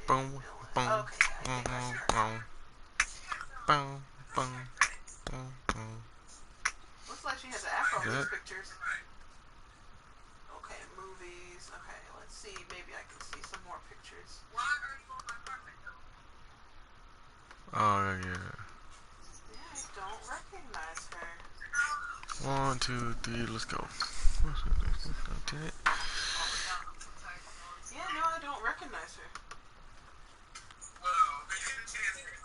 Boom, boom, Okay, I boom, think I should. boom, boom, boom, boom, boom. Looks like she has an afro in Good. these pictures. Okay, movies. Okay, let's see. Maybe I can see some more pictures. Why are you on my carpet though? Oh, yeah. Yeah, I don't recognize her. 1, 2, 3, let's go. Yeah, no, I don't recognize her. Well, they get a chance here.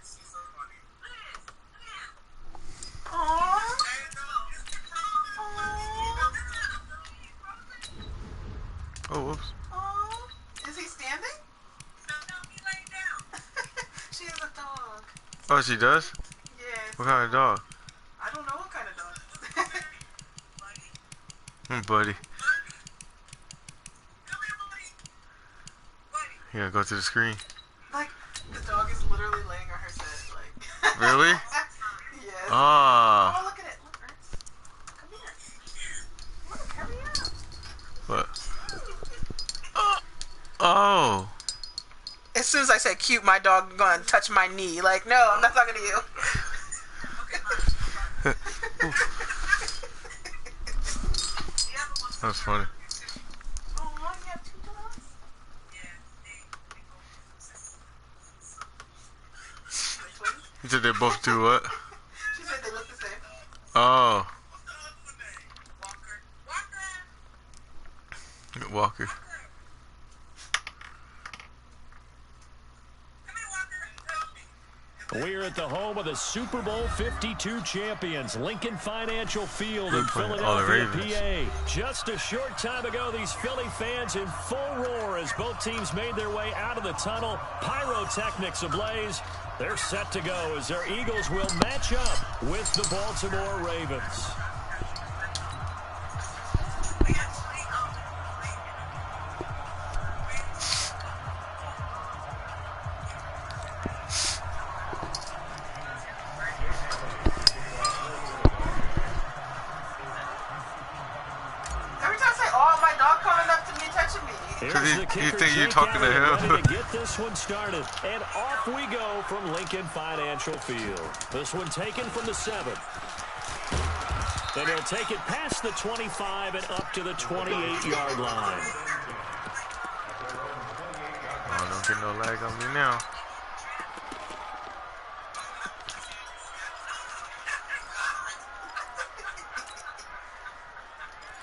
She's so funny. Aww. Oh, whoops. Aww. Is he standing? No, he laid down. She is a dog. Oh, she does? Yes. What kind of dog? I don't know what kind of dog. Buddy. Come here, buddy. Buddy. Yeah, go to the screen. Like, the dog is literally laying on her bed. Like. Really? Yes. Ah. Oh, look at it. Look, Ernst. Come here. Look, hurry up. What? Oh. As soon as I said cute, my dog gonna touch my knee. Like, no, I'm not talking to you. That's funny. Oh, you have 2 dogs? You said they both do what? She said they look the same. Oh. Walker. Walker. We're at the home of the Super Bowl 52 champions, Lincoln Financial Field in Philadelphia, PA. Just a short time ago, these Philly fans in full roar as both teams made their way out of the tunnel. Pyrotechnics ablaze. They're set to go as their Eagles will match up with the Baltimore Ravens. You think you're talking to him? Ready to get this one started. And off we go from Lincoln Financial Field. This one taken from the 7. And he'll take it past the 25 and up to the 28-yard line. Oh, don't get no lag on me now.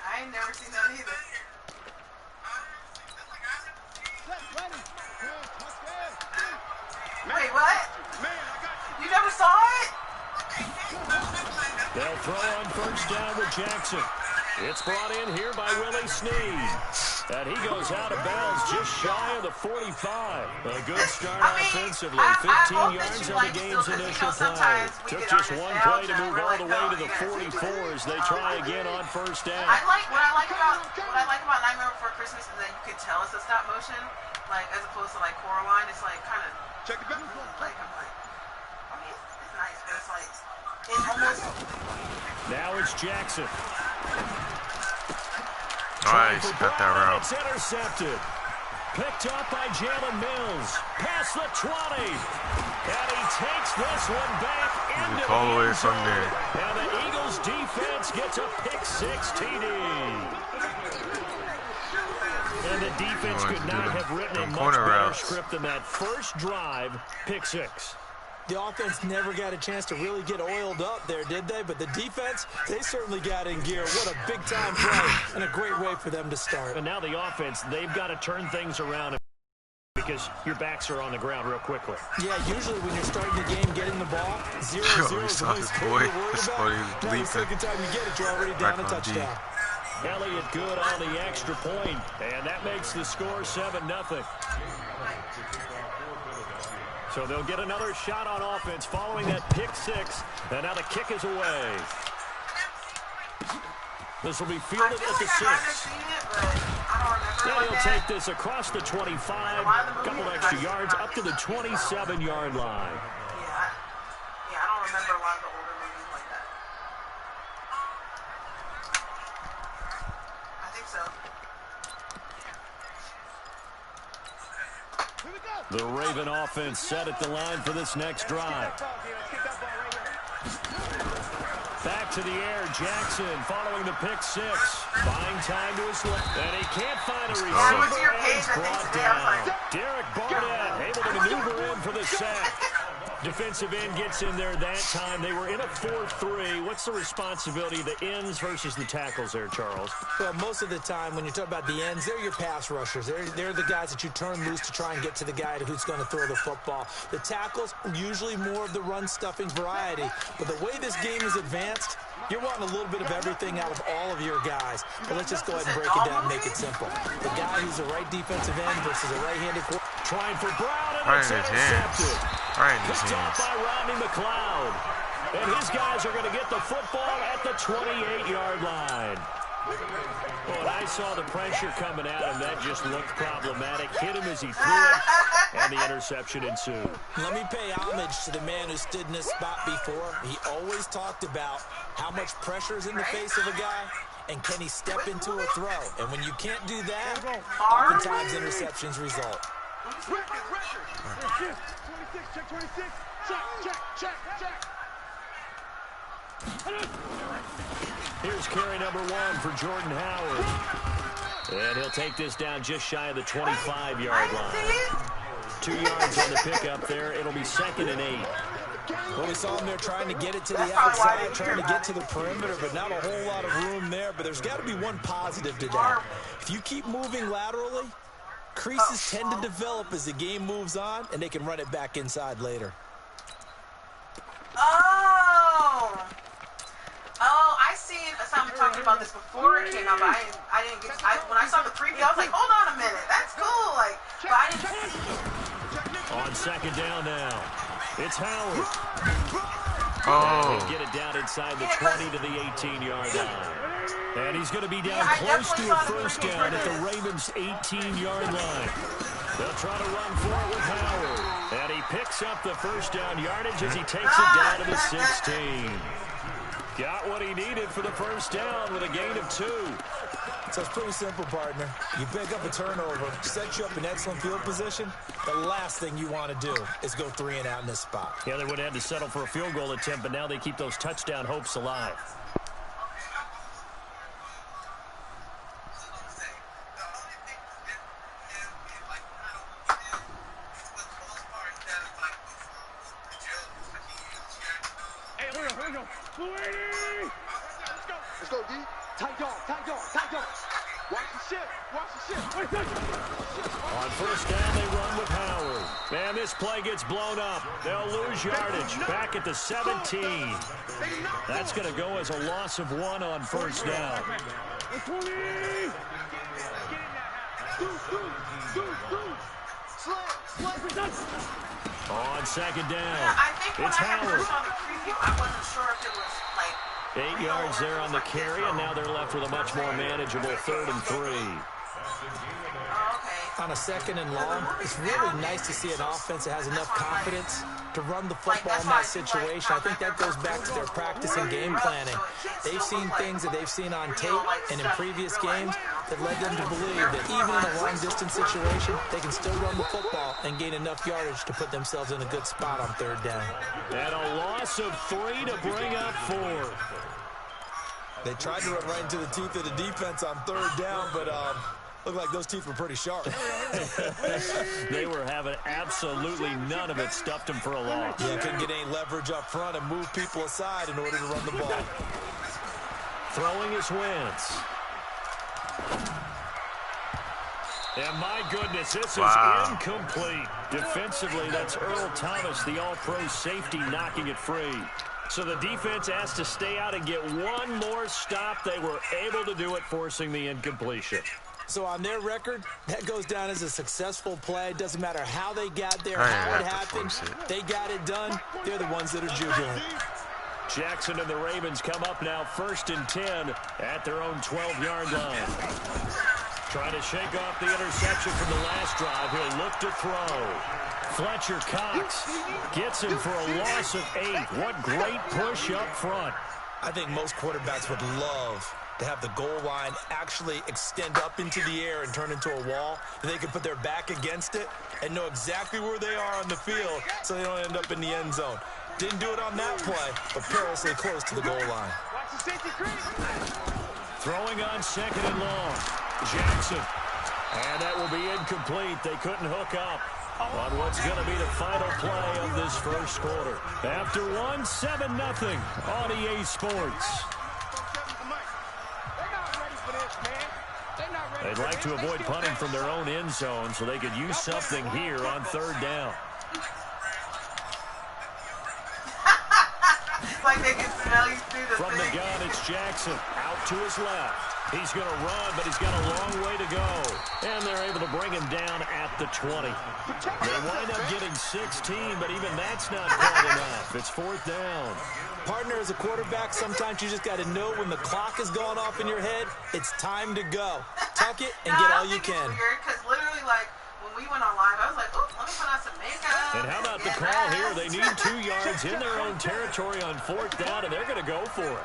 I ain't never seen that either. Wait, what? You never saw it? They'll throw on first down with Jackson. It's brought in here by Willie Snead. And he goes out of bounds just shy of the 45. A good start offensively. 15 yards on the game's initial play. Took just one play to move all the way to the 44 as they try again on first down. What I like about Nightmare Before Christmas is that you could tell it's a stop motion, like as opposed to like Coraline. It's like kind of check the back. Like I'm like, I mean it's nice, but it's like it's almost. Now it's Jackson. Nice, got that route. It's intercepted. Picked up by Jalen Mills. Past the 20. And he takes this one back into the all the way end from zone. there. And the Eagles defense gets a pick-6 TD. And the defense could not have written a much better script than that first drive, pick-6. The offense never got a chance to really get oiled up there, did they? But the defense, they certainly got in gear. What a big-time play and a great way for them to start. And now the offense, they've got to turn things around because your backs are on the ground real quickly. Yeah, usually when you're starting the game, getting the ball, 0-0 is always clear to worry about. Now the second time you get it, you're already down a touchdown. Elliott good on the extra point, and that makes the score 7-0. So they'll get another shot on offense following that pick-6, and now the kick is away. This will be fielded at the 6. Then he'll take this across the 25, a couple extra yards, up to the 27-yard line. Yeah, I don't remember a lot of the older movies like that. I think so. The Raven offense set at the line for this next drive. Back to the air, Jackson following the pick six. Buying time to his left. And he can't find a receiver, and he's brought down. Derek Barnett able to maneuver in for the sack. Defensive end gets in there that time. They were in a 4-3. What's the responsibility of the ends versus the tackles there, Charles? Well, most of the time when you talk about the ends, they're your pass rushers. They're the guys that you turn loose to try and get to the guy who's going to throw the football. The tackles, usually more of the run-stuffing variety. But the way this game is advanced, you're wanting a little bit of everything out of all of your guys. But let's just go ahead and break it down and make it simple. The guy who's a right defensive end versus a right-handed quarterback. Trying for Brown, and it's intercepted. Picked off by Rodney McLeod. And his guys are going to get the football at the 28-yard line. When I saw the pressure coming at him, that just looked problematic. Hit him as he threw it, and the interception ensued. Let me pay homage to the man who stood in this spot before. He always talked about how much pressure is in the face of a guy, and can he step into a throw. And when you can't do that, oftentimes interceptions result. Here's carry number 1 for Jordan Howard. And he'll take this down just shy of the 25-yard line. 2 yards on the pickup there. It'll be 2nd and 8. Well, we saw him there trying to get it to the outside, trying to get to the perimeter, but not a whole lot of room there. But there's got to be one positive to that. If you keep moving laterally, creases tend to develop as the game moves on, and they can run it back inside later. Oh, I seen someone talking about this before it came out, but I didn't get. When I saw the preview, I was like, hold on a minute, that's cool. Like, but I didn't see. On 2nd down now, it's Howard. Oh. He'll get it down inside the 20 to the 18-yard line. And he's going to be down I close to a definitely first saw the down preview at for the Ravens' 18-yard line. They'll try to run for it with Howard. And he picks up the first down yardage as he takes it down to the 16. Got what he needed for the first down with a gain of 2. So it's pretty simple, partner. You pick up a turnover, set you up in excellent field position. The last thing you want to do is go 3 and out in this spot. Yeah, they would have had to settle for a field goal attempt, but now they keep those touchdown hopes alive. Let's go, D. Tight dog. Watch the shit. On first down, they run with Howard. Man, this play gets blown up. They'll lose yardage. Back at the 17. That's going to go as a loss of 1 on first down. On 2nd down, Yeah, I think when it's I Howard. first saw the preview, I wasn't sure if it was like 8 yards there on the carry, and now they're left with a much more manageable 3rd and 3. okay. On a 2nd and long, it's really nice to see an offense that has enough confidence to run the football in that situation. I think that goes back to their practice and game planning. They've seen things that they've seen on tape and in previous games that led them to believe that even in a long-distance situation, they can still run the football and gain enough yardage to put themselves in a good spot on 3rd down. And a loss of 3 to bring up 4. They tried to run right into the teeth of the defense on 3rd down, but looked like those teeth were pretty sharp. They were having absolutely none of it. Stuffed them for a loss. Yeah, couldn't get any leverage up front and move people aside in order to run the ball. Throwing is Wentz. And my goodness, this is incomplete. Defensively, that's Earl Thomas, the all-pro safety, knocking it free. So the defense asked to stay out and get one more stop. They were able to do it, forcing the incompletion. So on their record, that goes down as a successful play. It doesn't matter how they got there, how it happened. They got it done. They're the ones that are jubilant. Jackson and the Ravens come up now 1st and 10 at their own 12-yard line. Trying to shake off the interception from the last drive. He'll look to throw. Fletcher Cox gets him for a loss of 8. What great push up front. I think most quarterbacks would love to have the goal line actually extend up into the air and turn into a wall. They can put their back against it and know exactly where they are on the field so they don't end up in the end zone. Didn't do it on that play, but perilously close to the goal line. Throwing on 2nd and long. Jackson. And that will be incomplete. They couldn't hook up on what's going to be the final play of this first quarter. After one, 7-0 on EA Sports. They'd like to avoid punting from their own end zone so they could use something here on 3rd down. Like they can smell you through the From the gun, it's Jackson. Out to his left. He's going to run, but he's got a long way to go. And they're able to bring him down at the 20. They wind up getting 16, but even that's not quite enough. It's 4th down. Partner, as a quarterback, sometimes you just got to know when the clock has gone off in your head, it's time to go. Tuck it and get all you can. It's weird because literally, like, when we went on live, I was like, ooh, let me put on some makeup. And how about the call here? They need 2 yards in their own territory on 4th down, and they're going to go for it.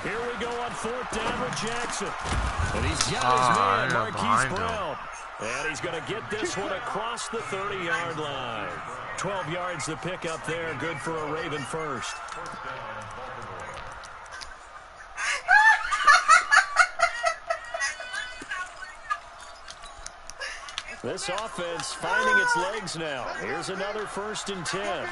Here we go on 4th down with Jackson. And he's got his man, Marquise Brown. And he's going to get this one across the 30-yard line. 12 yards to pick up there. Good for a Raven first. This offense finding its legs now. Here's another 1st and 10.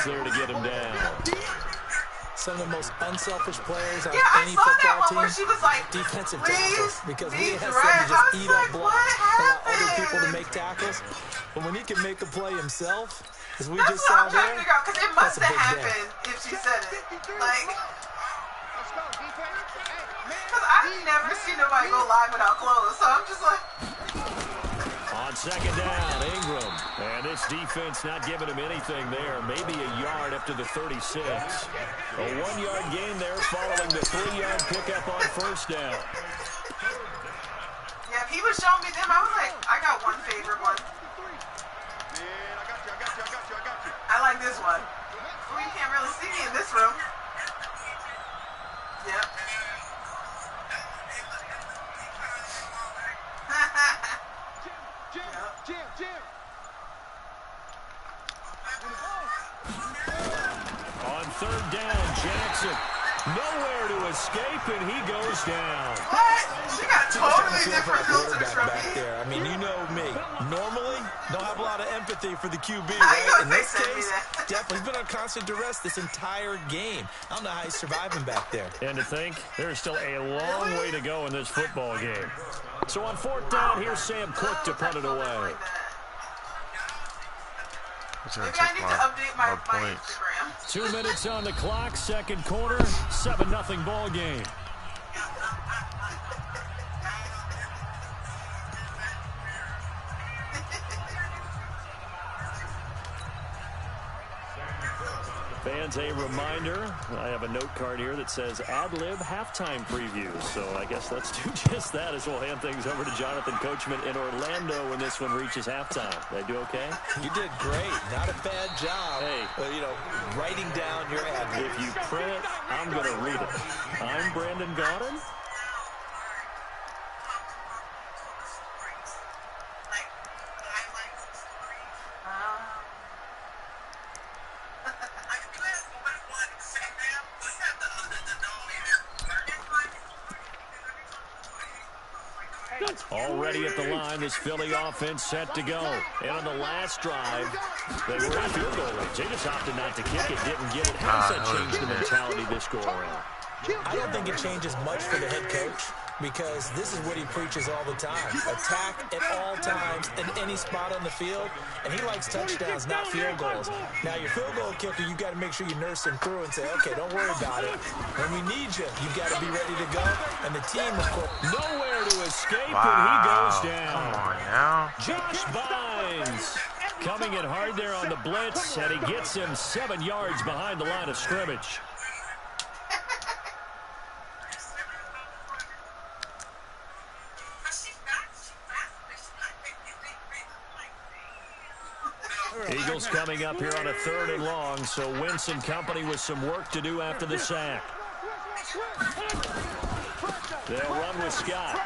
There to get him down. Some of the most unselfish players on any I saw that football one team, where she was like, defensive please, tackles, because we please, have them to just eat up like, blocks, allow other people to happened? make tackles. But when he can make a play himself, as we That's just what saw I'm trying to there, figure out, because it must that's a have big day. happened if she said it. Like, because I've never seen nobody go live without clothes, so I'm just like. On 2nd down, Ingram. And this defense not giving him anything there. Maybe a yard up to the 36. A 1-yard gain there following the 3-yard pickup on 1st down. Yeah, if he was showing me them, I was like, I got one favorite one. I like this one. Oh, you can't really see me in this room. Yep. On 3rd down, Jackson. Nowhere to escape, and he goes down. What? She got totally different filters from back me. there. I mean, you know me. Normally, don't have a lot of empathy for the QB, I right? know In they this said me case, that. definitely he's been on constant duress this entire game. I don't know how he's surviving back there. And to think, there's still a long way to go in this football game. So on 4th down, here's Sam Cook to punt it away. Maybe I need to update my points. Instagram. 2 minutes on the clock, 2nd quarter, 7-0 ball game. Fans, a reminder, I have a note card here that says ad-lib halftime preview. So I guess let's do just that as we'll hand things over to Jonathan Coachman in Orlando when this one reaches halftime. Did I do okay? You did great. Not a bad job. Hey. Writing down your ad-lib. If you print it, I'm going to read it. I'm Brandon Gaudin. Already at the line, this Philly offense set to go. And on the last drive, they were in field goal range. They just opted not to kick it, didn't get it. How does that change the mentality this go around? I don't think it changes much for the head coach, because this is what he preaches all the time. Attack at all times in any spot on the field, and he likes touchdowns, not field goals. Now, your field goal kicker, you got to make sure you nurse him through and say, okay, don't worry about it. When we need you, you got to be ready to go. And the team, of course, nowhere to escape, Wow. and he goes down. Come on now. Josh Bynes coming in hard there on the blitz, and he gets him 7 yards behind the line of scrimmage. Eagles coming up here on a 3rd and long, so Wentz and company with some work to do after the sack. They'll run with Scott.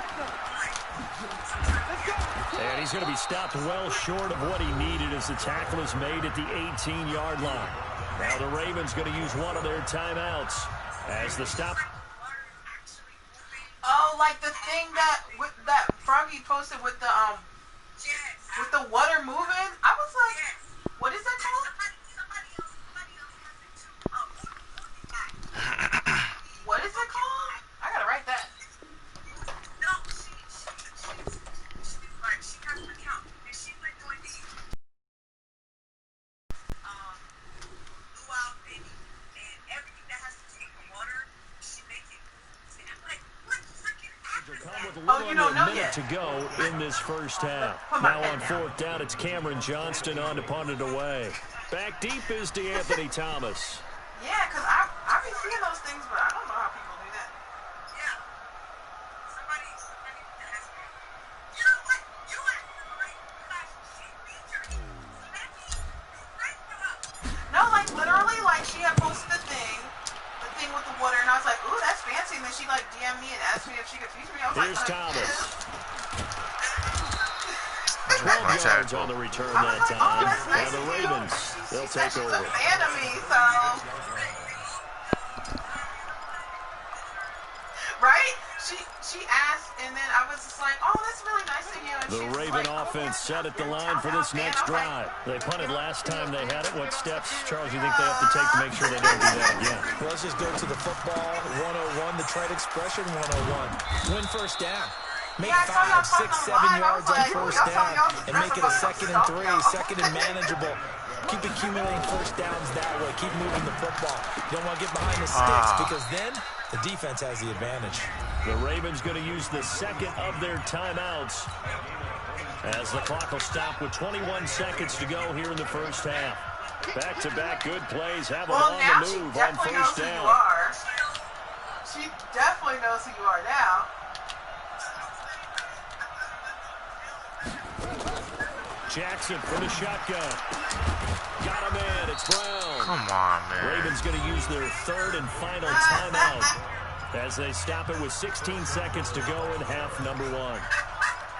And he's going to be stopped well short of what he needed as the tackle is made at the 18-yard line. Now the Ravens going to use one of their timeouts as the stop. Oh, like the thing that Froggy posted with the water moving. I was like, what is that called? What is it called? I gotta write that. No, she has an account, and she went doing the luau baby, and everything that has to do with water, she make it. And I'm like, what freaking happened? Oh, you don't know yet. To go in this first half. Now on 4th down, it's Cameron Johnston on to punt it away. Back deep is DeAnthony Thomas. Yeah, because I've been seeing those things, but I don't know how people do that. Yeah. Somebody has me. You know what? You went right because she featured No, like literally, like she had posted the thing with the water, and I was like, ooh, that's fancy. And then she like DM'd me and asked me if she could feature me. I was Here's like, Thomas. 12 Nice yards tackle. on the return I that was like, oh, time. that's nice And the of you. Ravens, they'll She said take she's a over. fan of me, so. Right? She asked, and then I was just like, oh, that's really nice of you. And The she's Raven like, offense oh, set at the line for I'm this a next fan. I was drive. They punted last time they had it. What steps, Charles, you think they have to take to make sure they don't do that again? Well, let's just go to the football 101, the trade expression 101. Win first down. Make Yeah, I saw y'all 5, 6, talking 7 live. I was yards on like, first y'all saw down y'all and make it a dress up 2nd and like 3, y'all. 2nd and manageable. Keep accumulating first downs that way. Keep moving the football. You don't want to get behind the sticks because then the defense has the advantage. The Ravens going to use the 2nd of their timeouts as the clock will stop with 21 seconds to go here in the first half. Back-to-back good plays have them Well, on now the she move on definitely knows first who you down. are. She definitely knows who you are now. Jackson from the shotgun. Got him in. It's Brown. Come on, man. Ravens going to use their 3rd and final timeout as they stop it with 16 seconds to go in half number 1.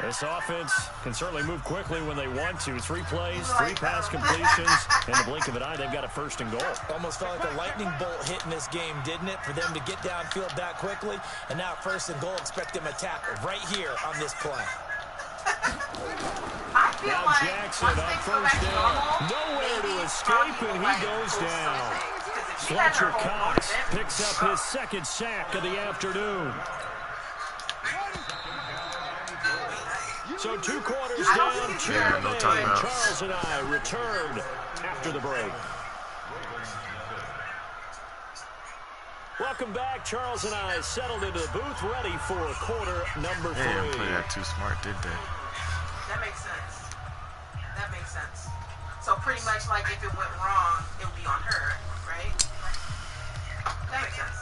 This offense can certainly move quickly when they want to. 3 plays, 3 pass completions. In the blink of an eye, they've got a 1st and goal. Almost felt like a lightning bolt hit in this game, didn't it? For them to get downfield that quickly. And now 1st and goal, expect them to tackle right here on this play. I feel Now like Jackson once on things go first back to down. normal, Nowhere to maybe escape, Froggy and will, he like, goes post down. some things, 'cause if she had Fletcher her whole Cox event, picks up his 2nd sack of the afternoon. So 2 quarters I don't down, think 2 it's Yeah, no remain. timeouts. Charles and I return after the break. Welcome back. Charles and I settled into the booth, ready for quarter number 3. They didn't play that too smart, did they? That makes sense. That makes sense. So pretty much like if it went wrong, it would be on her, right? That makes sense.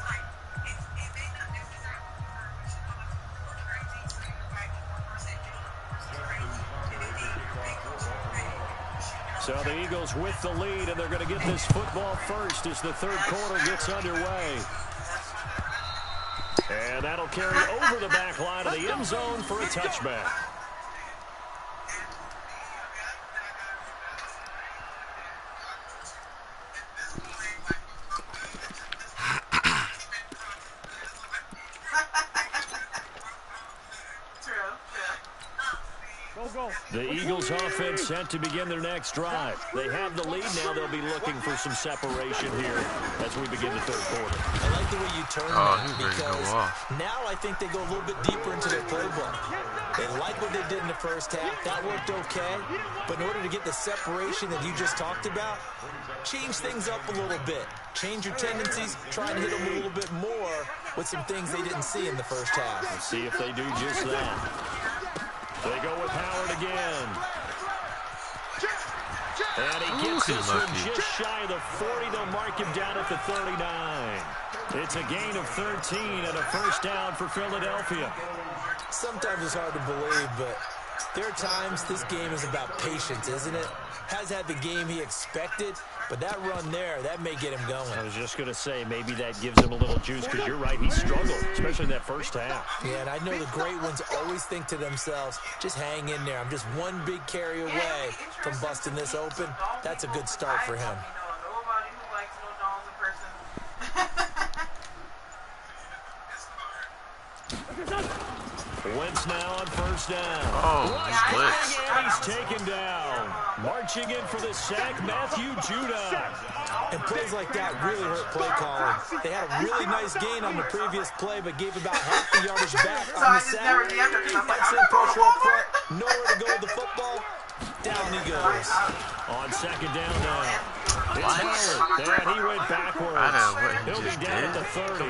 So the Eagles with the lead, and they're going to get this football first as the 3rd quarter gets underway. And that'll carry over the back line of the end zone for a touchback. The Eagles offense set to begin their next drive. They have the lead now. They'll be looking for some separation here as we begin the 3rd quarter. I like the way you turn Oh, that he's ready to go because off. now I think they go a little bit deeper into their playbook. They like what they did in the first half. That worked okay. But in order to get the separation that you just talked about, change things up a little bit. Change your tendencies. Try and hit them a little bit more with some things they didn't see in the first half. Let's see if they do just that. They go with Howard again. And he gets this one just shy of the 40. They'll mark him down at the 39. It's a gain of 13 and a first down for Philadelphia. Sometimes it's hard to believe, but there are times this game is about patience, isn't it? Has had the game he expected, but that run there, that may get him going. I was just going to say, maybe that gives him a little juice, because you're right, he struggled, especially in that first half. Yeah, and I know the great ones always think to themselves, just hang in there. I'm just one big carry away from busting this open. That's a good start for him. Nobody who likes no dolls in person. Wentz now on first down. Oh, he's blitzed. And he's taken down. Marching in for the sack, Matthew Judah. And plays like that really hurt play calling. They had a really nice gain on the previous play, but gave about half the yardage back on the sack. That's in pressure up front. Nowhere to go with the football. Down he goes. On second down now. It's Howard. And he went backwards. He'll be down at the 30.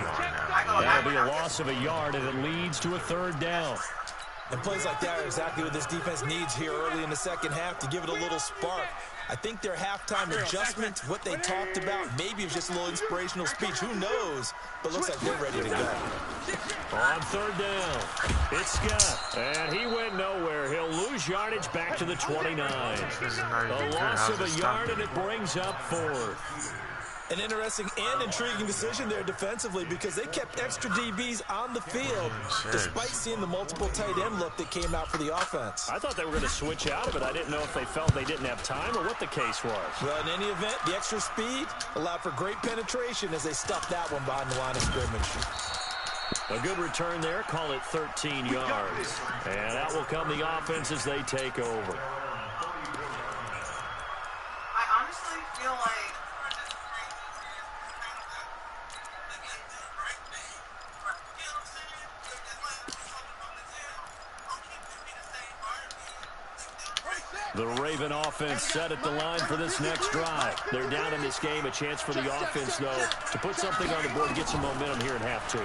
That'll be a loss of a yard, and it leads to a third down. And plays like that are exactly what this defense needs here early in the second half to give it a little spark. I think their halftime adjustment, what they talked about, maybe it was just a little inspirational speech. Who knows? But looks like they're ready to go. On third down, it's Scott. And he went nowhere. He'll lose yardage back to the 29. A loss of a yard, and it brings up fourth. An interesting and intriguing decision there defensively, because they kept extra DBs on the field despite seeing the multiple tight end look that came out for the offense. I thought they were going to switch out of it. I didn't know if they felt they didn't have time or what the case was. Well, in any event, the extra speed allowed for great penetration as they stuffed that one behind the line of scrimmage. A good return there. Call it 13 yards. And that will come the offense as they take over. I honestly feel like the Raven offense set at the line for this next drive. They're down in this game. A chance for the offense, though, to put something on the board and get some momentum here in half two.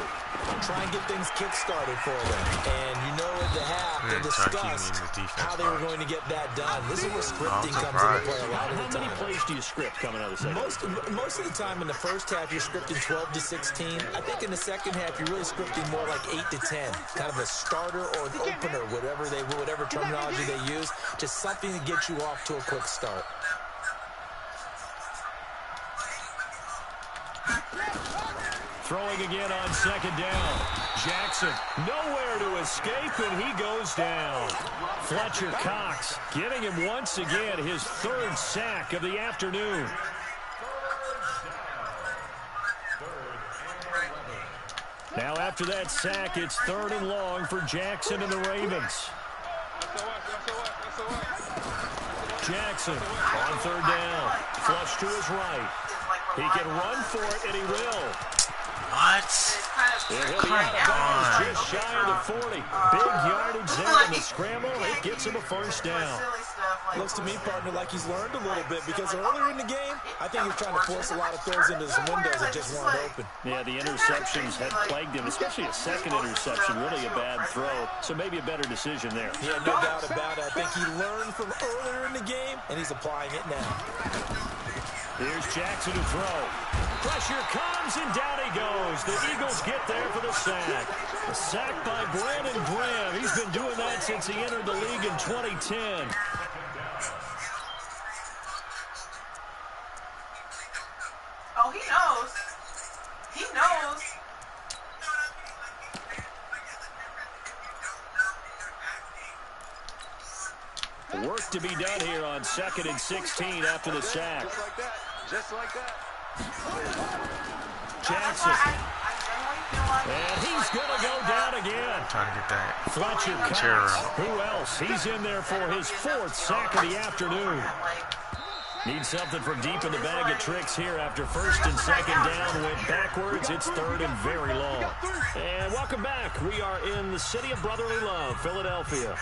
Try and get things kick-started for them. And you know at the half, they discussed how they were going to get that done. This is where scripting comes into play a lot of the time. How many plays do you script coming out of the second? Most of the time in the first half, you're scripting 12 to 16. I think in the second half, you're really scripting more like 8 to 10. Kind of a starter or an opener, whatever terminology they use. Just something to get you off to a quick start. Throwing again on second down. Jackson nowhere to escape, and he goes down. Fletcher Cox giving him once again his third sack of the afternoon. Now after that sack, it's third and long for Jackson and the Ravens. Jackson on third down. Flush to his right. He can run for it, and he will. What? And he'll be out of bounds just shy of the 40. Big yardage there in the scramble. It gets him a first down. Looks to me, partner, like he's learned a little bit, because earlier in the game, I think he was trying to force a lot of throws into some windows that just weren't open. Yeah, the interceptions had plagued him, especially a second interception, really a bad throw. So maybe a better decision there. Yeah, no doubt about it. I think he learned from earlier in the game, and he's applying it now. Here's Jackson to throw. Pressure comes, and down he goes. The Eagles get there for the sack. A sack by Brandon Graham. He's been doing that since he entered the league in 2010. oh, he knows. He knows. Work to be done here on 2nd and 16 after the sack. Just like that. Jackson. And he's going to go down again. Trying to get that Fletcher chair Cox. out. Who else? He's in there for his fourth sack of the afternoon. Needs something from deep in the bag of tricks here after first and second down went backwards. It's third and very long. And welcome back. We are in the city of brotherly love, Philadelphia.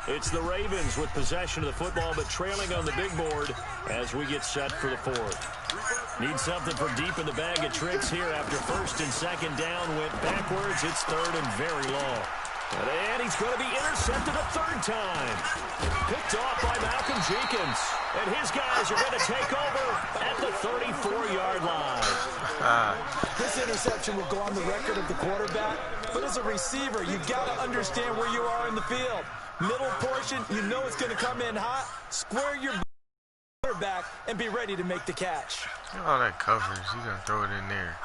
It's the Ravens with possession of the football, but trailing on the big board as we get set for the fourth. Need something from deep in the bag of tricks here after first and second down went backwards. It's third and very long. And he's going to be intercepted a third time. Picked off by Malcolm Jenkins. And his guys are going to take over at the 34-yard line. This interception will go on the record of the quarterback, but as a receiver, you've got to understand where you are in the field. Middle portion, you know it's going to come in hot. Square your quarterback and be ready to make the catch. Look at all that coverage. He's going to throw it in there.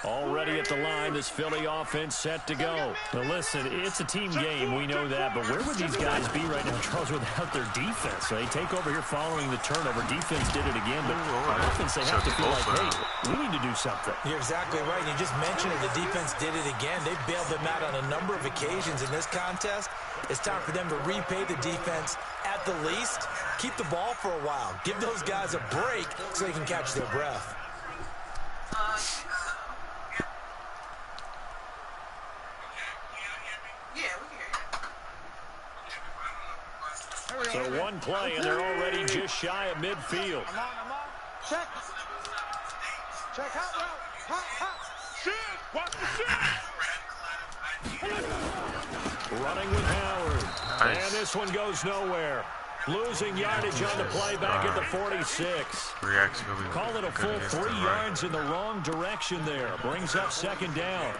Already at the line, this Philly offense set to go. Now listen, it's a team game, we know that, but where would these guys be right now, Charles, without their defense? They take over here following the turnover. Defense did it again, but on offense they have to feel like, hey, we need to do something. You're exactly right. You just mentioned it. The defense did it again. They bailed them out on a number of occasions in this contest. It's time for them to repay the defense at the least. Keep the ball for a while. Give those guys a break so they can catch their breath. So one play, and they're already just shy of midfield. Check. Check out route. Hot. Shoot. Watch the shoot. Running with Howard. Nice. And this one goes nowhere. Losing yardage on the play back at the 46. Call it a full 3 yards in the wrong direction there. Brings up second down.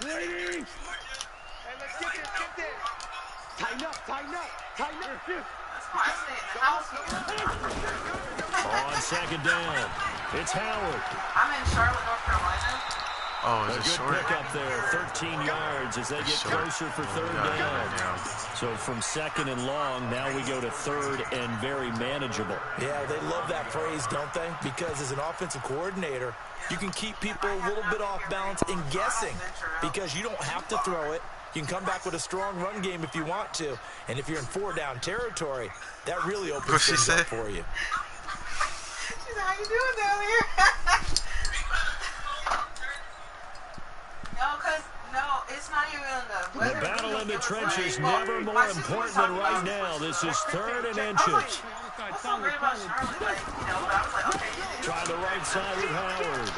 Hey, let's get this. Tighten up. On second down, it's Howard. I'm in Charlotte, North Carolina. Oh, A is it good short? pick up there, 13 yards as they get closer for third down. So from second and long, now we go to third and very manageable. Yeah, they love that phrase, don't they? Because as an offensive coordinator, you can keep people a little bit off balance and guessing because you don't have to throw it. You can come back with a strong run game if you want to. And if you're in 4-down territory, that really opens things up for you. She said, how you doing down here? It's not even the battle in the trenches never more important than right now. This is third and inches. Try the right side with Howard.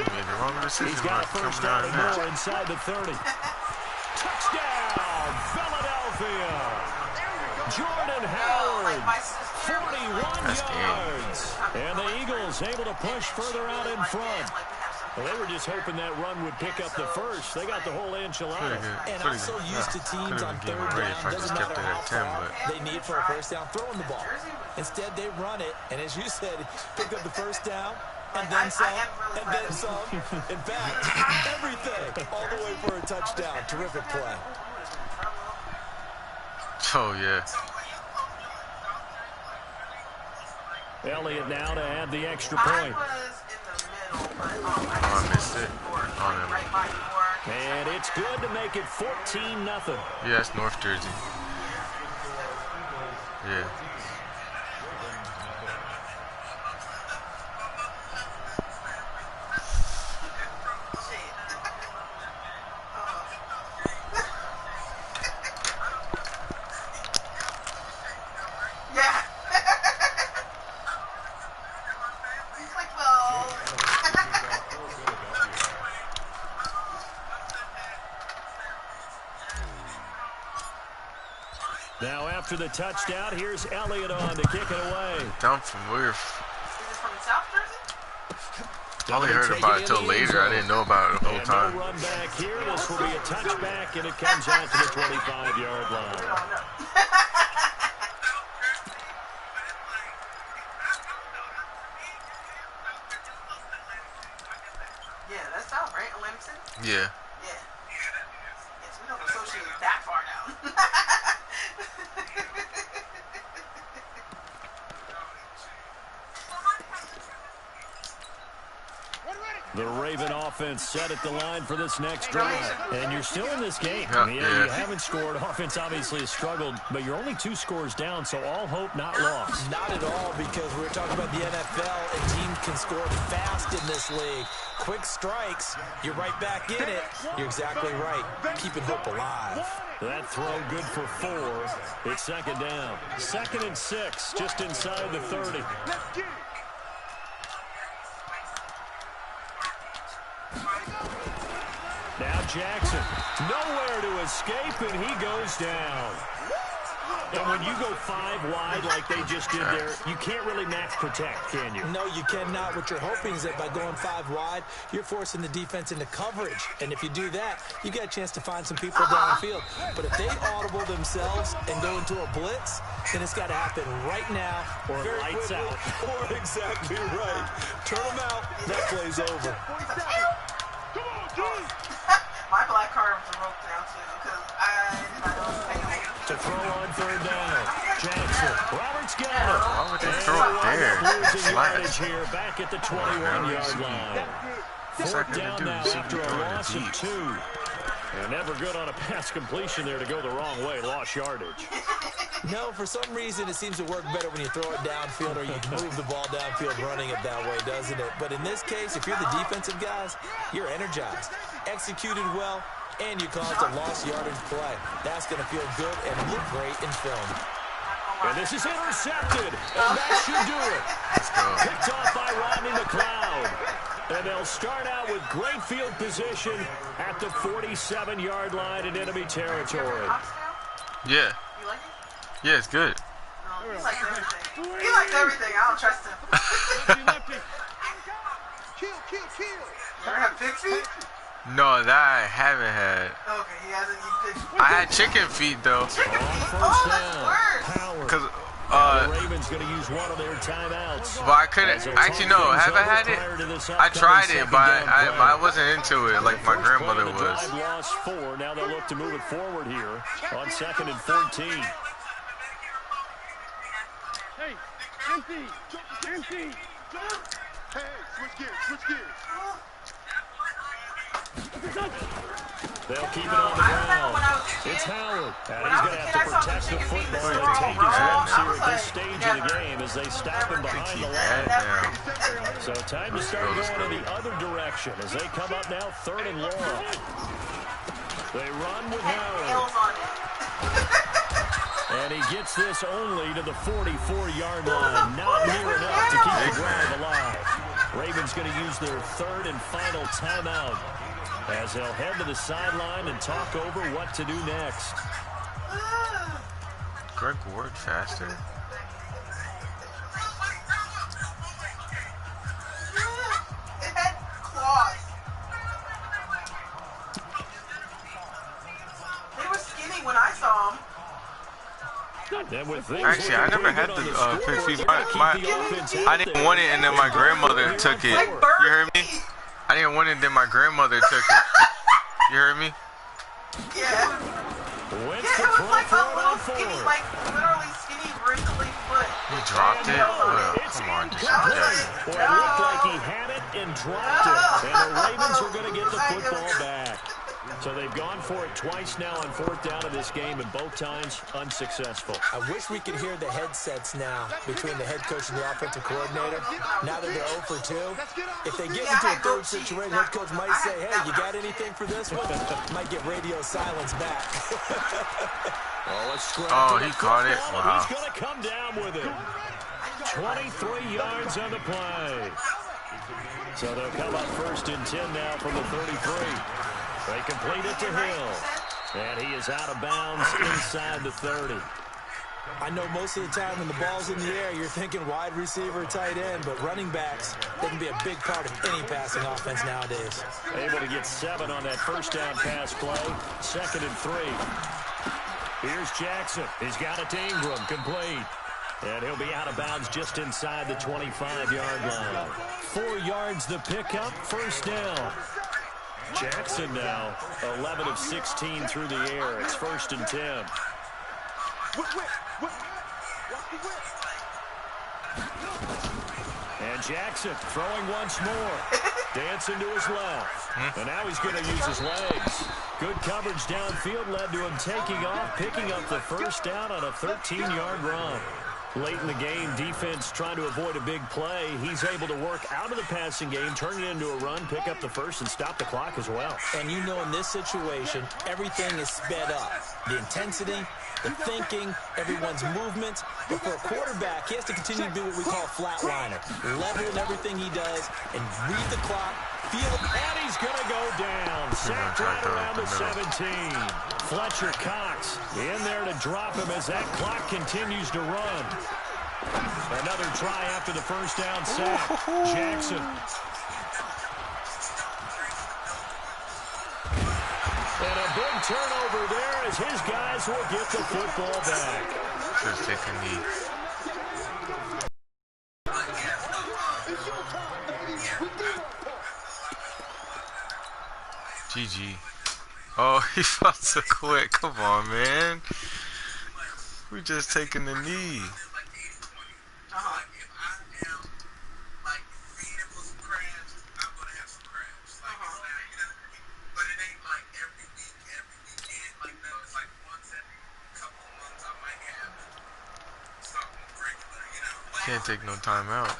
He's got a first down and more inside the 30. Touchdown, Philadelphia. Jordan Howard, 41 yards. And the Eagles able to push further out in front. Well, they were just hoping that run would pick up the first. They got the whole enchilada. And I'm so used to teams on third down, doesn't matter how far they need for a first down, throwing the ball. Instead, they run it, and as you said, pick up the first down, and then some, and then some. In fact, everything, all the way for a touchdown. Terrific play. Oh, yeah. Elliott now to add the extra point. I missed it. And it's good to make it 14-0. Yeah, that's North Jersey. Yeah. Now after the touchdown, here's Elliott on to kick it away. Down from where? Is it from South Jersey? I only heard about it till later. I didn't know about it the whole time. No run back here. This will be a touchback, and it comes out to the 25-yard line. Yeah, that's South, right? Atlantic City? Yeah. Yeah. Yes, we don't associate that far down. The Raven offense set at the line for this next drive. And you're still in this game. You haven't scored. Offense obviously has struggled, but you're only 2 scores down, so all hope not lost. Not at all, because we're talking about the NFL, and teams can score fast in this league. Quick strikes, you're right back in it. You're exactly right. Keeping hope alive. That throw good for 4. It's second down. 2nd and 6, just inside the 30. Now Jackson, nowhere to escape, and he goes down. And when you go 5 wide like they just did there, you can't really max protect, can you? No, you cannot. What you're hoping is that by going 5 wide, you're forcing the defense into coverage. And if you do that, you get a chance to find some people downfield. But if they audible themselves and go into a blitz, then it's got to happen right now. Or lights out. Or exactly right. Turn them out. That play's over. My black card was broke down too because I did not know what to throw on 3rd down. Jackson. Roberts got it. Why would they throw it there? Losing yardage here back at the 21-yard line. 4th down now after a loss of 2. And never good on a pass completion there to go the wrong way. Lost yardage. No, for some reason it seems to work better when you throw it downfield or you move the ball downfield running it that way, doesn't it? But in this case, if you're the defensive guys, you're energized, executed well, and you caused a lost yardage play. That's going to feel good and look great in film. And this is intercepted, and that should do it. Picked off by Rodney McLeod. And they'll start out with great field position at the 47-yard line in enemy territory. Yeah. You like it? Yeah, it's good. No, he likes everything. He likes everything. I don't trust him. Kill. You ever have pig feet? No, that I haven't had. Okay, he hasn't eaten pig feet. I had chicken feet though. Chicken feet? First Oh, down. that's worse. Howard. Cause the Ravens going to use one of their timeouts. but I couldn't. Actually, no. Have I had it? I tried it, but I wasn't into it like my grandmother was. Drive lost 4. Now they'll look to move it forward here on 2nd and 14. Hey, empty. Hey, switch gears. They'll keep it on the ground. It's Howard. And he's going to have to protect the football and take his lumps here at this stage of the game as they stop him behind the line. So time to start going in the other direction as they come up now 3rd and long. They run with Howard. And he gets this only to the 44-yard line. Not near enough to keep the drive alive. Ravens going to use their 3rd and final timeout as they'll head to the sideline and talk over what to do next. Greg Ward faster. It had claws. They were skinny when I saw them. Actually, I never had the pig feet. I didn't want it, and then my grandmother took it. You heard me? I didn't want it, then my grandmother took it. You heard me? Yeah. It was like a little skinny, like literally skinny, wrinkly foot. He dropped it? Well, come on, just Well, it looked like he had it and dropped it. And the Ravens are going to get the football back. So they've gone for it twice now on 4th down of this game, and both times unsuccessful. I wish we could hear the headsets now between the head coach and the offensive coordinator. Now that they're 0 for 2, if they get into a 3rd situation, head coach might say, hey, you got anything for this one? Might get radio silence back. Oh, he caught it? Wow. He's going to come down with it. 23 yards on the play. So they'll come up 1st and 10 now from the 33. They complete it to Hill, and he is out of bounds inside the 30. I know most of the time when the ball's in the air, you're thinking wide receiver, tight end, but running backs, they can be a big part of any passing offense nowadays. Able to get 7 on that 1st down pass play, 2nd and 3. Here's Jackson. He's got it to Ingram, complete. And he'll be out of bounds just inside the 25-yard line. 4 yards the pickup, 1st down. Jackson now 11 of 16 through the air. It's 1st and 10. And Jackson throwing once more. Dancing to his left. And now he's going to use his legs. Good coverage downfield led to him taking off, picking up the first down on a 13-yard run. Late in the game, defense trying to avoid a big play. He's able to work out of the passing game, turn it into a run, pick up the first, and stop the clock as well. And you know in this situation, everything is sped up. The intensity, the thinking, everyone's movements. But for a quarterback, he has to continue to do what we call flatliner. Level in everything he does and read the clock, feel it. And he's going to go down. Sacked right around the 17. Fletcher Cox in there to drop him as that clock continues to run. Another try after the first down sack. Jackson. And a big turnover there as his guys will get the football back. Just take a knee. GG. Oh, he felt so quick. Come on, man. We just taking the knee. Can't take no time out.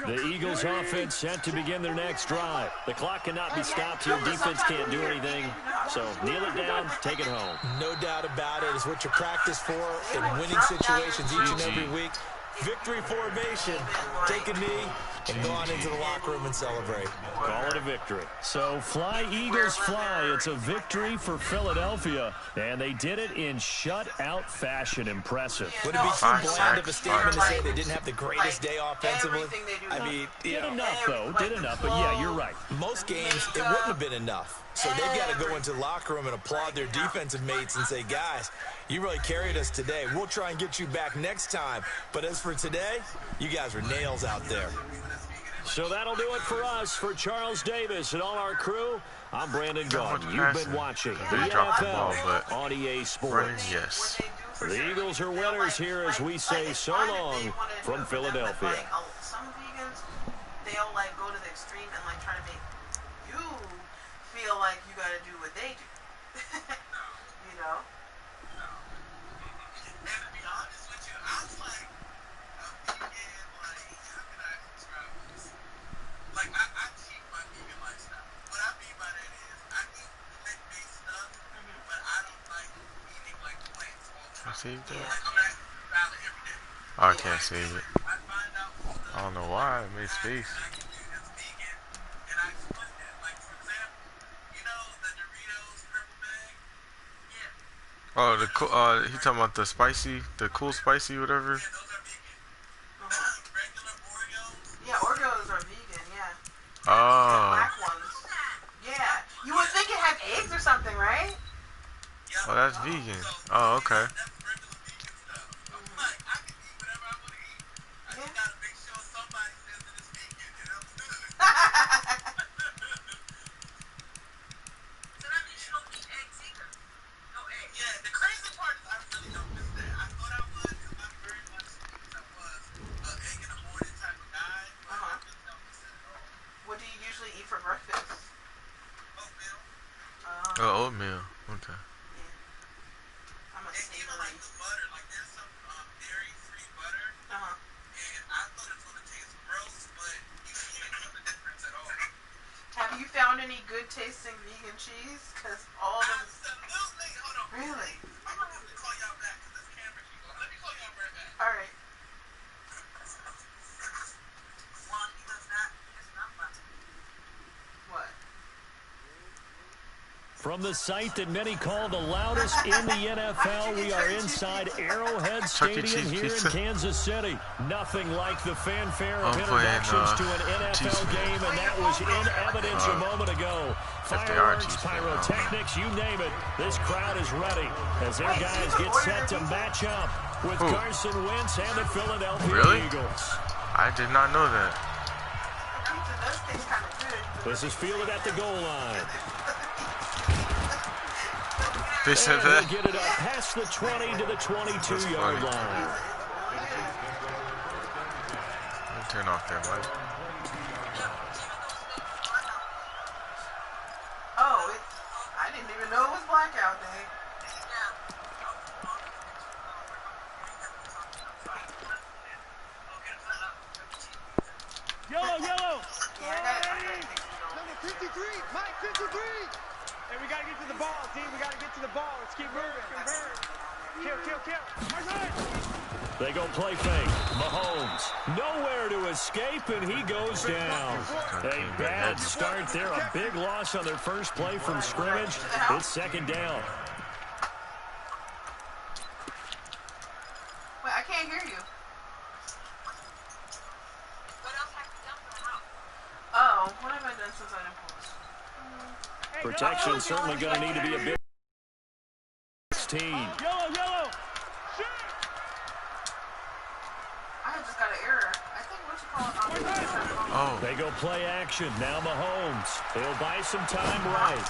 The Eagles offense set to begin their next drive. The clock cannot be stopped here. Defense can't do anything. So kneel it down, take it home. No doubt about it. It's what you practice for in winning situations each and every week. Victory formation. Take a knee and go on into the locker room and celebrate. Call it a victory. So fly, Eagles, fly. It's a victory for Philadelphia. And they did it in shutout fashion. Impressive. Would it be too bland of a statement to say they didn't have the greatest day offensively? I mean, did enough, though. Did enough. But, yeah, you're right. Most games, it wouldn't have been enough. So they've got to go into the locker room and applaud their defensive mates and say, guys, you really carried us today. We'll try and get you back next time. But as for today, you guys are nails out there. So that'll do it for us. For Charles Davis and all our crew, I'm Brandon Gaughan. You've been watching the NFL on EA Sports. Yes. The Eagles are winners here as we say so long from Philadelphia. Some vegans, they'll like go to the extreme and like try to make you feel like you got to do what they do. You know? And to be honest with you, I was like, a vegan, like, how can I describe this? Like, I cheat my vegan lifestyle. What I mean by that is, I eat plant-based stuff, but I don't like eating, like, plants all the time. I see that. Like, I'm not eating salad every day. Oh, I can't see it. I find out I don't know why it made space. I can do as vegan, and I explain that. Like, for example, you know the Doritos purple bag? Yeah. Oh, the cool. He talking about the spicy, the cool spicy, whatever. Yeah, those are vegan. Regular Oreos. Yeah, Oreos are vegan, yeah. Oh. Black ones. Yeah. You would think it had eggs or something, right? Oh, that's vegan. Oh, okay. That's regular vegan stuff. I'm like, I can eat whatever I want to eat. I just gotta make sure somebody says that it's vegan, and I'm good. So that means you don't eat eggs either. No eggs. Yeah, the crazy part is I really don't miss that. I thought I would, because I'm very much I was an egg in the morning type of guy, but I really don't miss it at all. What do you usually eat for breakfast? Oatmeal. Oh, oatmeal. Okay. I'm a And even staple. like the butter, like there's some dairy-free butter, and I thought it was gonna taste gross, but you can't tell the difference at all. Have you found any good tasting vegan cheese? Because all of them. Absolutely. Hold on. Really? I'm gonna have to call y'all back because this camera keeps going. Let me call y'all right back. All right. One, he does not. It's not butter. What? From the site that many call the loudest in the NFL, we are inside Arrowhead Stadium here in Kansas City. Nothing like the fanfare of introductions to an NFL game, and that was in evidence a moment ago. Fireworks, pyrotechnics, you name it. This crowd is ready as their guys get set to match up with Carson Wentz and the Philadelphia Eagles. I did not know that. Pizza does taste kind of good. This is fielded at the goal line. They said And that. he'll get it up past the 20 to the 22-yard line. Turn off that light. Oh, I didn't even know it was blackout day. Yellow. Yeah, I got it. Number 53, Mike 53. Hey, we got to get to the ball, team. We got to get to the ball. Let's keep moving. Kill. They go play fake. Mahomes, nowhere to escape, and he goes down. A bad start there. A big loss on their first play from scrimmage. It's second down. Wait, I can't hear you. Oh, what have I done since I didn't post? Protection certainly going to need to be a big 16. Yellow. Shoot. I just got an error. I think what you call it. Oh. They go play action. Now Mahomes. They'll buy some time right.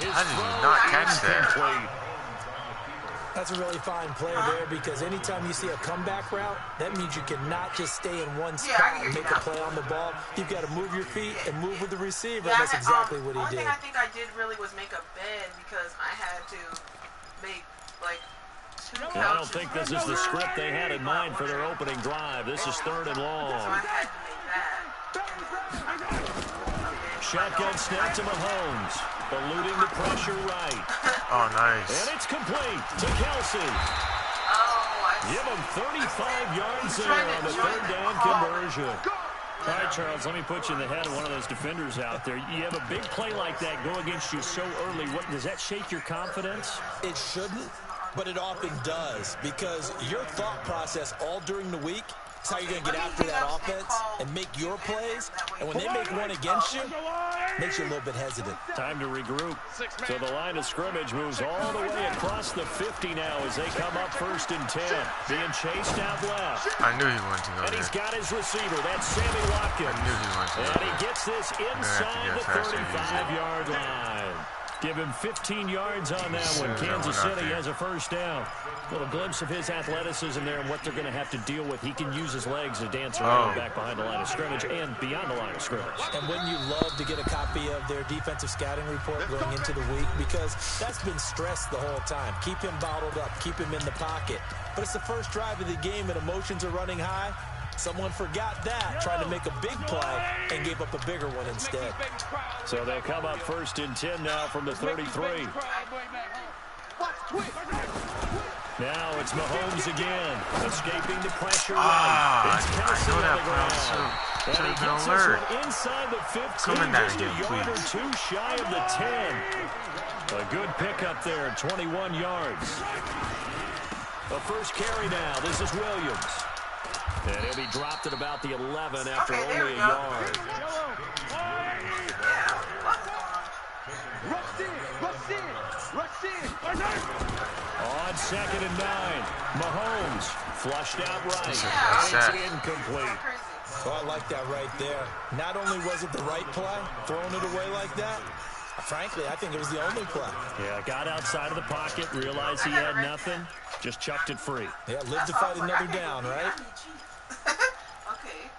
How did you not catch that? Incomplete. That's a really fine play there because anytime you see a comeback route, that means you cannot just stay in one spot and make a play on the ball. You've got to move your feet and move with the receiver. Yeah, That's exactly what he only did. thing I think I did really was make a bed because I had to make, like, two couches. I don't think this is the script they had in mind for their opening drive. This is third and So long. I had to make that. Shotgun snap to Mahomes. Eluding the pressure right. Oh, nice. And it's complete to Kelsey. Give him 35 yards there on the third down conversion. All right, Charles, let me put you in the head of one of those defenders out there. You have a big play like that go against you so early. What does that shake your confidence? It shouldn't, but it often does because your thought process all during the week is how you're going to get after that offense and make your plays. And when they make one against you, it makes you a little bit hesitant. Time to regroup. So the line of scrimmage moves all the way across the 50 now as they come up 1st and 10. Being chased out left. I knew he wanted to go And there. he's got his receiver. That's Sammy Watkins. I knew he wanted to go And he there. gets this inside the faster than 35-yard line. Give him 15 yards on that one. Kansas City has a first down. A little glimpse of his athleticism there and what they're going to have to deal with. He can use his legs to dance around back behind the line of scrimmage and beyond the line of scrimmage. And wouldn't you love to get a copy of their defensive scouting report going into the week? Because that's been stressed the whole time. Keep him bottled up. Keep him in the pocket. But it's the first drive of the game and emotions are running high. Someone forgot that, trying to make a big play, and gave up a bigger one instead. So they'll come up 1st and 10 now from the 33. Now it's Mahomes again, escaping the pressure right. It's Kelsey on the ground. And he gets this one inside the 15, just a yard or two shy of the 10. A good pickup there, 21 yards. The first carry now, this is Williams. And he'll be dropped at about the 11 after only a yard. Rush in. On 2nd and 9, Mahomes flushed out right. It's incomplete. Oh, I like that right there. Not only was it the right play, throwing it away like that, frankly, I think it was the only play. Yeah, got outside of the pocket, realized he had nothing, just chucked it free. Yeah, live to fight another down, right? Okay.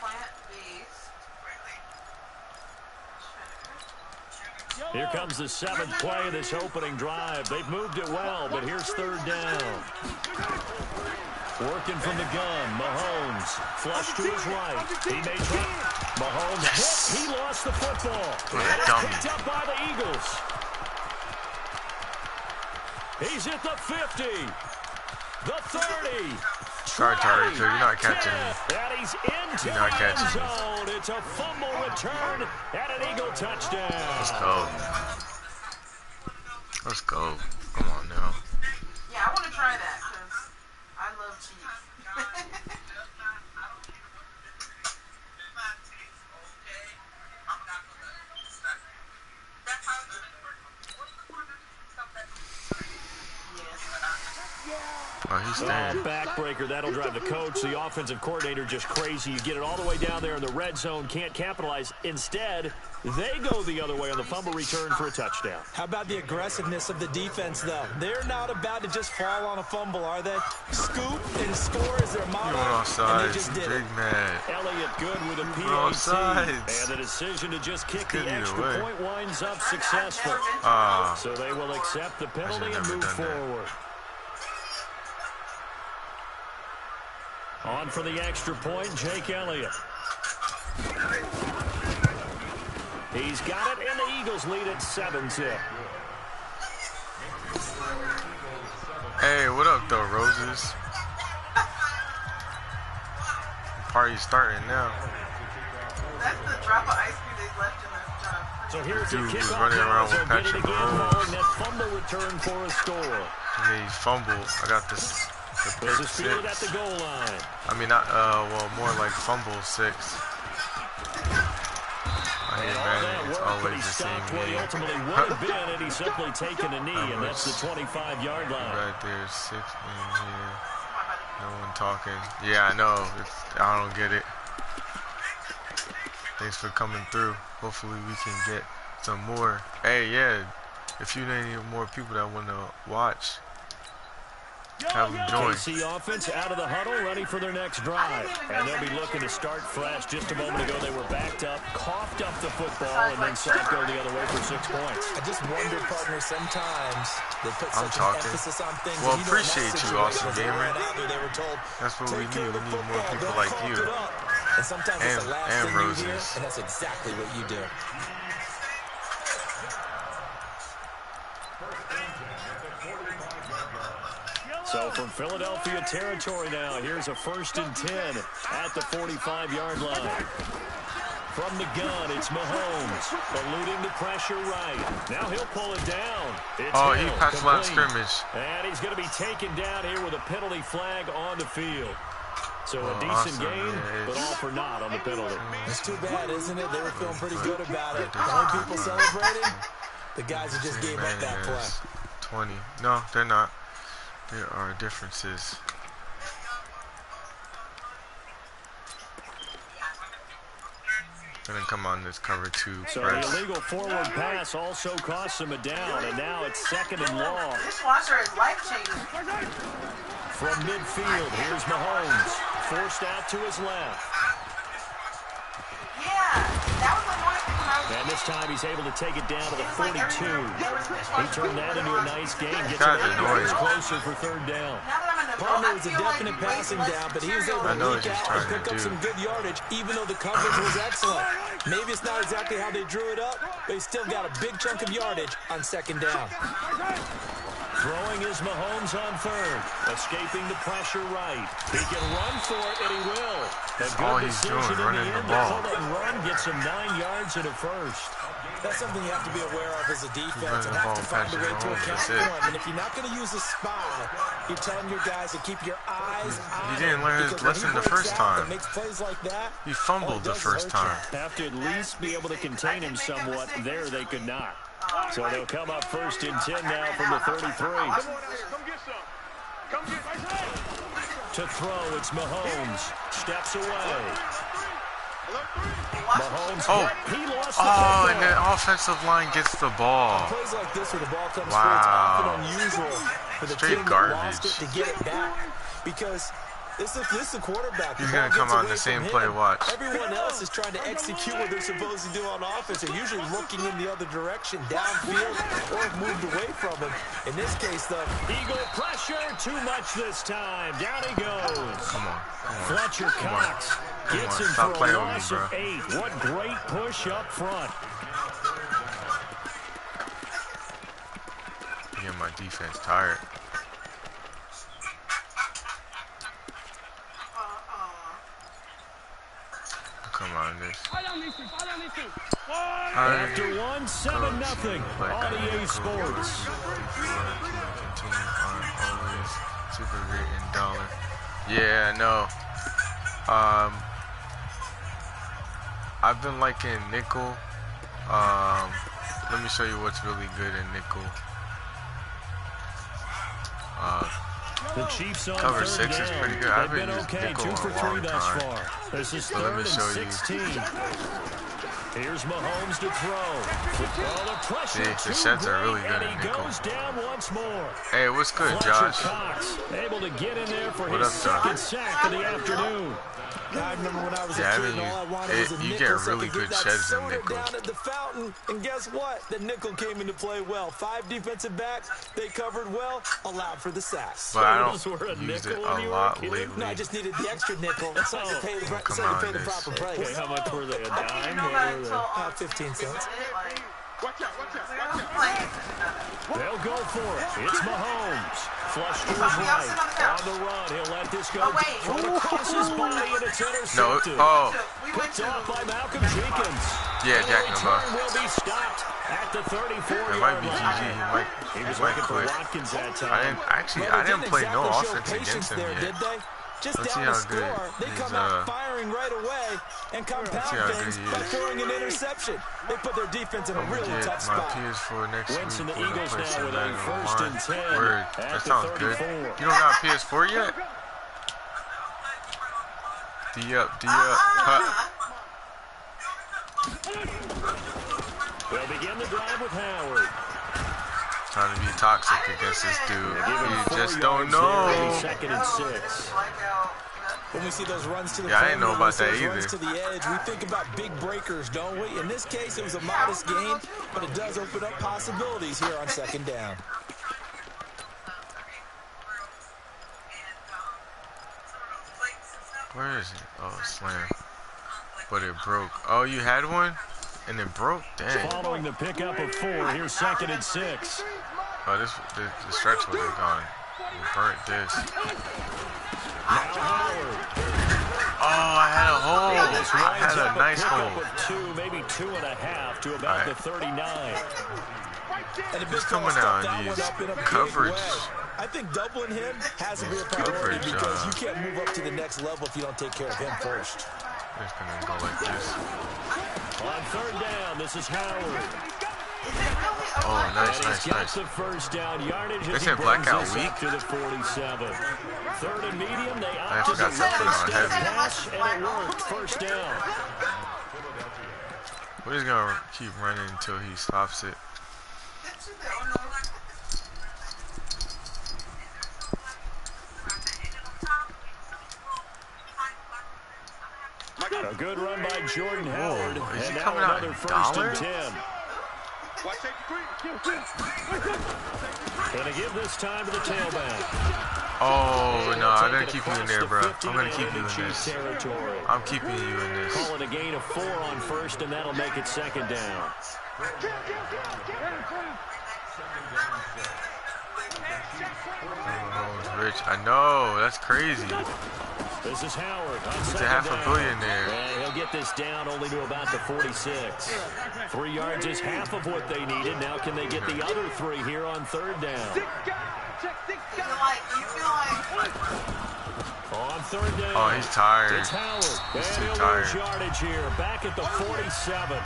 Plant-based. Here comes the 7th play of this opening drive. They've moved it well, but here's 3rd down. Working from the gun, Mahomes, flush to his right. He may try. Mahomes hit. He lost the football. And it's picked up by the Eagles. He's at the 50, the 30. Sorry, Tari, so you're not catching me. And he's into You're not the end catching me. zone. It's a fumble return and an Eagle touchdown. Let's go. Let's go. Come on now. Yeah, I want to try that because I love cheese. Oh, he's staying. Backbreaker, that'll drive the coach, the offensive coordinator, just crazy. You get it all the way down there in the red zone, can't capitalize. Instead, they go the other way on the fumble return for a touchdown. How about the aggressiveness of the defense, though? They're not about to just fall on a fumble, are they? Scoop and score is their motto, and they just did it. Mad. Elliott good with a PAT. And the decision to just kick the extra point winds up successful. So they will accept the penalty and move forward. On for the extra point, Jake Elliott. He's got it, and the Eagles lead at 7-0. Hey, what up, though, Roses? Party's starting now. That's the drop of ice cream they left in the So here's the Dude was kickoff. running around with They'll get it Patrick again Mahomes. following that fumble return for a score. Yeah, he fumbled. I got this. The This pick is fielded at six. the goal line. I mean, not, well, more like fumble 6. I hate Madden. It's always the same where he game. ultimately would have been, and he's simply taken a knee, and that's the 25-yard line. Right there, 6 in here. No one talking. Yeah, I know. I don't get it. Thanks for coming through. Hopefully we can get some more. Hey, yeah. If you need more people that want to watch, have them join. KC offense out of the huddle, ready for their next drive. And they'll be looking to start fresh. Just a moment ago, they were backed up, coughed up the football, and then saw it go the other way for 6 points. I just wonder, partner, sometimes they put such an emphasis on things. Well, and appreciate you, Awesome Gamer. They were told, that's what we need. We need more people like you. And sometimes it's the last thing Roses. you hear, and that's exactly what you do. So from Philadelphia territory now, here's a 1st and 10 at the 45-yard line. From the gun, it's Mahomes, eluding the pressure right. Now he'll pull it down. It's He passed line scrimmage. And he's going to be taken down here with a penalty flag on the field. So a decent game, but all for naught on the penalty. It's too bad, isn't it? They were feeling pretty good about it. The only people celebrating, the guys who just gave up that play. 20. No, they're not. There are differences. Gonna come on this cover 2 So press. the illegal forward pass also costs him a down, and now it's 2nd and long. This washer is life-changing. From midfield, here's Mahomes, forced out to his left. Yeah, that was the one thing when I was... And this time he's able to take it down to the 42. He turned that into a nice gain, gets That's it 8 yards annoying. closer for 3rd down. Now that I'm in the boat, Partner I was a feel like definite way passing less down, but he was able material. to know what leak he's out trying and to pick up do. some good yardage, even though the coverage was excellent. Maybe it's not exactly how they drew it up, but he still got a big chunk of yardage on 2nd down. Throwing is Mahomes on 3rd, escaping the pressure right. He can run for it, and he will. A good he's decision doing, in the running the end ball. to pull and run, gets him 9 yards and a 1st. That's something you have to be aware of as a defense and the have ball to find a Patrick way to Mahomes, account that's for it. him. And if you're not going to use a spy, you're telling your guys to keep your eyes on He didn't him, learn his because when lesson he the breaks first out time. and makes plays like that, He fumbled the first time. Have to at least be able to contain him somewhat. There they could not. So they'll come up 1st and 10 now from the 33. Come get some. Come get To throw, it's Mahomes. Steps away. Mahomes, he lost the football. And the offensive line gets the ball. plays like this where the ball comes Wow. through, it's often unusual for the Straight team that lost garbage. it to get it back. Because this is a quarterback. He's The ball gonna come gets on away the same from play, him. watch. Everyone else is trying to execute what they're supposed to do on offense. They're usually looking in the other direction, downfield, or have moved away from him. In this case, though, Eagle pressure, too much this time. Down he goes. Come on. Fletcher Cox gets him Stop for a playing with me, loss bro. of 8. What great push up front. Getting my defense tired. Come on, this. After 1-7-0 on EA Sports. Continue on always super great in dollar. Yeah, no. I've been liking nickel. Let me show you what's really good in nickel. The Chiefs on Cover third 6 is down. pretty good. I've They've been been using okay, nickel 2 for a 3 long thus time. far. This is So let me 3rd show and you. 16. Here's Mahomes to throw. Oh, the pressure See, the too sets are great, really good and at he nickel. goes down once more. Hey, what's good, Fletcher Josh? Cox able to get in there for What his up, Josh? second sack of the afternoon. I remember when I was Yeah, a kid and all I wanted was a you nickel get so I really could good get that sheds in soda nickel. down at the fountain. And guess what? The nickel came into play well. 5 defensive backs, they covered well, allowed for the sacks. But I Those were a don't use it nickel when a you were a lot kid? lately. No, I just needed the extra nickel so I could pay the, Come so I on, could pay the this. proper price. Okay, how much were they? A I dime? didn't know What that were until they? 15 cents. Watch out, watch out, watch out. Like, They'll go for it. It's Mahomes. Flush to his right. On the run. He'll let this go. Oh, wait. Thrown across his body, and it's No, intercepted. we went Picked to off by Malcolm Jenkins. Yeah, And Jack the Nova. return will be stopped at the 34-yard It might be line. GG. He was He might looking for quit. Watkins that I time. didn't play no exactly show offense patience against him there, yet. did they? Just Let's see down how the good score, they his, come out firing right away and compound see how good things he by is. throwing an interception. They put their defense in a I'm really gonna tough get my spot. PS4 next Wentz and week. the We're gonna Eagles play now some with a Madden 1st and 10 Word. at That the sounds 34. good. You don't got a PS4 yet? D up, D up. Huh. They'll begin the drive with Howard. Trying to be toxic against this dude. You just don't There, know. 2nd and 6. When we see those runs to the Yeah, I didn't know perimeter, about we see that those either. runs to the edge, we think about big breakers, don't we? In this case, it was a modest gain, but it does open up possibilities here on 2nd down. Where is it? Oh, slam. But it broke. Oh, you had one? And it broke? Dang. Following the pickup of 4, here's 2nd and 6. Oh, the stretch would have gone. We burnt this. Now Howard. Oh, I had a hole. I had a nice Pickup hole. of 2, maybe 2.5 to about the 39. And the big He's coming fella out stepped and that one use up in a big coverage. way. I think doubling him has to be a Coverage, priority because you can't move up to the next level if you don't take care of him first. It's gonna go like this. On 3rd down, this is Howard. Oh, nice, And nice, he's got nice. the 1st down yardage They as he said brings blackout this week? up to the 47. 3rd and medium, they I opted to forgot run something on instead of heavy. pass, and it worked. 1st down. We're just gonna keep running until he stops it. A good run by Jordan Howard. Whoa, is he And now coming out another in 1st dollar? and 10. Watch safety 3. Gonna give this time to the tailback. Oh, no, I Take didn't it keep you in across there, the bro. 50 I'm gonna and keep you into in Chiefs this. territory. I'm keeping you in this. Call it a gain of 4 on 1st, and that'll make it 2nd down. Oh, Rich, I know, that's crazy. This is Howard. It's a half a billion there. And he'll get this down only to about the 46. 3 yards is half of what they needed. Now can they get the other 3 here on 3rd down? On 3rd down. Oh, he's tired. It's Howard. He's And too he'll tired. lose yardage here. Back at the 47.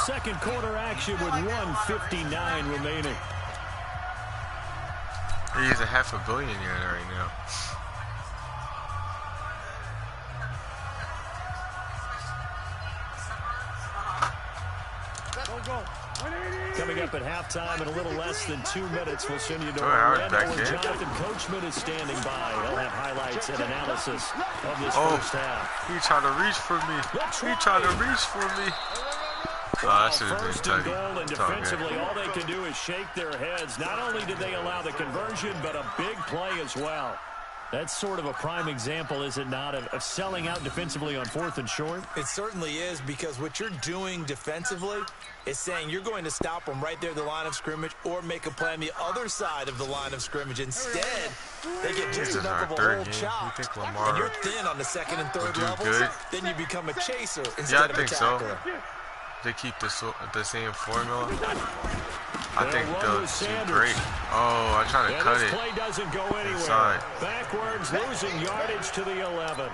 2nd quarter action with 1:59 remaining. He's a half a billionaire right now. Coming up at halftime in a little less than 2 minutes, we'll send you to Howard's Orlando back where there. Jonathan Coachman is standing by. He'll have highlights and analysis of this Oh. 1st half. He tried to reach for me. He tried to reach for me. Oh, that should have been 1st and tight. goal, and It's all good. defensively, all they can do is shake their heads. Not only did they allow the conversion, but a big play as well. That's sort of a prime example, is it not, of selling out defensively on 4th and short? It certainly is, because what you're doing defensively is saying you're going to stop them right there at the line of scrimmage or make a play on the other side of the line of scrimmage. Instead, they get just This is enough our of a third hole game. chop, You think and Lamar you're thin on the 2nd and 3rd do levels. good? Then you become a chaser instead Yeah, I of a think so. tackler. They keep the same formula. I They'll think run they'll with do Sanders. great. Oh, I tried to And cut this it. play doesn't go anywhere. Inside. Backwards, losing yardage to the 11.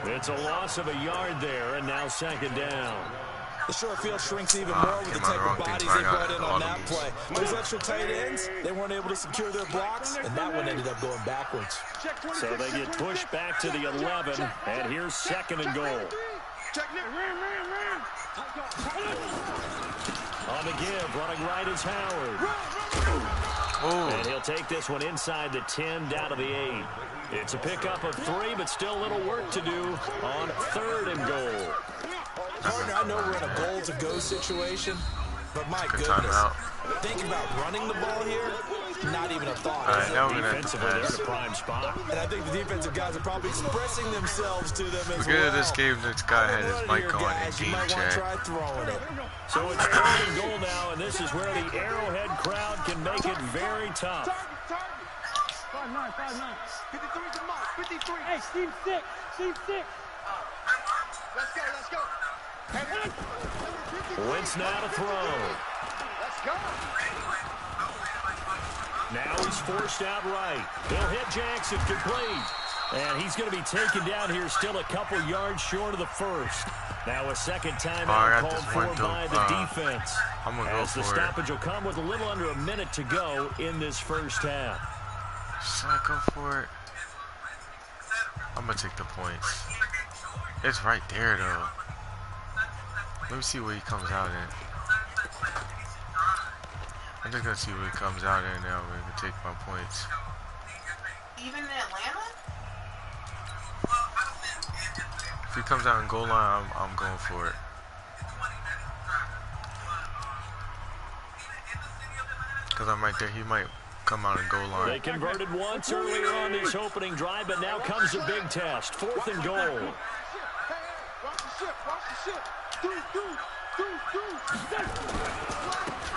It's a loss of a yard there, and now 2nd down. The short field shrinks even more with the type of bodies they brought in on that play. Those extra tight ends, they weren't able to secure their blocks, and that one ended up going backwards. So they get pushed back to the 11, and here's 2nd and goal. On the give, running right is Howard. And he'll take this one inside the 10, down to the 8. It's a pickup of 3, but still a little work to do on 3rd and goal. Partner, I know we're in a goal-to-go situation, but my goodness, think about running the ball here, not even a thought. Defensively, they're in a prime spot. And I think the defensive guys are probably expressing themselves to them as Look well. at this game, this guy had his mic on in game chat. So it's 3rd and goal now, and this is where the Arrowhead crowd can make it very tough. 5-9. 53's the mark. 53. Hey, Steve 6. Steve 6. Let's go. Wentz now to throw. Let's go. Now he's forced out right. He'll hit Jackson, complete. And he's going to be taken down here still a couple yards short of the first. Now a second timeout called for by the defense. I'm going to go for the stoppage will come with a little under a minute to go in this first half. Should I go for it? I'm going to take the points. It's right there, though. Let me see what he comes out in. I'm just going to see what he comes out in now. We're going to take my points. Even in Atlanta? If he comes out in goal line, I'm going for it. Because I'm right there. He might come out in goal line. They converted once earlier on this opening drive, but now comes a big test. 4th and goal.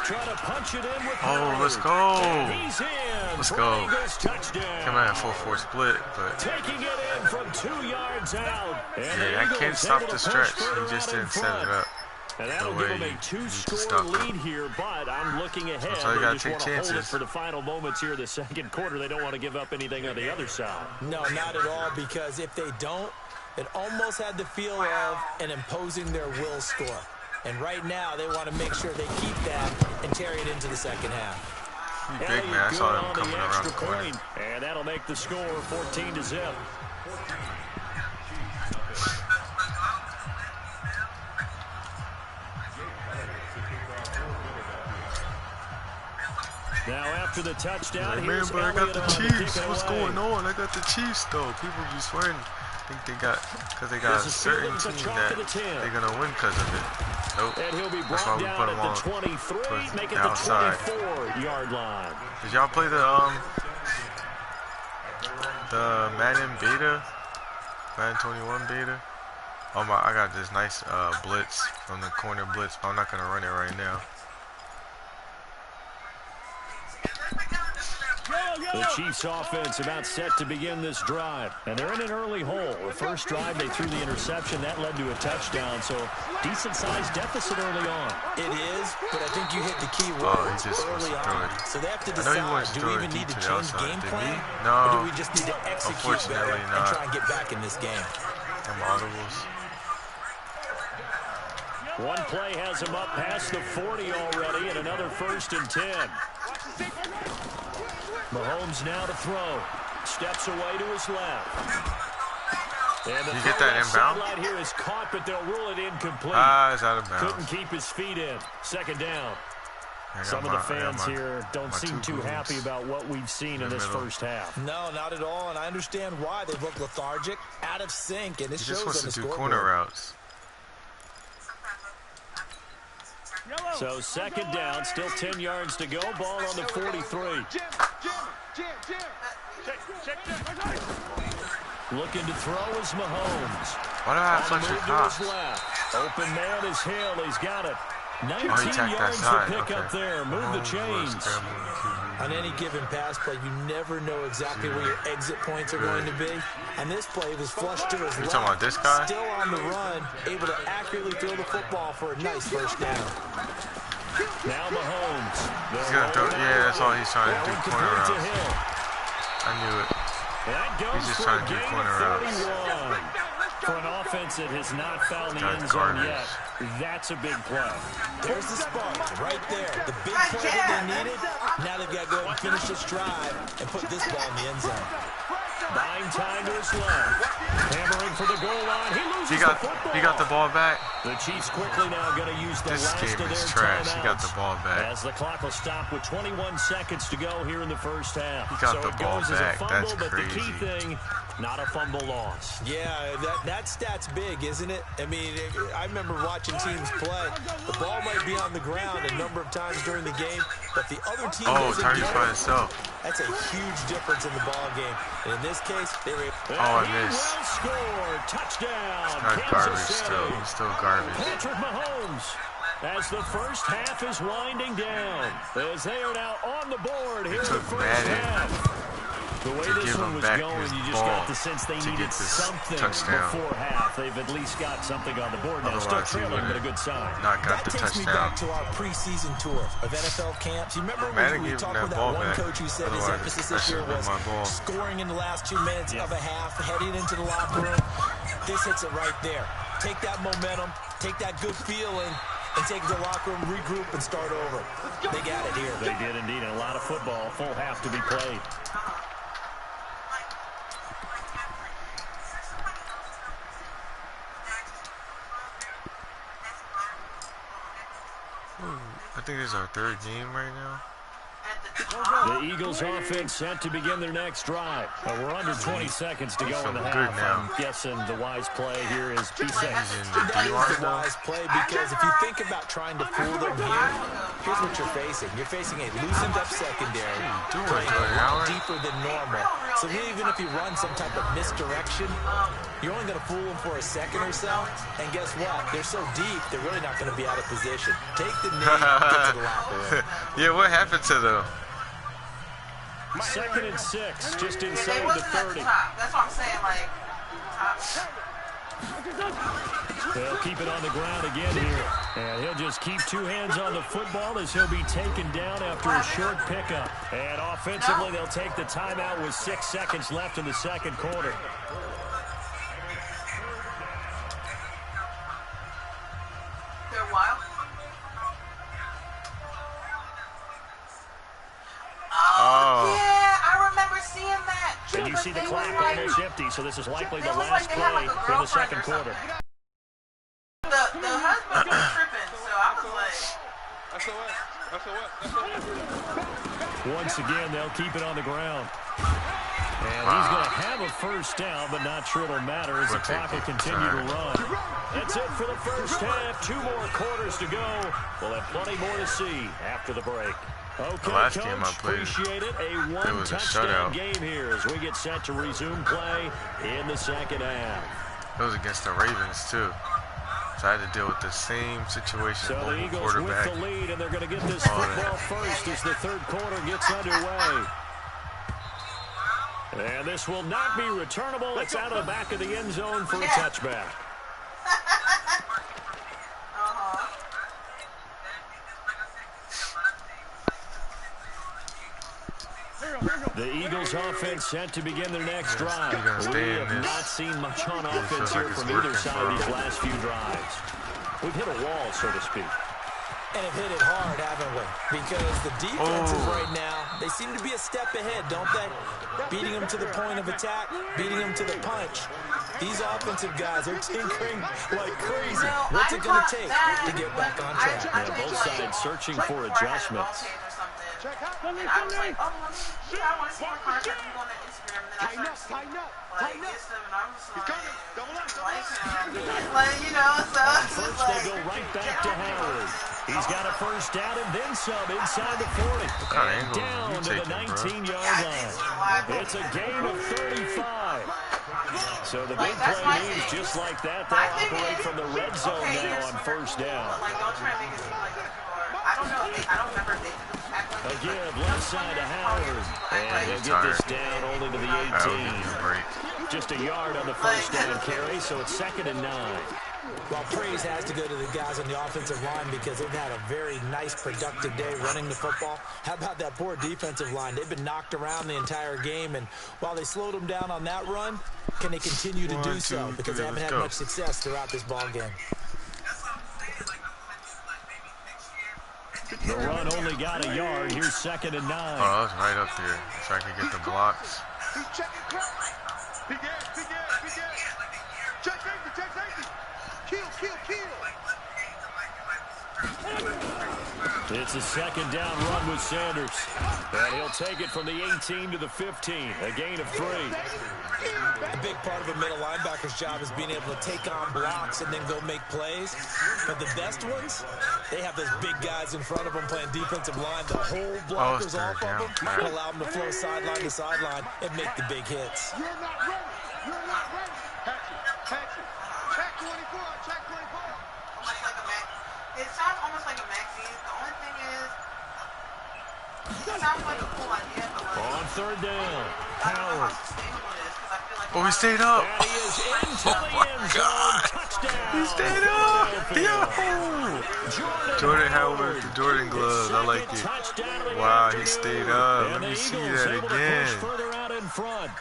Trying to punch it in with let's go. He's in. Let's go. Touchdown. Came out in 4-4 split, but taking it in from 2 yards out. yeah, I can't stop the stretch. He just didn't set it up. And that'll give them a 2-score lead here, but I'm looking ahead. So you they gotta just take want to hold it chances for the final moments here of the second quarter. They don't want to give up anything on the other side. No, not at all, because if they don't, it almost had the feel of an imposing their will score. And right now, they want to make sure they keep that and carry it into the second half. Big man, I saw him coming around the corner. And that'll make the score 14-0. Now after the touchdown, man, but I got the Chiefs. What's going on? I got the Chiefs, though. People be swearing. I think they got, because they got a certain team that they're going to win because of it. Nope. And he'll be That's why brought we down put him at on the 23, make it the outside. The 24-yard line. Did y'all play the Madden beta? Madden 21 beta? Oh my, I got this nice blitz from the corner blitz, but I'm not going to run it right now. The Chiefs offense about set to begin this drive. And they're in an early hole. The first drive, they threw the interception. That led to a touchdown. So decent-sized deficit early on. It is, but I think you hit the key word early on. So they have to decide, do we even need to change game plan? No. Or do we just need to execute better and try and get back in this game? Them audibles. One play has him up past the 40 already, and another 1st and 10. Mahomes now to throw. Steps away to his left. And the you get that inbound? sideline here is caught, but they'll rule it incomplete. It's out of bounds. Couldn't keep his feet in. 2nd down. Some of the fans here don't seem too happy about what we've seen in this first half. No, not at all, and I understand why. They look lethargic, out of sync, and it shows on the scoreboard. He just wants to do corner routes. So 2nd down, still 10 yards to go. Ball on the 43. Looking to throw is Mahomes. Why do I have such a cost? Open man is Hill. He's got it. 19 he yards to pick up there. Move the chains. On any given pass play, you never know exactly where your exit points are going to be. And this play was flushed to his left. You talking about this guy? Still on the run, able to accurately throw the football for a nice first down. Now Mahomes. He's gonna throw. Yeah, that's all he's trying to do. Corner routes. I knew it. He's just trying to do corner routes. For an offense that has not found the end zone yet, that's a big play. There's the spark right there. The big play that they needed. Now they've got to go and finish this drive and put this ball in the end zone. Buying time to his left. Hammering for the goal line. He loses the football. He got the ball back. The Chiefs quickly now going to use the last of their trash. timeouts. He got the ball back. As the clock will stop with 21 seconds to go here in the first half. He got so the ball it goes back. as a fumble, That's but crazy. the key thing, not a fumble loss. Yeah, that stat's big, isn't it? I mean, I remember watching teams play. The ball might be on the ground a number of times during the game, but the other team doesn't Tardy's get by it. himself. That's a huge difference in the ball game. And in this case, they were able I He missed. will score. Touchdown, Not Kansas garbage City. still. He's still garbage. Patrick Mahomes, as the first half is winding down, as they are now on the board here in the first Madden half. The way this give one him was back going, his you just ball got the sense they to needed get this something touchdown. before half. They've at least got something on the board now. Still Otherwise, he trailing, but a would've good sign. not got That the takes me touchdown. back to our preseason tour of NFL camps. You remember Madden when we gave him talked that with that ball one back. coach who said his Otherwise, emphasis that this year should've been was my ball. scoring in the last 2 minutes of a half, heading into the locker room. This hits it right there. Take that momentum, take that good feeling, and take it to the locker room, regroup, and start over. They got it here. They did indeed, and a lot of football, full half to be played. I think this is our third game right now. The Eagles offense set to begin their next drive. We're under 20 seconds to go in the Good half. now. I'm guessing the wise play here is be safe. He's in the That D-line is the now. wise play because if you think about trying to fool them here, here's what you're facing. You're facing a loosened up secondary, playing a lot deeper than normal. So even if you run some type of misdirection, you're only going to fool them for a second or so. And guess what? They're so deep, they're really not going to be out of position. Take the knee, get to the locker room. Yeah, what happened to them? 2nd and 6, just They inside the wasn't at 30. the top. That's what I'm saying, like, top. They'll keep it on the ground again here. And he'll just keep 2 hands on the football as he'll be taken down after a short pickup. And offensively, they'll take the timeout with 6 seconds left in the second quarter. They're wild. Oh. Yeah, I remember seeing that. And you see the clock almost empty, so this is likely the It was last like they had play like a for the girlfriend second or quarter. something. The husband was tripping, so I was like, Once again, they'll keep it on the ground. And he's going to have a first down, but not sure it'll matter as the clock will continue to run. That's it for the first half. 2 more quarters to go. We'll have plenty more to see after the break. Okay, The last Coach, game I played, appreciate it. A it was a one-touchdown shutout. game here as we get set to resume play in the second half. It was against the Ravens, too. So I had to deal with the same situation. So the Mobile Eagles quarterback. with the lead, and they're going to get this All football that. first as the third quarter gets underway. And this will not be returnable. It's out of the back of the end zone for a touchback. The Eagles offense set to begin their next drive. We have not seen much on offense here from either side these last few drives. We've hit a wall, so to speak. And have hit it hard, haven't we? Because the defenses right now, they seem to be a step ahead, don't they? Beating them to the point of attack, beating them to the punch. These offensive guys are tinkering like crazy. What's it going to take to get back on track? Yeah, both sides searching for adjustments. And I was like, oh, I want to see my contract. I'm going to Instagram. And then I started seeing, like, this stuff, and I was like, you know, so it's just First, like, they go right back to Howard. He's got a first down and then some inside the 40. And down to the 19-yard line. It's a gain of 35. So the big play means just like that, they'll operate from the red zone now on first down. like, don't try to make it seem like I don't know. I don't remember if they did this act like A give left side to Howard. And he'll get this down only to the 18. Just a yard on the first down carry, so it's 2nd and 9. Well, praise has to go to the guys on the offensive line because they've had a very nice, productive day running the football. How about that poor defensive line? They've been knocked around the entire game, and while they slowed them down on that run, can they continue to do so? Because they haven't had much success throughout this ball game. The run only got a yard. Here's 2nd and 9. Oh, that's right up here. If I can get the blocks. It's a 2nd down run with Sanders. And he'll take it from the 18 to the 15. A gain of 3. A big part of a middle linebacker's job is being able to take on blocks and then go make plays. But the best ones, they have those big guys in front of them playing defensive line. The whole blockers off of them might allow them to flow sideline to sideline and make the big hits. You're not ready. You're not ready. Catch it. Check 24. Check 24. Almost like a Mac. It sounds almost like a magazine. The only thing is, it sounds like a cool idea, but like, On 3rd down, I don't know how Howard. sustainable it is because I feel like. Oh, he stayed up. And he is into the end zone. Touchdown. He stayed up. Yo. Jordan Howard, the Jordan gloves. I like it. Wow, he stayed up. Let me see that again. Further out in front.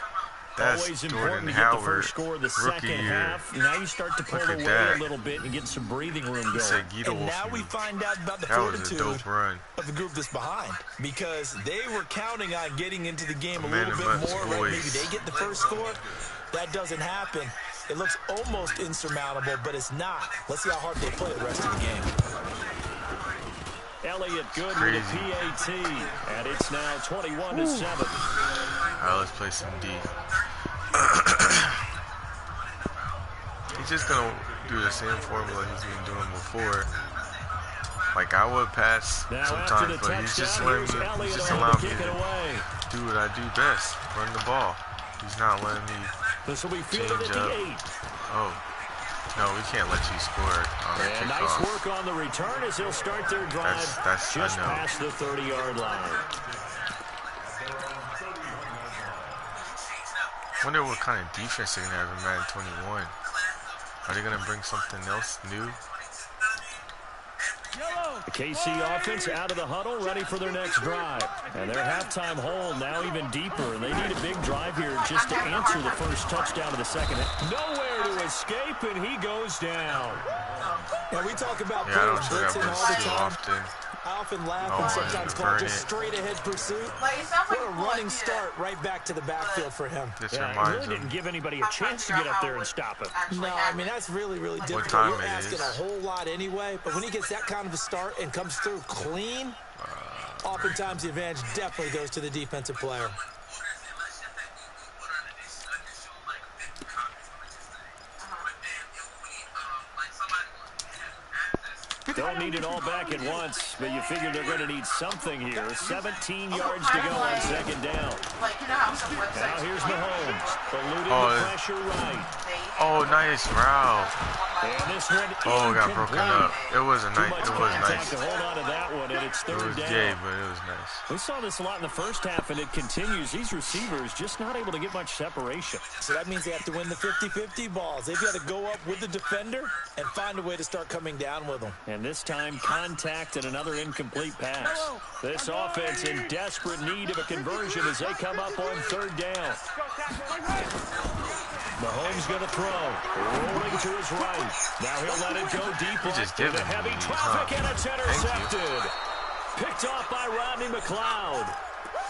That's Always Jordan important to get the Howard, first score of the rookie second year. half. Now you start to pull Look at away that. a little bit and get some breathing room He going. said Guido And now we Wolf. find out about the That was a fortitude dope run. of the group that's behind, because they were counting on getting into the game a Man little of bit Mutt's more. Right? Maybe voice. they get the first score. That doesn't happen. It looks almost insurmountable, but it's not. Let's see how hard they play the rest of the game. Elliott good with a PAT, and it's now 21-7. All right, let's play some D. He's just gonna do the same formula he's been doing before. Like I would pass sometimes, but he's just letting me, he's just allowing me to do what I do best, run the ball. He's not letting me This will be change fielded at the up. 8. Oh, no, we can't let you score on the And nice kickoff. work on the return as he'll start their drive That's just I know. past the 30-yard line. I wonder what kind of defense they're gonna have in Madden 21. Are they gonna bring something else new? The KC offense out of the huddle, ready for their next drive. And their halftime hole now even deeper. And they need a big drive here just to answer the first touchdown of the second half. Nowhere to escape, and he goes down. Now we talk about Yeah, I don't see that blitzing all the too time. often. I often laugh Oh, and sometimes I call it burn just it. straight ahead pursuit. Like, it sounds like What a a cool running idea. start right back to the backfield for him. This Yeah, it reminds really didn't him. give anybody a chance to get up there and stop him. No, I mean, that's really, really difficult. time You're it asking is? a whole lot anyway, but when he gets that kind of a start and comes through clean, oftentimes the advantage definitely goes to the defensive player. Don't need it all back at once, but you figure they're going to need something here. 17 yards to go on second down. Like, you know how some Now websites here's Mahomes, eluding Oh, the pressure right. Oh, nice route. And this one Oh, got broken up. It was a Too nice. much It was contact nice. to hold on to that one, and it's It third was down. gay, but it was nice. We saw this a lot in the first half, and it continues. These receivers just not able to get much separation. So that means they have to win the 50-50 balls. They've got to go up with the defender and find a way to start coming down with them. And this time, contact and another incomplete pass. This offense in desperate need of a conversion as they come up on third down. Mahomes going to throw. Rolling to his right. Now he'll let it go deep. He's just into giving heavy me these, traffic, huh? and it's intercepted. Picked off by Rodney McLeod.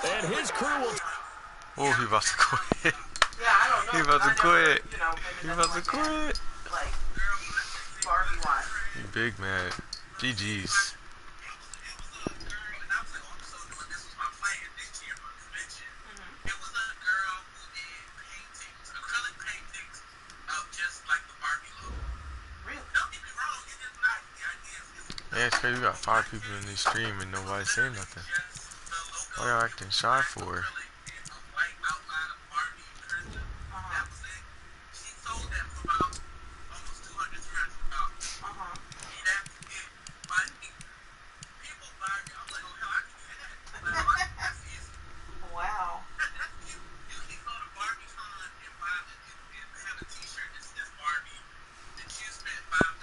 And his crew will... Oh, he about to quit. Yeah, I don't know. He about to I never, quit. you know, He about to quit. Like, Barbie wise. You big man. GG's. Yeah, it's crazy. We got 5 people in this stream and nobody's saying nothing. What y'all acting shy for? Wow. Barbie, and have a t-shirt that says Barbie, that you spent $5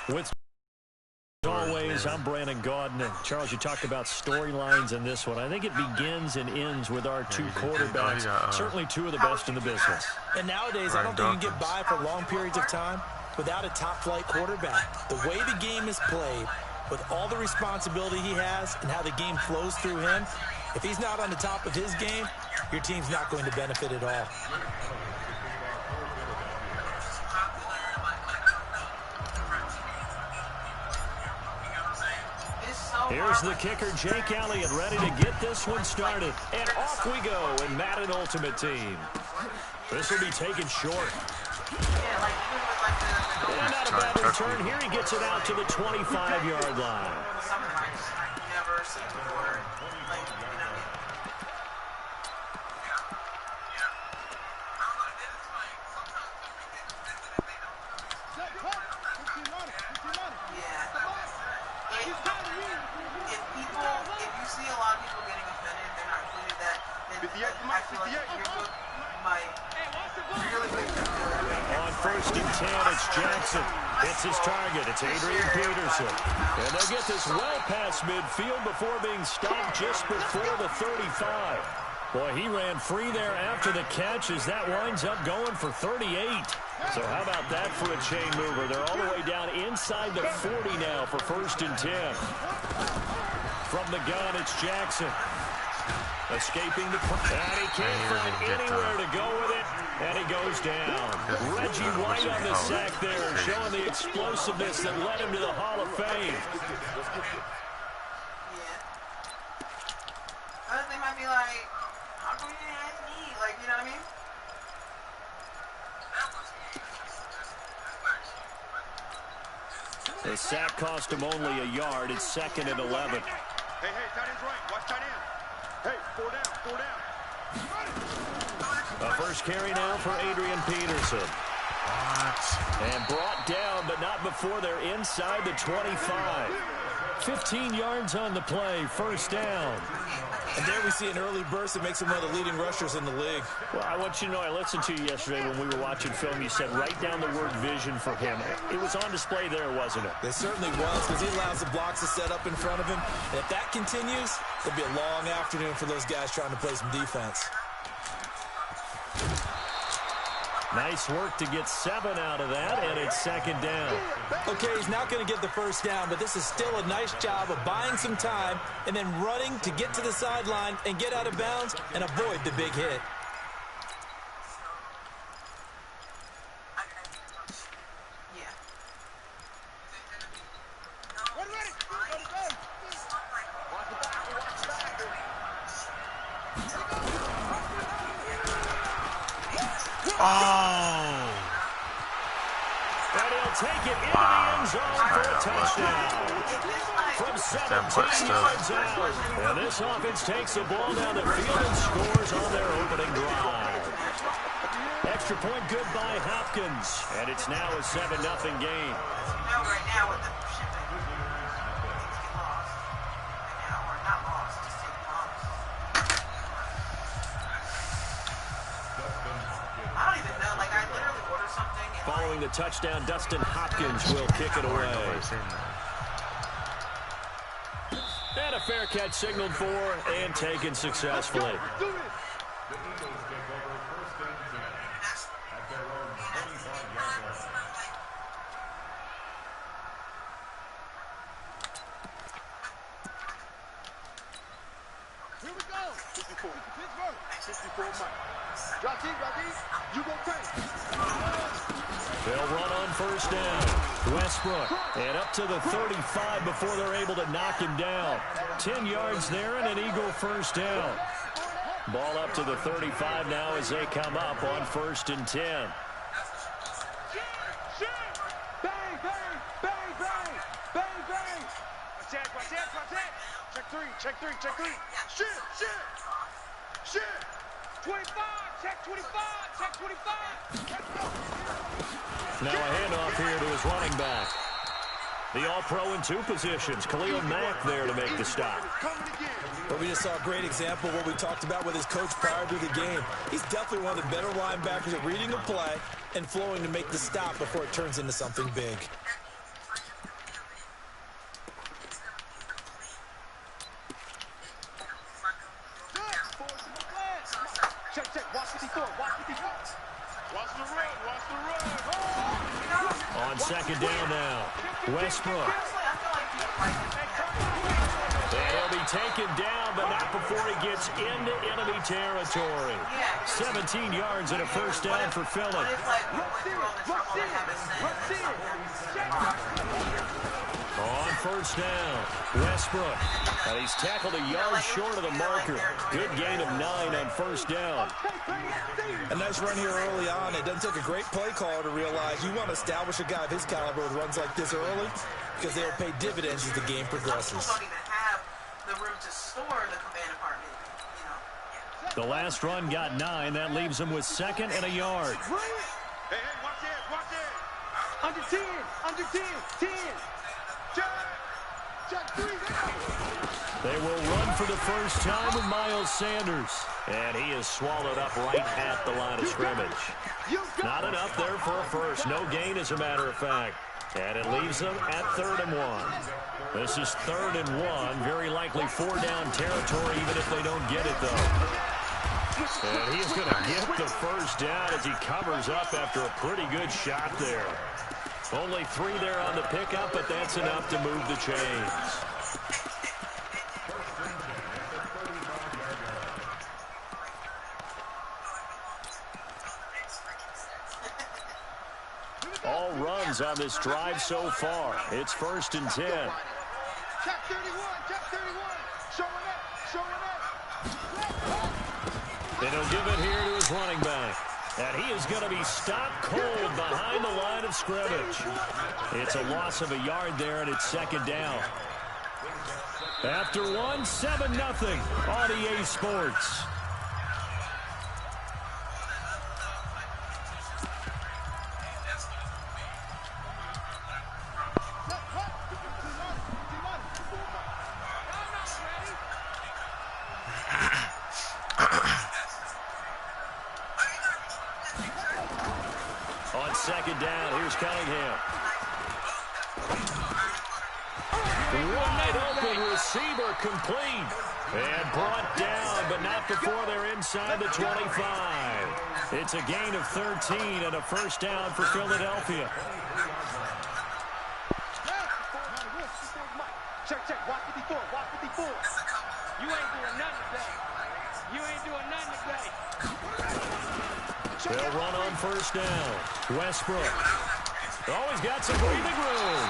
With always, I'm Brandon Gaudin. And Charles, you talked about storylines in this one. I think it begins and ends with our two quarterbacks. Certainly two of the best in the business. And nowadays, I don't think you can get by for long periods of time without a top-flight quarterback. The way the game is played, with all the responsibility he has and how the game flows through him, if he's not on the top of his game, your team's not going to benefit at all. Here's the kicker, Jake Elliott, ready to get this one started. And off we go in Madden Ultimate Team. This will be taken short. And not a bad return. Here he gets it out to the 25-yard line. On 1st and 10, it's Jackson. It's his target. It's Adrian Peterson. And they'll get this well past midfield before being stopped just before the 35. Boy, he ran free there after the catch as that winds up going for 38. So how about that for a chain mover? They're all the way down inside the 40 now for 1st and 10. From the gun, it's Jackson. Escaping the... And he can't find anywhere to go with it. And he goes down. Reggie White on the sack there, showing the explosiveness that led him to the Hall of Fame. They might be like, how come you didn't ask me? Like, you know what I mean? The sack cost him only a yard. It's 2nd and 11. Hey, tight end's right. Watch tight end. Hey, 4 down. A first carry now for Adrian Peterson. And brought down, but not before they're inside the 25. 15 yards on the play, 1st down. And there we see an early burst that makes him one of the leading rushers in the league. Well, I want you to know, I listened to you yesterday when we were watching film. You said write down the word vision for him. It was on display there, wasn't it? It certainly was, because he allows the blocks to set up in front of him. And if that continues, it'll be a long afternoon for those guys trying to play some defense. Nice work to get 7 out of that, and it's 2nd down. Okay, he's not going to get the 1st down, but this is still a nice job of buying some time and then running to get to the sideline and get out of bounds and avoid the big hit. Take it into the end zone for a touchdown. From 17 yards out. And this offense takes the ball down the field and scores on their opening drive. Extra point good by Hopkins. And it's now a 7-0 game. Right now with the shipping, things get lost. Right now, or not lost, just take lost. I don't even know. Like, I literally ordered something. Following the touchdown, Dustin Hopkins will kick it away. And a fair catch signaled for and taken successfully. Here we go. 54. Pittsburgh. 64 Mike. Drop deep. You go crazy. They'll run on 1st down. Westbrook, and up to the 35 before they're able to knock him down. 10 yards there and an Eagle 1st down. Ball up to the 35 now as they come up on 1st and 10. Bang, bang, bang, bang, bang, bang. Watch that. Check three. Shit. 25, check 25. Now a handoff here to his running back. The all-pro in 2 positions. Khalil Mack there to make the stop. But we just saw a great example of what we talked about with his coach prior to the game. He's definitely one of the better linebackers at reading a play and flowing to make the stop before it turns into something big. On second down now, Westbrook. And he'll be taken down, but not before he gets into enemy territory. 17 yards and a first down for Philly. On first down, Westbrook. And he's tackled a yard short of the marker. Good gain of 9 on first down. A nice run here early on. It doesn't take a great play caller to realize you want to establish a guy of his caliber with runs like this early because they'll pay dividends as the game progresses. Don't even have the room to store the command department, you know. The last run got 9. That leaves him with second and a yard. Hey, watch it. Under 10, 10. Check 3 down. They will run for the first time with Miles Sanders. And he is swallowed up right at the line of scrimmage. Not enough there for a first. No gain, as a matter of fact. And it leaves them at 3rd and 1. This is 3rd and 1. Very likely 4-down territory, even if they don't get it, though. And he's going to get the first down as he covers up after a pretty good shot there. Only 3 there on the pickup, but that's enough to move the chains. All runs on this drive so far. It's 1st and 10. Check 31. Showing up. And he'll give it here to his running back. And he is going to be stopped cold behind the line of scrimmage. It's a loss of a yard there, and it's 2nd down. After 1, 7-0 on EA Sports. On 2nd down, here's Cunningham. Wide open receiver complete. And brought down, but not before they're inside the 25. It's a gain of 13 and a first down for Philadelphia. Check. Watch 54. You ain't doing nothing today. They'll run on first down. Westbrook. Always got some breathing room.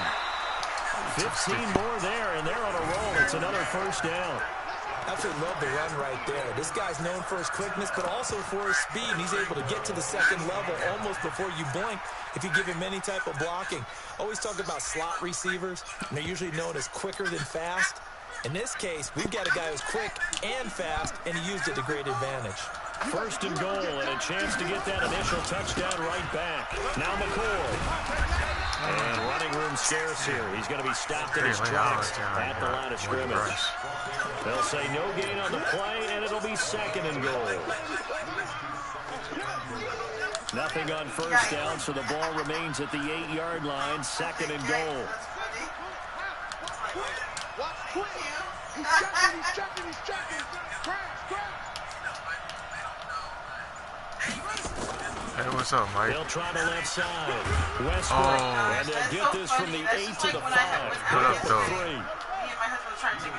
15 more there, and they're on a roll. It's another first down. Absolutely love the run right there. This guy's known for his quickness, but also for his speed. And he's able to get to the 2nd level almost before you blink if you give him any type of blocking. Always talk about slot receivers, and they're usually known as quicker than fast. In this case, we've got a guy who's quick and fast, and he used it to great advantage. 1st and goal, and a chance to get that initial touchdown right back. Now McCoy. And running room scarce here. He's going to be stopped in his tracks at the line of scrimmage. They'll say no gain on the play, and it'll be 2nd and goal. Nothing on first down, so the ball remains at the 8-yard line. 2nd and goal. He's checking. Hey, what's up, Mike? They'll try the left side. Westbrook. And they'll get this from the 8 to the 5. What up, though?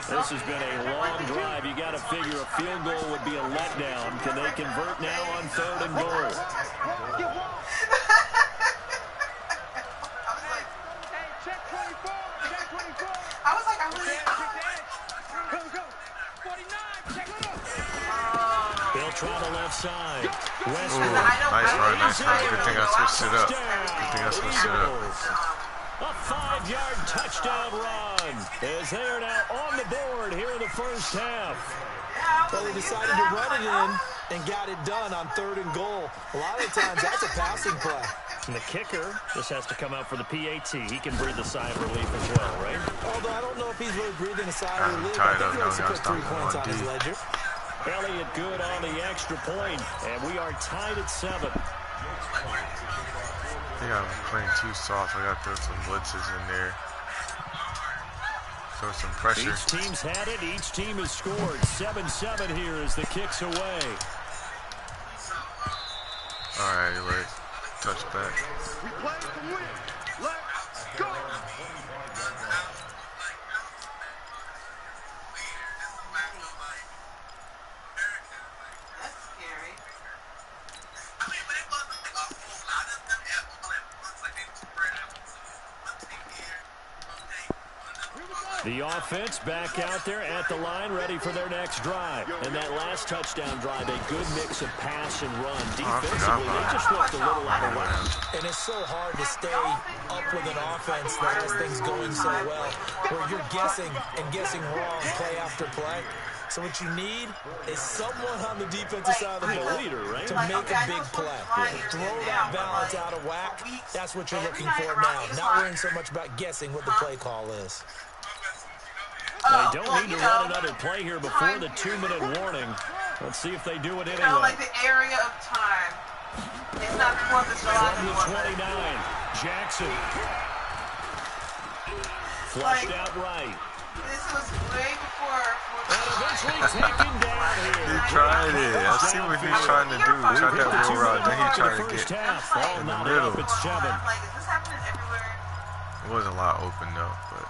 This has been a long drive. You got to figure a field goal would be a letdown. Can they convert now on 3rd and goal? Check 24. I was like, I really... Go. 49. Check it out. They'll try the left side. Westbrook. Ooh, nice run. Good thing I switched it up. A 5-yard touchdown run as they are now on the board here in the first half. Well, they decided to run it in and got it done on 3rd and goal. A lot of the times, that's a passing play. And the kicker just has to come out for the PAT. He can breathe a sigh of relief as well, right? Although I don't know if he's really breathing a sigh of relief. tied I think up he now. wants to put 3 points on his ledger. Elliott good on the extra point, and we are tied at 7. I think I'm playing too soft. I got to throw some blitzes in there. Throw some pressure. Each team's had it. Each team has scored. 7-7 here as the kick's away. Alright, let's touch back. We play to win. Let's go. That's scary. I mean, but it wasn't like a whole lot of them at all at once. Like they spread out. So one team here, The offense back out there at the line, ready for their next drive. And that last touchdown drive, a good mix of pass and run. Defensively, they just looked a little out of whack. And it's so hard to stay up with an offense that has things going so well, where you're guessing and guessing wrong play after play. So what you need is someone on the defensive side of the ball right? to make a big play. Throw that balance out of whack. That's what you're looking for now. Not worrying so much about guessing what the play call is. They don't need to run another play here before the 2-minute warning. Let's see if they do it anyway. Like the area of time. It's not 4th of July From the 29, Jackson. Flushed out right. This was way before. And eventually taken down here. He tried it. I see what he's trying to do. He tried that roll route, then he tried to get in the middle. It's 7. Like, is this happening everywhere? It was a lot open though, but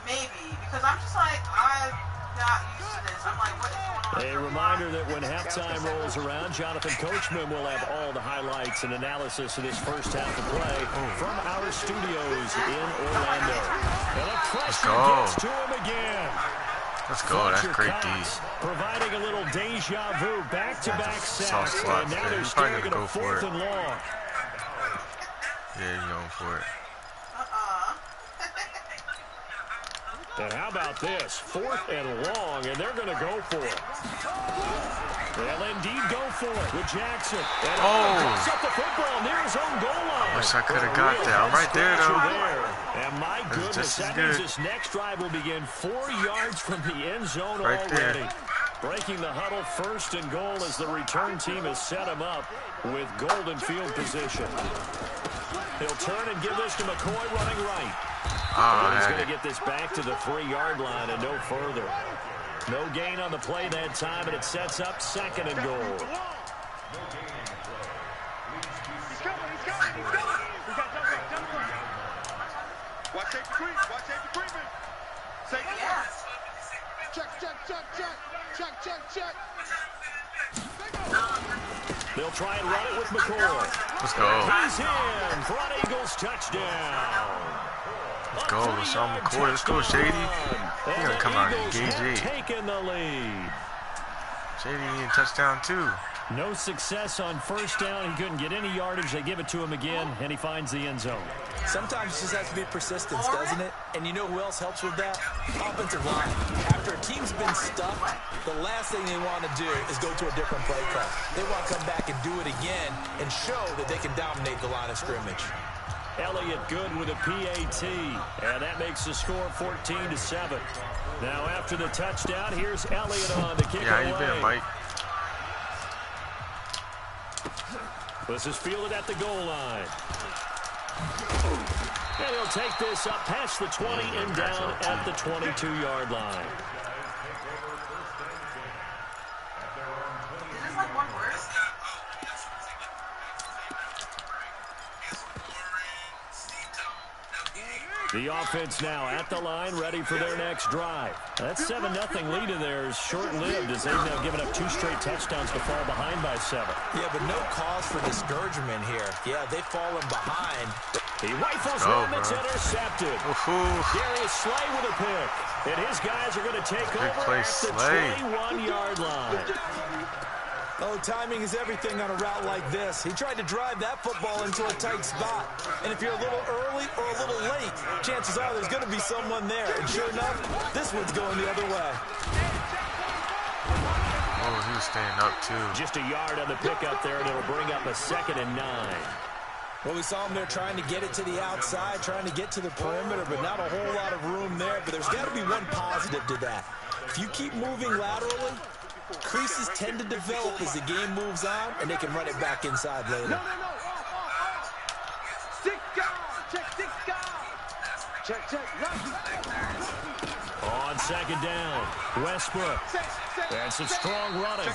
Maybe, because I'm just like, I'm not used to this. I'm like, what is going on? A reminder that when halftime rolls around, Jonathan Coachman will have all the highlights and analysis of this first half of play from our studios in Orlando. And a pressure gets to him again. let's go. That's great D. Providing a little deja vu, back-to-back sacks, and now they're probably staring at gonna a go for 4th it. and long. Yeah, he's going for it. And how about this? 4th and long, and they're going to go for it. They'll indeed go for it with Jackson. And picks up the football near his own goal line. Wish I could have got that. I'm right there, though. And my goodness, that means this next drive will begin 4 yards from the end zone Right already. there. Breaking the huddle, 1st and goal as the return team has set him up with golden field position. He'll turn and give this to McCoy running right. He's going to get this back to the 3-yard line and no further. No gain on the play that time, and it sets up 2nd and goal. He's coming, he's coming, he's coming. We got jump. Watch safety creep, watch safety creeping. Safety. Check. They'll try and run it with McCoy. Let's go. He's in. Front Eagles touchdown. Let's go. LaShawn McCoy. Let's go, Shady. He's going to come out and engage it. Taking the lead. Shady needed a touchdown, too. No success on 1st down. He couldn't get any yardage. They give it to him again, and he finds the end zone. Sometimes it just has to be persistence, doesn't it? And you know who else helps with that? Offensive line. After a team's been stuck, the last thing they want to do is go to a different play call. They want to come back and do it again and show that they can dominate the line of scrimmage. Elliott good with a PAT, and that makes the score 14-7. Now after the touchdown, here's Elliott on the kick Yeah, away. you been, Mike. This is fielded at the goal line. And he'll take this up past the 20 and down at the 22-yard line. Is this like one word? The offense now at the line, ready for their next drive. That 7-0 lead of theirs short-lived as they've now given up 2 straight touchdowns to fall behind by 7. Yeah, but no cause for discouragement here. Yeah, they've fallen behind. He rifles one that's intercepted. Darius Slay with a pick. And his guys are going to take over at the 21-yard line. Oh, timing is everything on a route like this. He tried to drive that football into a tight spot. And if you're a little early or a little late, chances are there's going to be someone there. And sure enough, this one's going the other way. Oh, he was staying up, too. Just a yard on the pickup there, and it'll bring up a 2nd and 9. Well, we saw him there trying to get it to the outside, trying to get to the perimeter, but not a whole lot of room there. But there's got to be one positive to that. If you keep moving laterally, creases tend to develop as the game moves on, and they can run it back inside later. No. Check. On second down. Westbrook. And some strong running.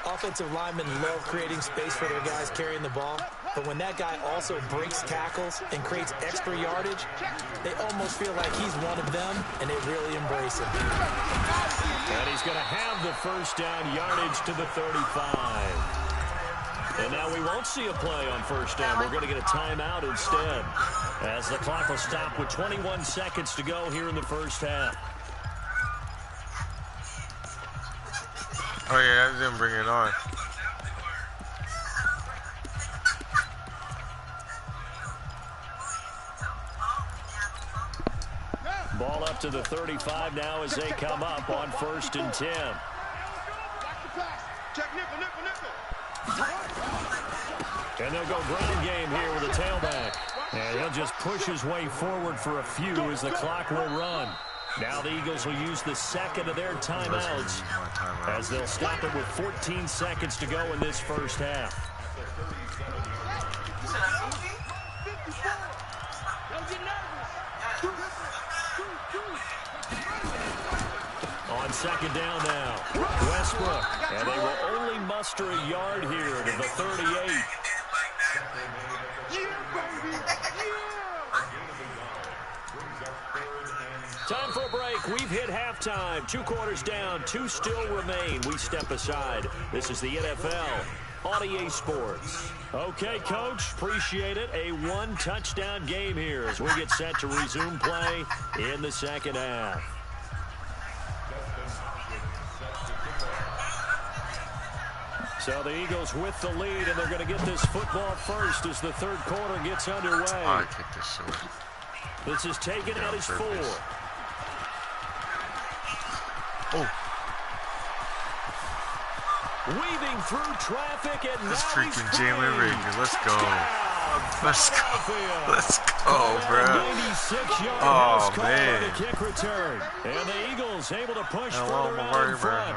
Offensive linemen love creating space for their guys carrying the ball, but when that guy also breaks tackles and creates extra yardage, they almost feel like he's one of them, and they really embrace him. And he's going to have the first down, yardage to the 35. And now we won't see a play on first down. We're going to get a timeout instead, as the clock will stop with 21 seconds to go here in the first half. Oh, yeah, I didn't bring it on. Ball up to the 35 now as they come up on 1st and 10. And they'll go ground game here with a tailback. And he'll just push his way forward for a few as the clock will run. Now the Eagles will use the second of their timeouts as they'll stop it with 14 seconds to go in this first half. On second down now, Westbrook. And they will only muster a yard here to the 38. Time for a break. We've hit halftime. 2 quarters down. 2 still remain. We step aside. This is the NFL on EA Sports. Okay, Coach. Appreciate it. A 1-touchdown game here as we get set to resume play in the second half. So the Eagles with the lead, and they're going to get this football first as the third quarter gets underway. Oh, I kicked this short. This is taken at his 4. Oh. Weaving through traffic, and That's now he's freaking free. Jalen Reagor. Let's go. Let's go. Let's go, Oh, bro. 96-yard Oh, call man. on the kick return. And the Eagles able to push further out in front.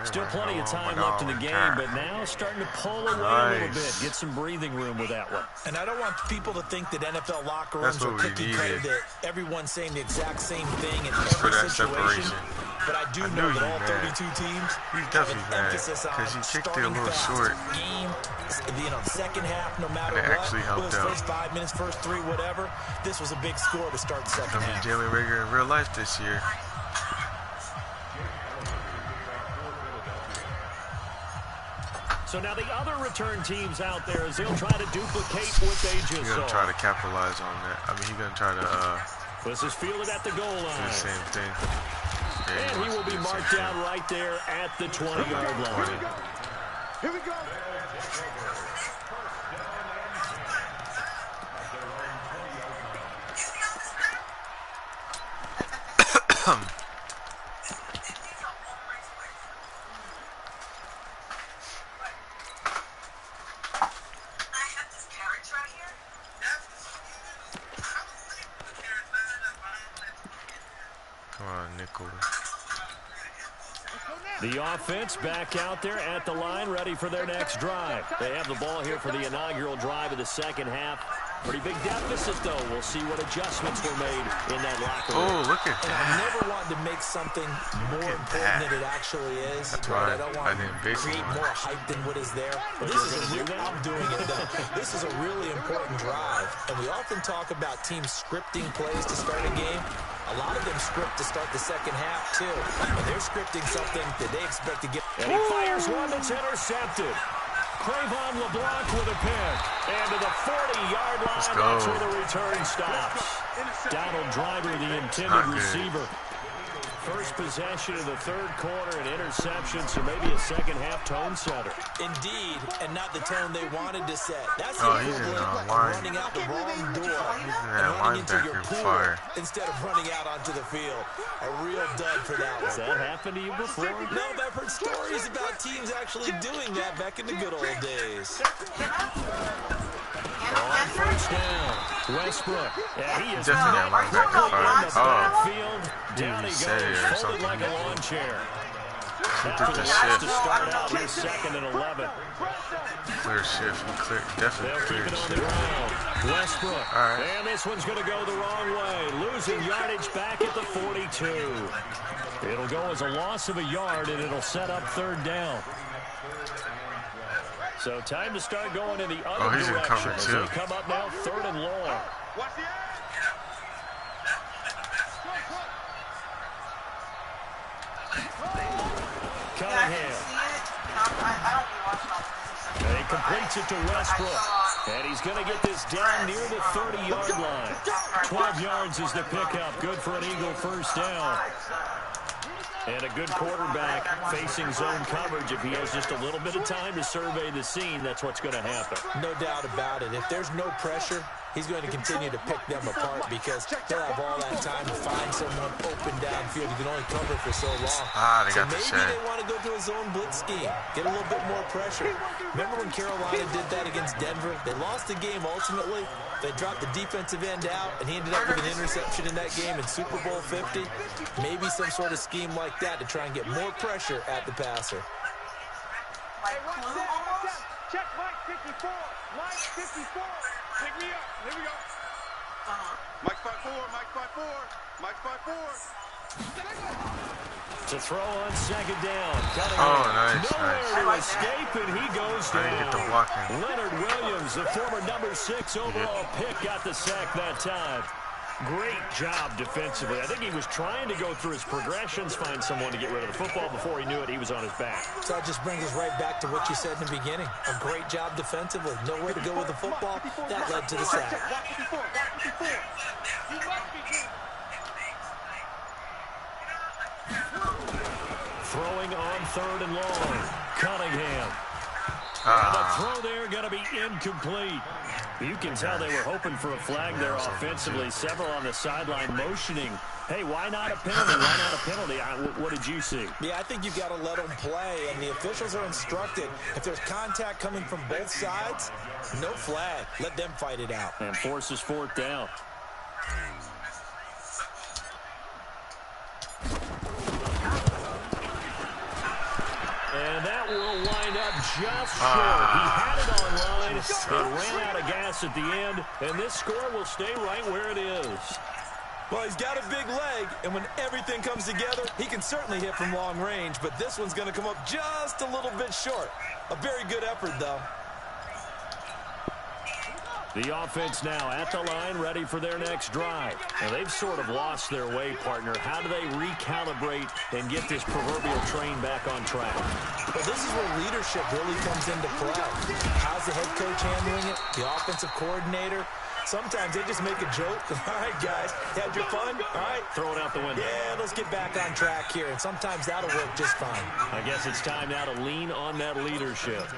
Still plenty of time left in the game, but now starting to pull away a little bit. Get some breathing room with that one. And I don't want people to think that NFL locker That's rooms are what we cookie needed. cutter, that everyone's saying the exact same thing in Just for every that situation. separation. But I do I know knew that he all mad. 32 teams He's have definitely an mad, emphasis on 'cause he kicked it a starting little fast. short. Game, second half, no matter It what, actually helped whether it's out. first 5 minutes, first 3, whatever, this was a big score to start the second I mean, half. Jalen Reagor in real life this year. So now the other return teams out there as they'll try to duplicate what they just He's gonna saw. try to capitalize on that. I mean, he's gonna try to This is fielded at the goal do the line. same thing. Yeah, And he wants will to be do the same marked thing. down right there at the 20-yard line. Here we go. Come on, nickel. The offense back out there at the line, ready for their next drive. They have the ball here for the inaugural drive of the second half. Pretty big deficit, though. We'll see what adjustments were made in that locker room. Oh, look at And I that. never wanted to make something more important than it actually is. That's Right? why I don't I want didn't to base it create on it. more hype than what is there. But this is I'm doing it though. This is a really important drive. And we often talk about teams scripting plays to start a game. A lot of them script to start the second half, too. And they're scripting something that they expect to get. And he fires one that's intercepted. Crayvon LeBlanc with a pick. And to the 40-yard line, Let's go. that's where the return stops. Donald Driver, the intended Not good. receiver. First possession of the third quarter, an interception, so maybe a second-half tone setter. Indeed, and not the tone they wanted to set. That's Oh, the he's in equivalent the of line. running out the wrong door that and running into your linebacker pool fire. instead of running out onto the field. A real dud for that Has one. that happened to you before? No, but I've heard stories about teams actually doing that back in the good old days. On first down, Westbrook. Yeah, he is Definitely that linebacker in the fire. backfield. Dude, Down he he said it or goes, folded something. like a lawn chair. He After did the the last shift. to start out his second and 11. Clear shift. He clear, They'll definitely keep clear it on the shift. ground. Westbrook. Right. And this one's going to go the wrong way. Losing yardage back at the 42. It'll go as a loss of a yard, and it'll set up 3rd down. So time to start going in the other he's in direction. cover As too. they come up now 3rd and long. Cunningham. And he completes it to Westbrook. And he's going to get this down near the 30-yard line. 12 yards is the pickup. Good for an Eagle 1st down. And a good quarterback facing zone coverage. If he has just a little bit of time to survey the scene, that's what's going to happen. No doubt about it. If there's no pressure, he's going to continue to pick them apart because he'll have all that time to find someone open downfield. You can only cover for so long. They got the maybe they want to go to a zone blitz scheme, get a little bit more pressure. Remember when Carolina did that against Denver? They lost the game ultimately. They dropped the defensive end out, and he ended up with an interception in that game in Super Bowl 50. Maybe some sort of scheme like that to try and get more pressure at the passer. Check Mike 54. Mike 54. Pick me up. Here we go. Mike 54. Mike 54. Mike 54. To throw on 2nd down. Nice, Nowhere to escape, and he goes I didn't get the down. blocking. Leonard Williams, the former number 6 overall pick, got the sack that time. Great job defensively. I think he was trying to go through his progressions, find someone to get rid of the football. Before he knew it, he was on his back. So that just brings us right back to what you said in the beginning. A great job defensively. Nowhere to go with the football. That led to the sack. Throwing on 3rd and long. Cunningham. And the throw there going to be incomplete. You can tell they were hoping for a flag there offensively. Several on the sideline motioning. Hey, why not a penalty? Why not a penalty? What did you see? Yeah, I think you've got to let them play, and the officials are instructed. If there's contact coming from both sides, no flag. Let them fight it out. And forces 4th down. And that will wind up just short. He had it online. It ran out of gas at the end, and this score will stay right where it is. Well, he's got a big leg, and when everything comes together, he can certainly hit from long range, but this one's going to come up just a little bit short. A very good effort, though. The offense now at the line, ready for their next drive. Now, they've sort of lost their way, partner. How do they recalibrate and get this proverbial train back on track? Well, this is where leadership really comes into play. How's the head coach handling it? The offensive coordinator? Sometimes they just make a joke. All right, guys, had your fun? All right. Throw it out the window. Yeah, let's get back on track here, and sometimes that'll work just fine. I guess it's time now to lean on that leadership.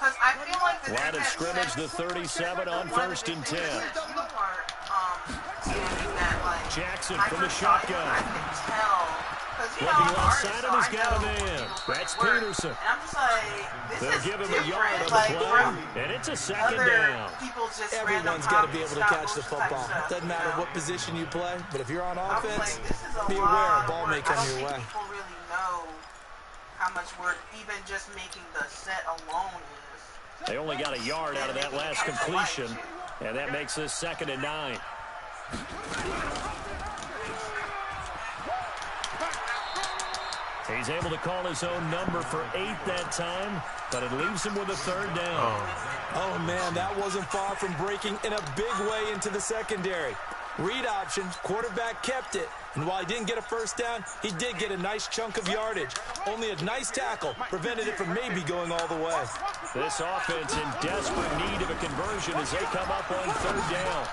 Because I feel like the Line of scrimmage, the 37 on 1st and 10. Jackson from the shotgun. Looking left side, and he's got a man. That's Peterson. And I'm just like, this They'll is give him a different, yard on the like, play, from and it's a 2nd other down. people's just Everyone's got to be able to catch the football. Doesn't matter what position you play, but if you're on offense, be aware a ball may come your way. People really know how much work even just making the set alone is. They only got a yard out of that last completion, and that makes this 2nd and 9. He's able to call his own number for 8 that time, but it leaves him with a 3rd down. Oh, man, that wasn't far from breaking in a big way into the secondary. Read option, quarterback kept it, and while he didn't get a 1st down, he did get a nice chunk of yardage. Only a nice tackle prevented it from maybe going all the way. This offense in desperate need of a conversion as they come up on 3rd down.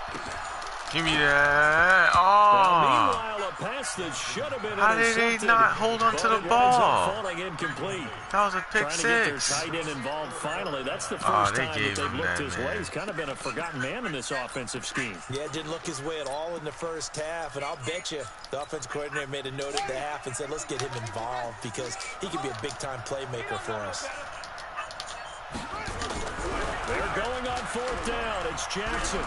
Give me that. Now, meanwhile, a pass that should have been How did they not hold on to the ball? Falling incomplete. That was a pick Trying to get their 6. tight end involved finally. That's the first they time gave that they've him looked that, his man. way. He's kind of been a forgotten man in this offensive scheme. Yeah, it didn't look his way at all in the first half, and I'll bet you the offensive coordinator made a note at the half and said, let's get him involved because he could be a big-time playmaker for us. They're going on 4th down. It's Jackson.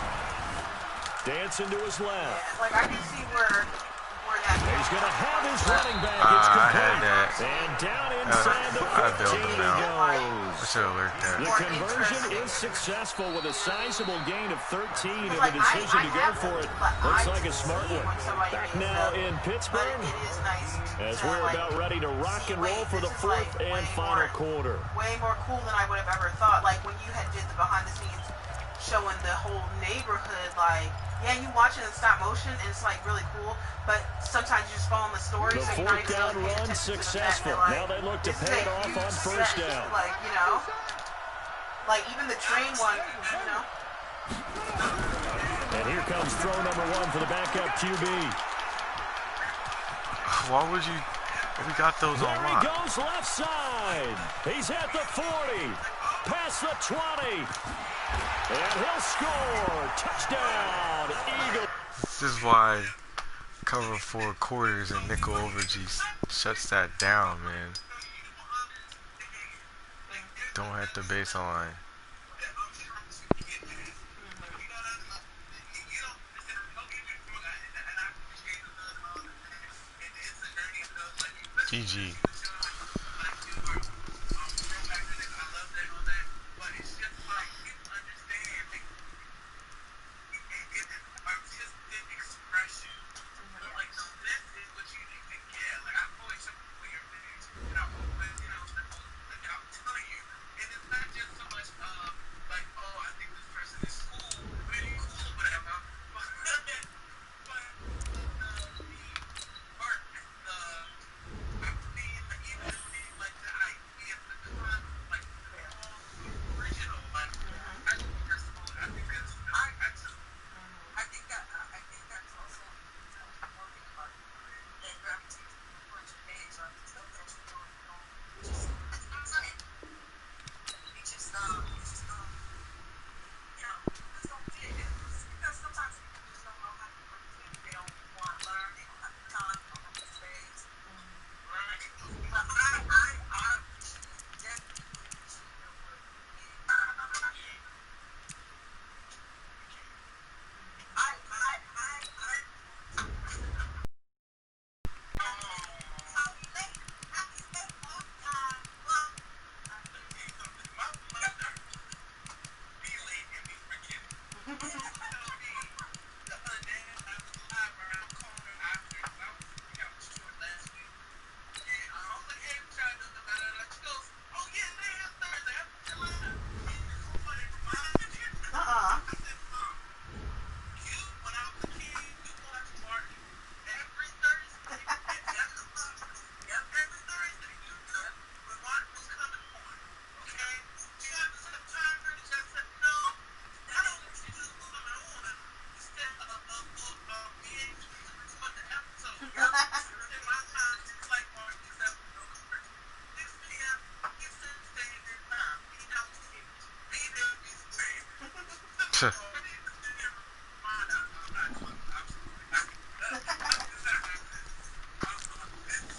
Dancing to his left. Like, I can see where that He's going to have his running back. It's complete. I had that. And down inside the 15 he goes. I should have learned that. The conversion is successful with a sizable gain of 13 and the decision to go for it. Looks like a smart one. Back now in Pittsburgh as we're about ready to rock and roll for the fourth and final quarter. Way more cool than I would have ever thought. Like when you had did the behind the scenes showing the whole neighborhood, like, yeah, you watch it in stop motion and it's like really cool, but sometimes you just follow the story. The so fourth down run successful. Now they look to pay it off on first down. Like, you know, like even the train one, you know. And here comes throw number one for the backup QB. Why would you? We got those on lock. There he goes left side. He's at the 40, past the 20. And he'll score. Touchdown, Eagles. This is why cover 4 quarters and nickel overages shuts that down, man. Don't have the baseline. GG.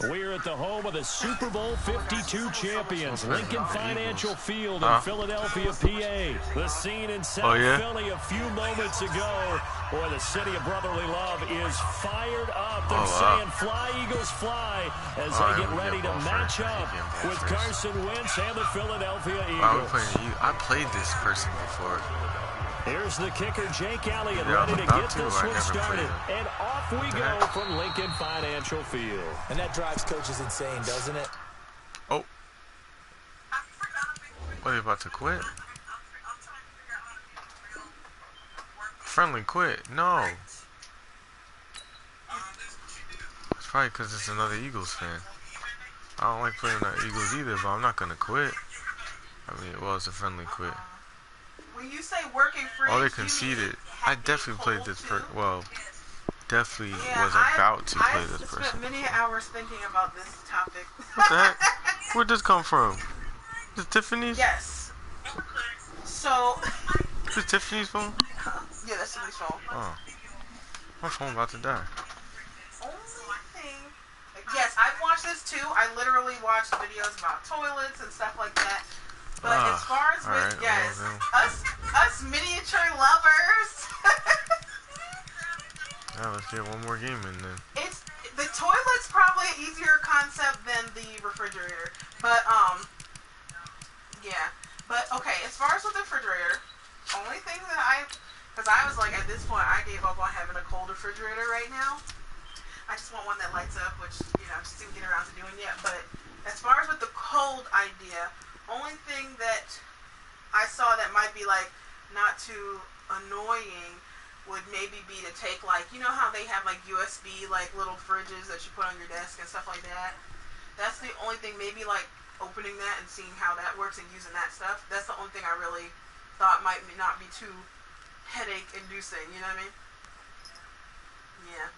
We're at the home of the Super Bowl 52 champions, Lincoln Financial Field in Philadelphia, PA. The scene in South Philly a few moments ago. Boy, the city of brotherly love is fired up. They're saying, fly, Eagles, fly, as they get ready to match up with Carson Wentz and the Philadelphia Eagles. I played this person before. Here's the kicker, Jake Elliott, ready to get this one started. And off we go from Lincoln Financial Field. And that drives coaches insane, doesn't it? Oh. What, are you about to quit? Friendly quit. No. It's probably because it's another Eagles fan. I don't like playing the Eagles either, but I'm not going to quit. I mean, well, it's a friendly quit. When you say working free, oh, they conceded. I definitely played this definitely was about to play this person. I spent many hours thinking about this topic. What the heck? Where'd this come from? Is Tiffany's? Yes. So. Is Tiffany's phone? Yeah, that's Tiffany's phone. Oh. My phone about to die. Only thing. Yes, I've watched this too. I literally watched videos about toilets and stuff like that. But as far as with, us miniature lovers. Yeah, let's get one more game in then. The toilet definitely an easier concept than the refrigerator. But, yeah. But, okay, as far as with the refrigerator, only thing that because I was like, at this point, I gave up on having a cold refrigerator right now. I just want one that lights up, which, you know, I just didn't get around to doing yet. But as far as with the cold idea, only thing that I saw that might be, like, not too annoying would maybe be to take, like, you know how they have, like, USB, like, little fridges that you put on your desk and stuff like that? That's the only thing, maybe, like, opening that and seeing how that works and using that stuff. That's the only thing I really thought might not be too headache-inducing, you know what I mean? Yeah.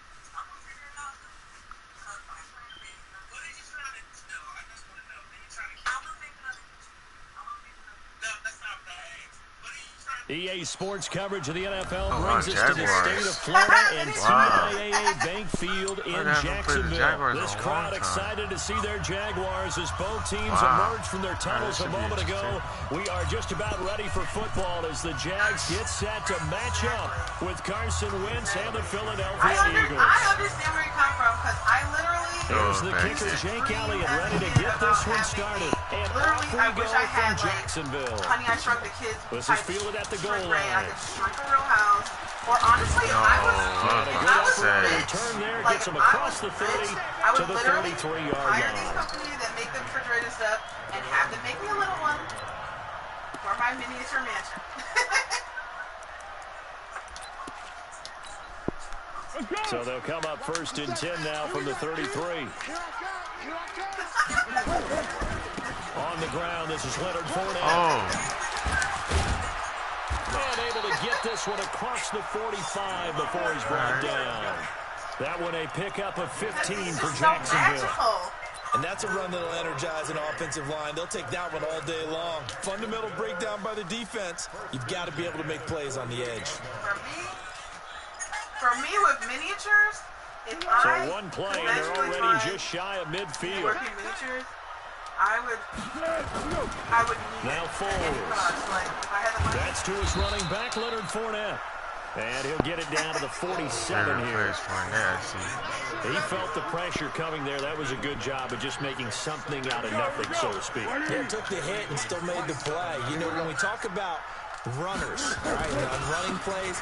EA Sports coverage of the NFL brings us to the state of Florida and TIAA Bank Field in Jacksonville. This crowd excited to see their Jaguars as both teams emerge from their tunnels a moment ago. We are just about ready for football as the Jags get set to match up with Carson Wentz and the Philadelphia Eagles. I understand where you come from because I literally... Here's the kicker, Jake Elliott, ready to get this one started. And literally, I wish I had, like, Jacksonville. Honey, I Shrunk the Kids. This is fielded at the goal line. I could shrink a real house. Or honestly, if I was rich, turn there, like, gets him across the 30 I to would the literally 33-yard hire line. these companies that make the refrigerator stuff and have them make me a little one for my miniature mansion. So they'll come up 1st and 10 now from the 33. On the ground, this is Leonard Fournette. And able to get this one across the 45 before he's brought down. That one a pickup of 15 for Jacksonville. And that's a run that'll energize an offensive line. They'll take that one all day long. Fundamental breakdown by the defense. You've got to be able to make plays on the edge. For me with miniatures, so one play, and they're already just shy of midfield. Working miniatures, I would need now Foles. That's to his running back, Leonard Fournette. And he'll get it down to the 47 here. He felt the pressure coming there. That was a good job of just making something out of nothing, so to speak. Yeah, took the hit and still made the play. You know, when we talk about runners, right, on running plays,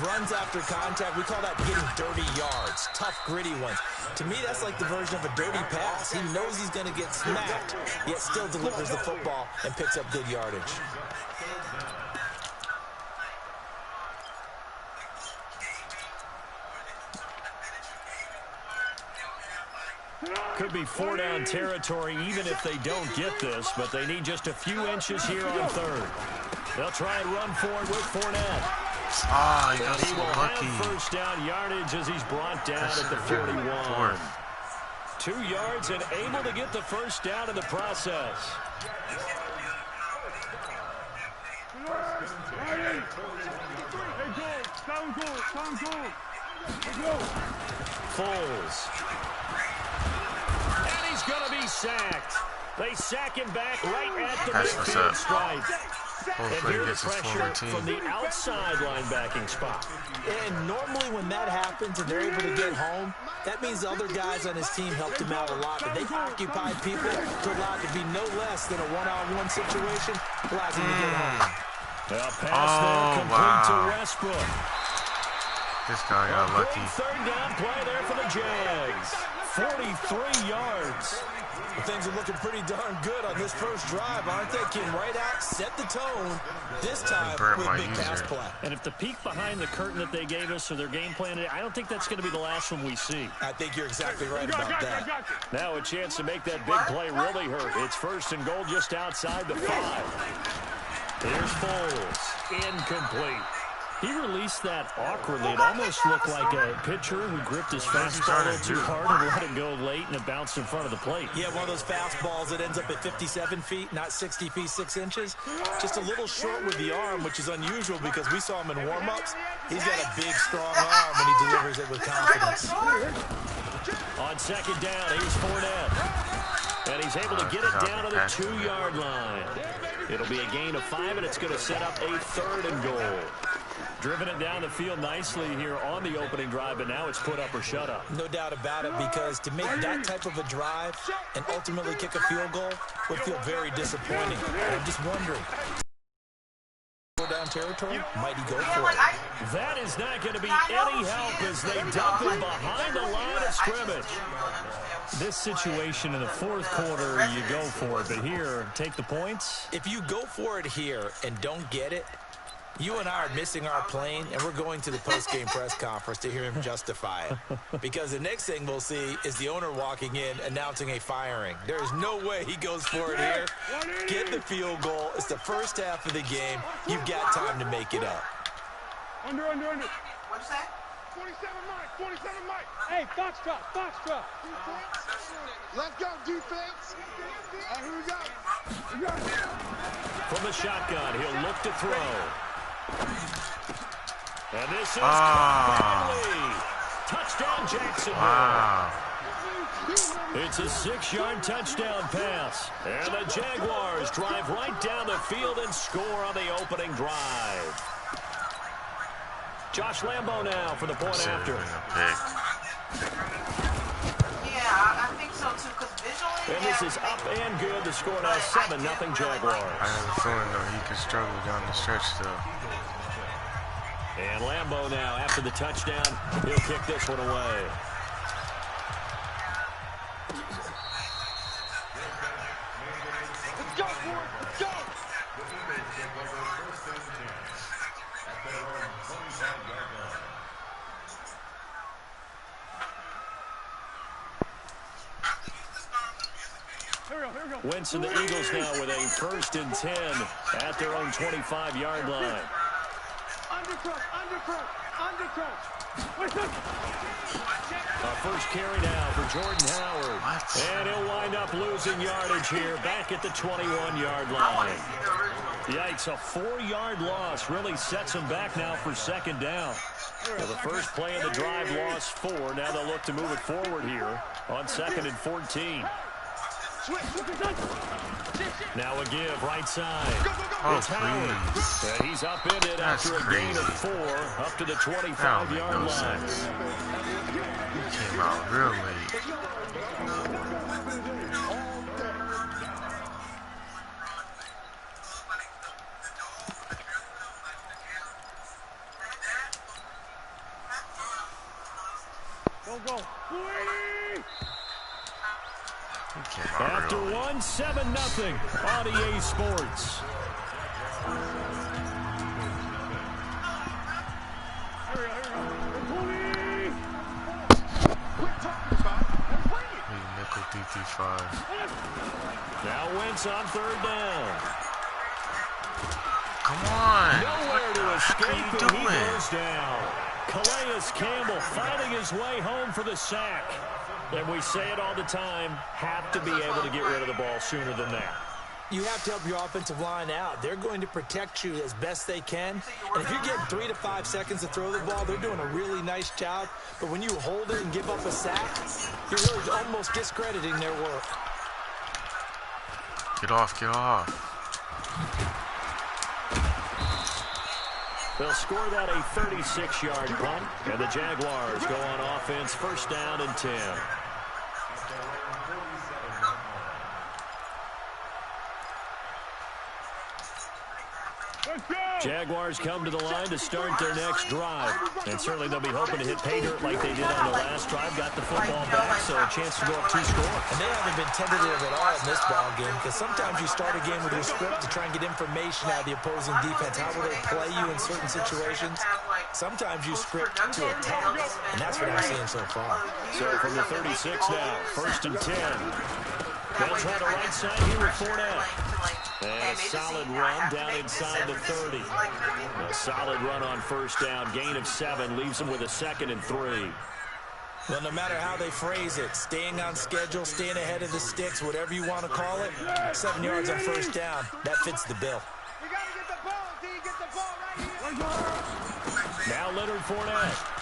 runs after contact, we call that getting dirty yards, tough, gritty ones. To me, that's like the version of a dirty pass. He knows he's going to get smacked, yet still delivers the football and picks up good yardage. Could be 4-down territory even if they don't get this, but they need just a few inches here on 3rd. They'll try and run for it with Fournette. Oh, he got He so will lucky. have 1st down yardage as he's brought down at the 41. 2 yards and able to get the 1st down in the process. Foles. And he's going to be sacked. They sack him back right at the midfield stripe. Hopefully and he gets his pressure from the outside linebacking spot. And normally when that happens and they're able to get home, that means the other guys on his team helped him out a lot. But they occupied people to allow it to be no less than a one-on-one situation, allows him to get home. A pass there complete to Westbrook. This guy got lucky. 3rd down play there for the Jags. 43 yards. Well, things are looking pretty darn good on this first drive, aren't they? Came right out, set the tone, this time with a big pass play. And if the peek behind the curtain that they gave us or their game plan, I don't think that's going to be the last one we see. I think you're exactly right about that. Now a chance to make that big play really hurt. It's 1st and goal just outside the 5. Here's Foles. Incomplete. He released that awkwardly. It almost looked like a pitcher who gripped his fastball a little too hard and let it go late, and it bounced in front of the plate. Yeah, one of those fastballs that ends up at 57 feet, not 60 feet, 6 inches. Just a little short with the arm, which is unusual because we saw him in warm-ups. He's got a big, strong arm, and he delivers it with confidence. On 2nd down, here's Fournette. And he's able to get it down to the 2-yard line. It'll be a gain of 5, and it's going to set up a 3rd and goal. Driven it down the field nicely here on the opening drive, but now it's put up or shut up. No doubt about it, because to make that type of a drive and ultimately kick a field goal would feel very disappointing. I'm just wondering, down territory, might he go for it? That is not going to be any help as they dump him behind the line of scrimmage. This situation in the fourth quarter, you go for it, but here, take the points. If you go for it here and don't get it, you and I are missing our plane, and we're going to the post-game press conference to hear him justify it. Because the next thing we'll see is the owner walking in announcing a firing. There is no way he goes for it here. Get the field goal. It's the first half of the game. You've got time to make it up. Under. What'd you say? 47 Mike. Hey, Foxtrot. Let's go, defense. Here we go. From the shotgun, he'll look to throw. And this is Bradley. Touchdown, Jacksonville. Wow. It's a 6-yard touchdown pass. And the Jaguars drive right down the field and score on the opening drive. Josh Lambo now for the point after. Yeah, I think so too, because visually... And this is up and good. The score now 7-0 Jaguars. I have a feeling, though, he could struggle down the stretch, though. And Lambo now, after the touchdown, he'll kick this one away. Let's go, boys. Let's go. Wentz and the Eagles now with a 1st and 10 at their own 25-yard line. A first carry now for Jordan Howard. What? And he'll wind up losing yardage here back at the 21-yard line. Yikes, a 4-yard loss really sets him back now for 2nd down. Now the first play of the drive lost 4. Now they'll look to move it forward here on 2nd and 14. Now a give right side. It's Howard. And he's upended after a gain of 4 up to the 25-yard line. He came out real late. Go. After 1, 7-0 on EA Sports. Nickel DT5. Now Wentz on 3rd down. Come on. Nowhere to escape, and he doing? goes down. Calais Campbell fighting his way home for the sack. And we say it all the time, have to be able to get rid of the ball sooner than that. You have to help your offensive line out. They're going to protect you as best they can. And if you're getting 3 to 5 seconds to throw the ball, they're doing a really nice job. But when you hold it and give up a sack, you're really almost discrediting their work. Get off. They'll score that a 36-yard punt, and the Jaguars go on offense 1st down and 10. Jaguars come to the line to start their next drive. And certainly they'll be hoping to hit pay dirt like they did on the last drive. Got the football back, so a chance to go up 2 scores. And they haven't been tentative at all in this ball game, because sometimes you start a game with your script to try and get information out of the opposing defense. How will they play you in certain situations? Sometimes you script to attack, and that's what I'm seeing so far. So from the 36 now, 1st and 10. They'll try to right side here with Fournette. And a solid run down inside the 30. A solid run on 1st down. Gain of 7 leaves them with a 2nd and 3. Well, no matter how they phrase it, staying on schedule, staying ahead of the sticks, whatever you want to call it, 7 yards on 1st down, that fits the bill. You got to get the ball, D. Get the ball right here. Now Leonard Fournette.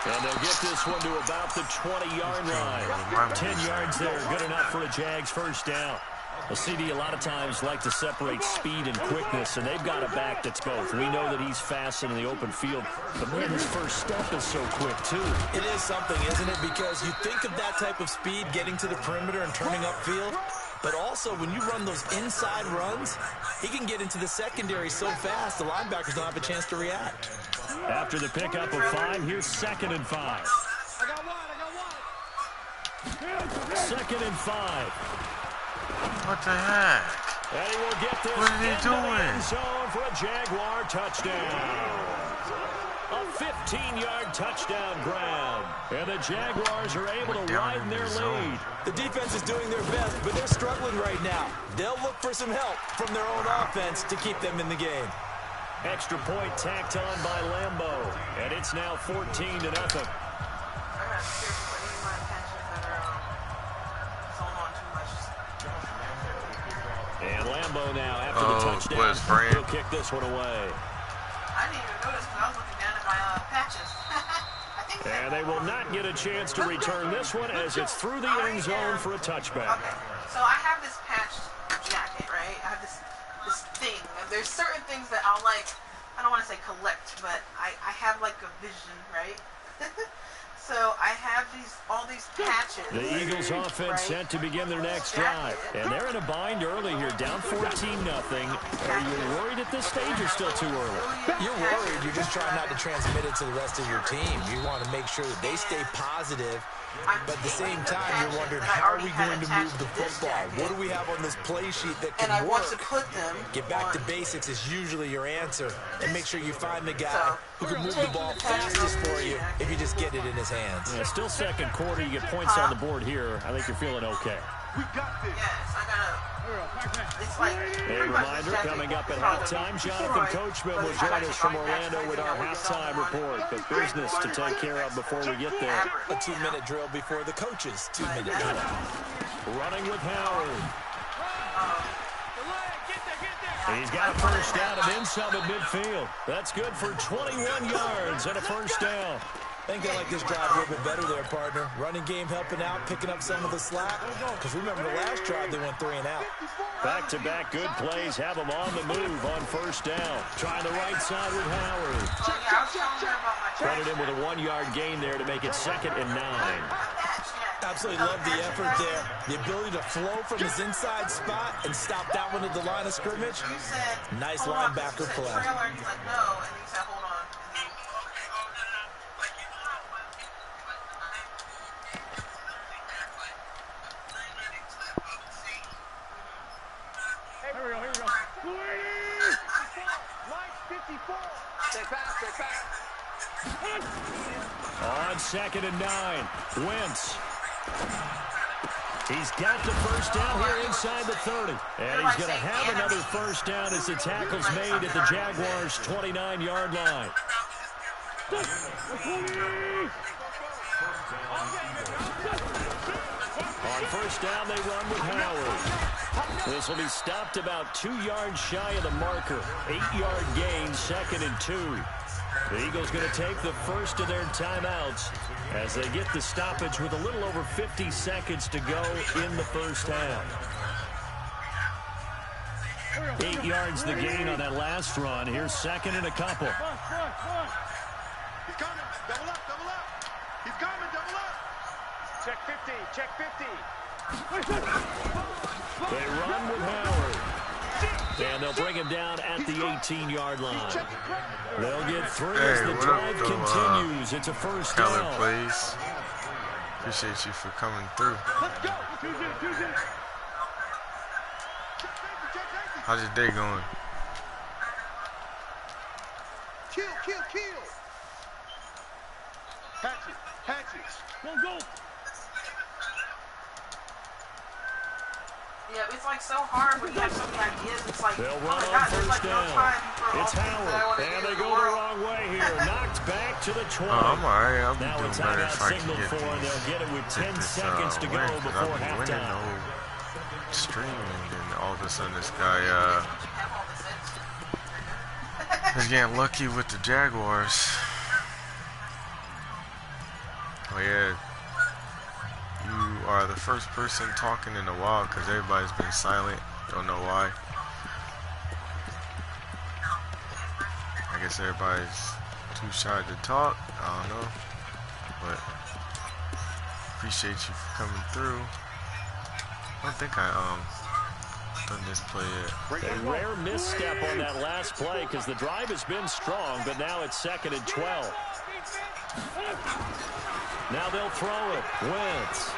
And they'll get this one to about the 20-yard line. 10 yards there, good enough for a Jags 1st down. Well, CD, a lot of times like to separate speed and quickness, and they've got a back that's both. We know that he's fast in the open field, but man, his first step is so quick, too. It is something, isn't it? Because you think of that type of speed getting to the perimeter and turning upfield, but also when you run those inside runs, he can get into the secondary so fast the linebackers don't have a chance to react. After the pickup of 5, here's 2nd and 5. I got one. 2nd and 5. What the heck? And he will get this What is he into the doing? end zone for a Jaguar touchdown. A 15-yard touchdown grab. And the Jaguars are able to widen their lead. The defense is doing their best, but they're struggling right now. They'll look for some help from their own offense to keep them in the game. Extra point tacked on by Lambeau. And it's now 14-0. And Lambeau now, after the touchdown, he'll kick this one away. I didn't even notice because I was looking down at my patches. And they will not get a chance to return this one as it's through the end zone for a touchback. Okay, so I have this patched jacket, right? I have this thing. And there's certain things that I'll like, I don't want to say collect, but I have like a vision, right? So I have all these patches. The Eagles offense set to begin their next drive. And they're in a bind early here, down 14-0. Are you worried at this stage or still too early? You're worried. You're just trying not to transmit it to the rest of your team. You want to make sure that they stay positive. But at the same time, you're wondering, how are we going to move the football? What do we have on this play sheet that can work? And I want to put them Get back to basics is usually your answer. And make sure you find the guy who can move the ball fastest for you if you just get it in his hands. Yeah, still second quarter. You get points on the board here. I think you're feeling okay. We got this. Yes, I gotta. It's like A reminder, coming up at halftime, Jonathan Coachman will join us from Orlando with our halftime report. But business to take care of before we get there. A 2-minute drill before the coaches' 2-minute drill. Running with Howard. He's got a first down and then some at midfield. That's good for 21 yards and a first down. I think they like this drive a little bit better there, partner. Running game helping out, picking up some of the slack. Because remember the last drive, they went 3 and out. Back-to-back good plays have them on the move on first down. Trying the right side with Howard. Credit him with a 1-yard gain there to make it 2nd and 9. Absolutely love the effort there. The ability to flow from his inside spot and stop that one at the line of scrimmage. Nice linebacker play. On 2nd and 9, Wentz. He's got the first down here inside the 30. And he's going to have another first down as the tackle's made at the Jaguars' 29-yard line. On first down, they run with Howard. This will be stopped about 2 yards shy of the marker. 8-yard gain, 2nd and 2. The Eagles going to take the first of their timeouts as they get the stoppage with a little over 50 seconds to go in the first half. 8 yards the gain on that last run. Here's 2nd and a couple. He's coming. Double up. He's coming. Double up. Check 50. Check 50. They run with Howard. And they'll bring him down at the 18-yard line. They'll get through as the drive continues. It's a first down. Please. Appreciate you for coming through. Let's go. How's your day going? Kill. Hatches. Go. Yeah, it's like so hard when you have so many ideas. It's like, They'll oh run my on God, there's first like no down. time for all It's the things that I Howard, want to and do they in the go the world. wrong way here. Knocked back to the 20. I'm alright. I'll be Now a doing better timeout if I can signaled get for, and they'll get it with 10 this, seconds to go win, before I've been winning the halftime. whole stream, and then all of a sudden this guy is getting lucky with the Jaguars. Oh yeah, you are the first person talking in a while because everybody's been silent. Don't know why. I guess everybody's too shy to talk. I don't know. But appreciate you for coming through. I don't think I done this play yet. A rare misstep on that last play because the drive has been strong, but now it's 2nd and 12. Now they'll throw it. Wentz.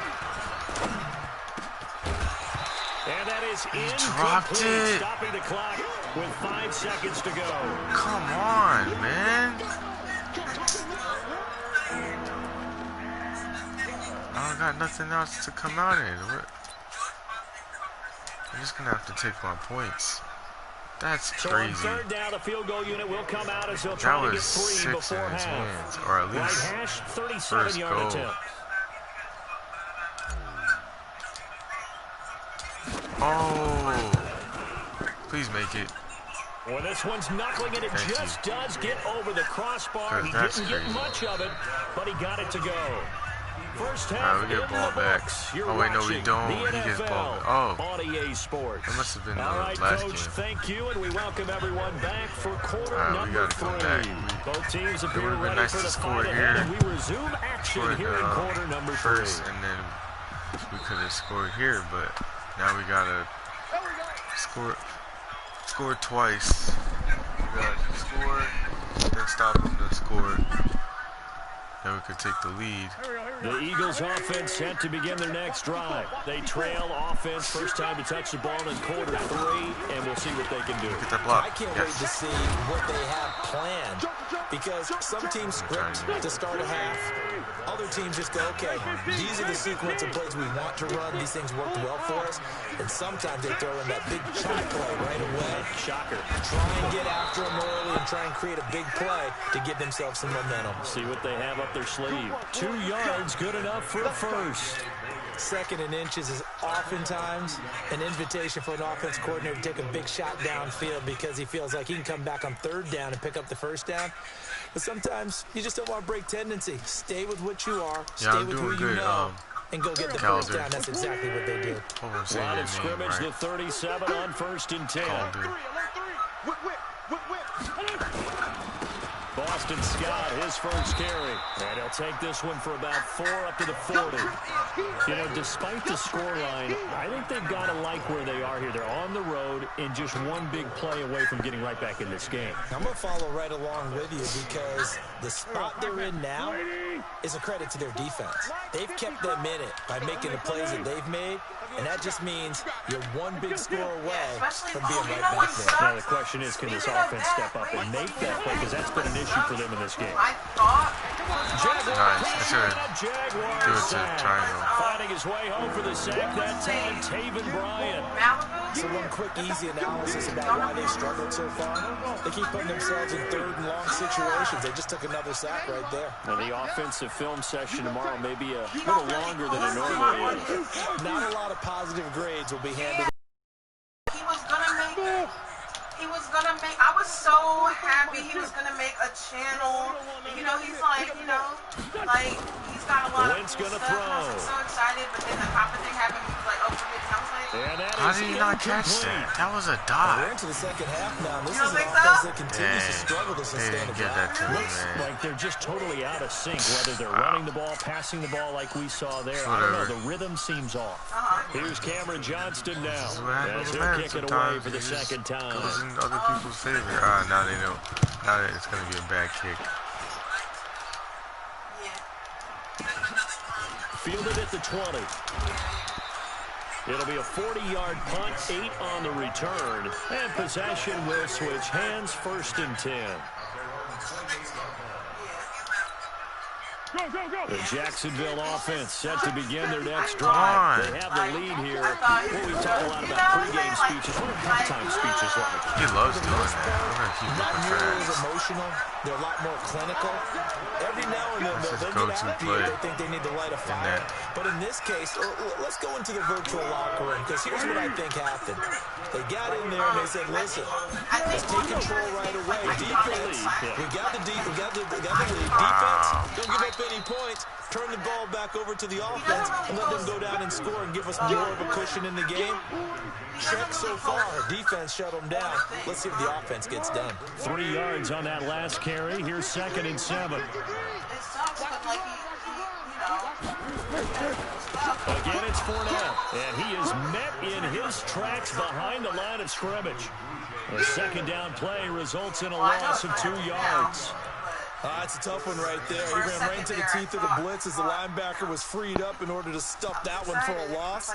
And that is incomplete, stopping the clock with 5 seconds to go. Come on, man. I don't got nothing else to come out in. I'm just going to have to take my points. That's crazy. So on 3rd down, the field goal unit will come out as they'll try to get 3 before half. Hands, or at least right hash, 37-yard attempt. Oh, please make it. Well, this one's knuckling, and it just does get over the crossbar. He didn't get much of it, but he got it to go. First half, we get ball back. Oh, wait, no, we don't. He gets ball back. Oh, on EA Sports. That must have been the last Coach, game. Thank you, and we welcome everyone back for quarter number we gotta 3. go back. Both teams appear ready nice for the score fight here. ahead, and we resume action here in quarter number 3. First, and then we could have scored here, but now we gotta score twice. We gotta score, then stop them to score. Then we could take the lead. The Eagles offense set to begin their next drive. They trail offense, first time to touch the ball in quarter 3, and we'll see what they can do. Get that block. I can't wait to see what they have planned, because some teams script to start a half. Other teams just go, okay, these are the sequence of plays we want to run. These things worked well for us. And sometimes they throw in that big shot play right away. Shocker. Try and get after them early and try and create a big play to give themselves some momentum. See what they have up their sleeve. 2 yards, good enough for a first. 2nd and inches is oftentimes an invitation for an offense coordinator to take a big shot downfield because he feels like he can come back on 3rd down and pick up the first down. But sometimes you just don't want to break tendency. Stay with what you are. Stay with who you know. And go get the first down. That's exactly what they did. Line of scrimmage, the 37 on 1st and 10. Boston Scott, his first carry. And he'll take this one for about 4 up to the 40. You know, despite the scoreline, I think they've got to like where they are here. They're on the road and just one big play away from getting right back in this game. I'm going to follow right along with you because the spot they're in now is a credit to their defense. They've kept them in it by making the plays that they've made, and that just means you're one big score away from being right back there. Now the question is, can this offense step up and make that play? Because that's been an issue for them in this game. Jaguars triangle. Finding his way home for the sack that time, Taven Bryan. So one quick, easy analysis about why they struggled so far. They keep putting themselves in 3rd and long situations. They just took another sack right there. Now the offensive film session tomorrow may be a little longer than it normally is. Not a lot of positive grades will be handed. He was gonna make, I was so happy he was gonna make a channel. You know, he's like, you know, like, he's got a lot of stuff. Gonna throw. I was so excited, but then the Papa thing happened. He was like, oh, for me. And I was like, how did he not catch that? That was a dot. We're into the 2nd half now. This is an offense that continues to struggle to sustain a drive. Looks like they're just totally out of sync, whether they're running the ball, passing the ball like we saw there. I don't know, the rhythm seems off. Here's Cameron Johnston now. As he'll kick it away for the 2nd time. Goes in other people's favor. Now they know. Now it's going to be a bad kick. Fielded at the 20. It'll be a 40-yard punt, 8 on the return, and possession will switch hands, 1st and 10. The Jacksonville offense set to begin their next drive. They have the lead here. Well, we talk a lot about pregame speeches. What are halftime speeches like? He loves doing that. We're going to keep not looking nearly as fast. emotional. They're a lot more clinical. Every now and then they'll get out here. They think they need to light a fire. But in this case, let's go into the virtual locker room, because here's what I think happened. They got in there and they said, listen, let's take control right away. Defense, we got the lead. Defense, don't give up up any points, turn the ball back over to the offense and let them go down and score and give us more of a cushion in the game. Check so far. Defense shut them down. Let's see if the offense gets done. 3 yards on that last carry. Here's 2nd and 7. Again, it's Fournette, and he is met in his tracks behind the line of scrimmage. A 2nd down play results in a loss of 2 yards. It's a tough one right there. He ran right into the teeth of the blitz as the linebacker was freed up in order to stuff that one for a loss.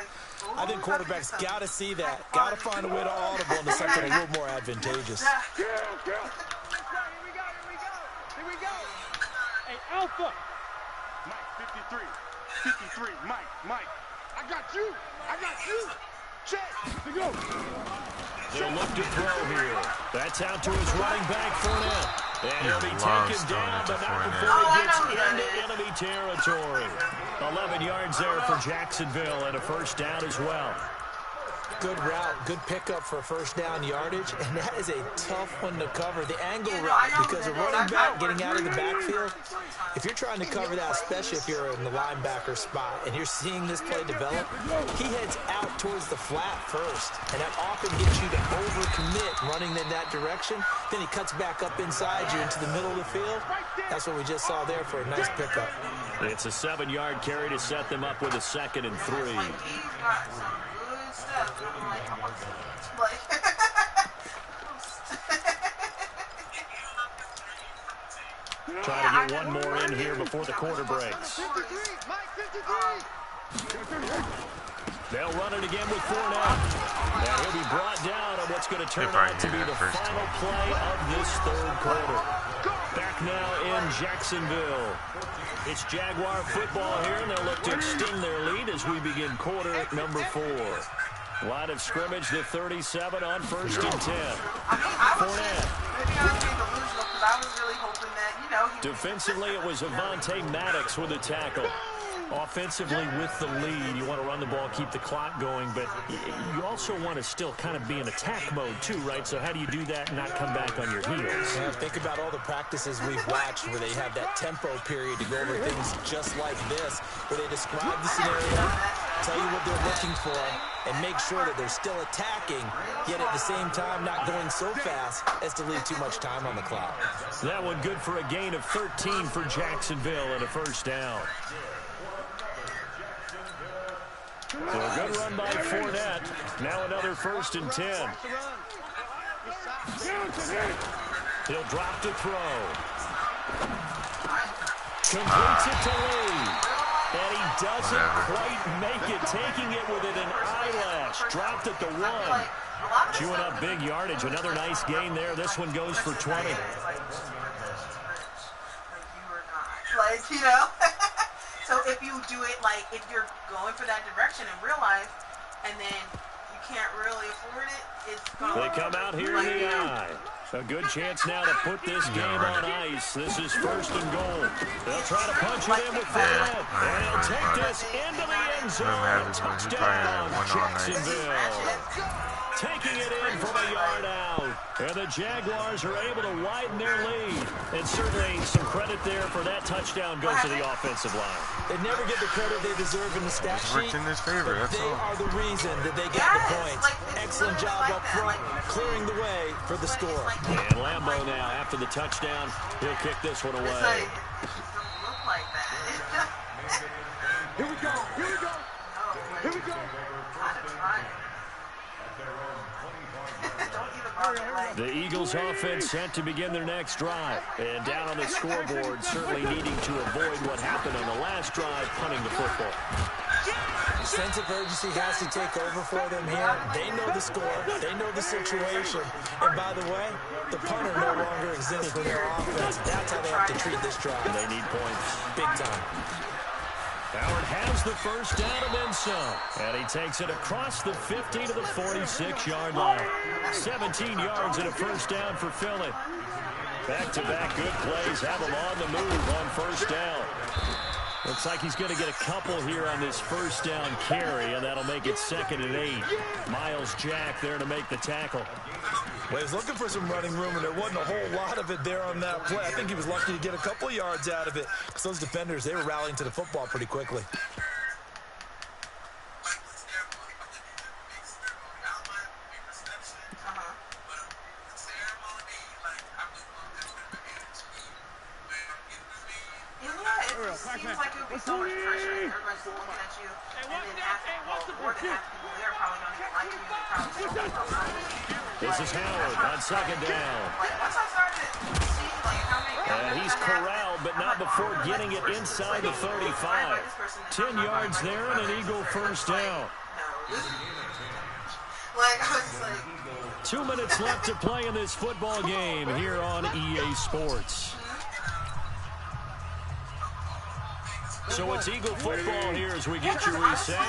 I think quarterbacks got to see that. Got to find a way to audible into something a little more advantageous. Here we go. Hey, Alpha. Mike, 53, Mike. I got you. Check. Here we go. They'll look to throw here. That's out to his running back, Fournette. And he'll be taken down, but not before he gets into enemy territory. 11 yards there for Jacksonville and a 1st down as well. Good route, good pickup for 1st down yardage, and that is a tough one to cover. The angle route, because a running back getting out of the backfield, if you're trying to cover that, especially if you're in the linebacker spot and you're seeing this play develop, he heads out towards the flat first, and that often gets you to overcommit running in that direction. Then he cuts back up inside you into the middle of the field. That's what we just saw there for a nice pickup. It's a 7-yard carry to set them up with a 2nd and 3. Trying to get one more in here before the quarter breaks. They'll run it again with Fournette. And he'll be brought down on what's going to turn out to be the final play of this 3rd quarter. Back now in Jacksonville. It's Jaguar football here, and they'll look to extend their lead as we begin quarter number 4. Line of scrimmage, the 37 on 1st and 10. Fournette. I was really hoping that, Defensively, it was Avonte Maddox with a tackle. Offensively, with the lead, you want to run the ball, keep the clock going, but you also want to still kind of be in attack mode too, right? So how do you do that and not come back on your heels? Yeah, think about all the practices we've watched where they have that tempo period to go over things just like this, where they describe the scenario, tell you what they're looking for, and make sure that they're still attacking, yet at the same time not going so fast as to leave too much time on the clock. That one good for a gain of 13 for Jacksonville and a 1st down. So a good run by Fournette. Now another 1st and 10. He'll drop to throw. Completes it to Lee. And he doesn't quite make it, taking it within an eyelash. Dropped it to 1. Chewing up big yardage. Another nice gain there. This one goes for 20. So if you do it, if you're going for that direction in real life, and then you can't really afford it, it's going to... They come out here in the eye. A good chance now to put this game on ice. This is 1st and goal. They'll try to punch it in with Fournette. And he'll take this into the end zone. Touchdown, Jacksonville. Taking it in from a yard out. And the Jaguars are able to widen their lead. And certainly some credit there for that touchdown goes to the offensive line. They never get the credit they deserve in the stat sheet. Worked in his favor, that's they all. are the reason that they get the points. Excellent job up front, clearing the way for the score. And Lambo now, after the touchdown, he'll kick this one away. Here we go. The Eagles offense set to begin their next drive. And down on the scoreboard, certainly needing to avoid what happened on the last drive, punting the football. The sense of urgency has to take over for them here. They know the score. They know the situation. And by the way, the punter no longer exists for their offense. That's how they have to treat this drive. They need points. Big time. Howard has the 1st down and then some. And he takes it across the 50 to the 46-yard line. 17 yards and a 1st down for Philly. Back-to-back good plays have him on the move on 1st down. Looks like he's going to get a couple here on this 1st down carry, and that'll make it 2nd and 8. Miles Jack there to make the tackle. Well, he was looking for some running room, and there wasn't a whole lot of it there on that play. I think he was lucky to get a couple of yards out of it, because those defenders, they were rallying to the football pretty quickly. Seems like it would be so much pressure. Everybody's looking at you, and then more than half the people there are probably going to like you. They're probably This is Howard on second down. Like, once I started to see, like, how many... And he's corralled, but not before getting it inside the 35. 10 yards there and an Eagle first down. Like, I was like... 2 minutes left to play in this football game here on EA Sports. So it's Eagle football here as we get you reset.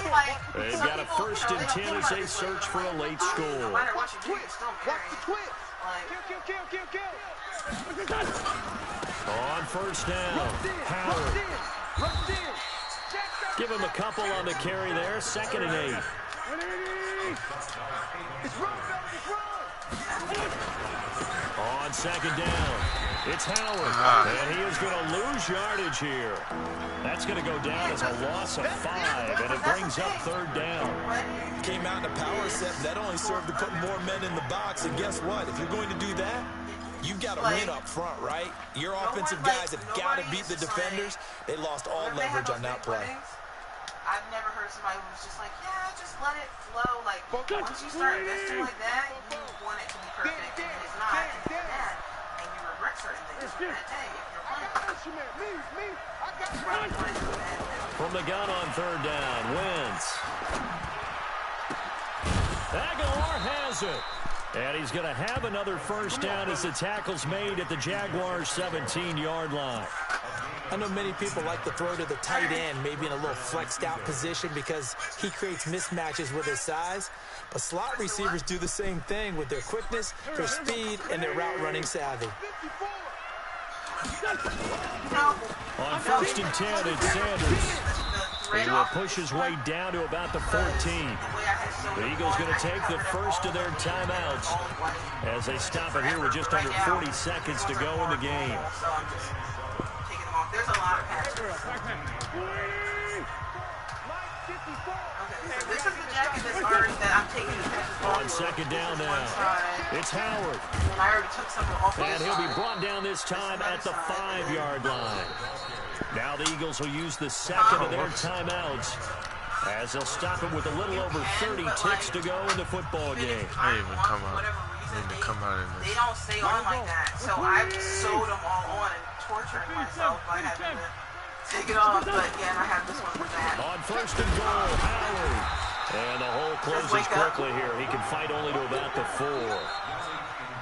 They've got a 1st and 10 as they search for a late score. No matter what you do, you're still married. On first down, Howard. Give him a couple on the carry there. 2nd and 8. On 2nd down, it's Howard, and he is going to lose yardage here. That's going to go down as a loss of 5, and it brings up 3rd down. Came out in a power set, but that only served to put more men in the box. And guess what? If you're going to do that, you've got to win up front, right? Your offensive guys have got to beat the defenders. They lost all leverage on that play. I've never heard somebody who was just like, yeah, just let it flow. Like, once you start investing like that, you want it to be perfect, and it's not, and it's bad, and you regret certain things. Hey, if you're playing, from the gun on 3rd down, Wentz. Aguilar has it. And he's going to have another first down as the tackle's made at the Jaguars' 17-yard line. I know many people like to throw to the tight end, maybe in a little flexed out position because he creates mismatches with his size. But slot receivers do the same thing with their quickness, their speed, and their route running savvy. On 1st and 10, it's Sanders. He will push his way down to about the 14. The Eagles going to take the first of their timeouts as they stop it here with just under 40 seconds to go in the game. There's a lot of passes. So this is the jacket that's already that I'm taking the passes on 2nd down now. It's Howard. And I already took some off. And he'll be brought down this time at the 5-yard line. Now the Eagles will use the 2nd of their timeouts as they'll stop it with a little over 30 ticks to go in the football game. I didn't even come out. They don't stay on like that. So I sewed them all on and torturing myself by having to take it off. But yeah, I have this one with that. On 1st and goal, Howard. And the hole closes quickly here. He can fight only to about the 4.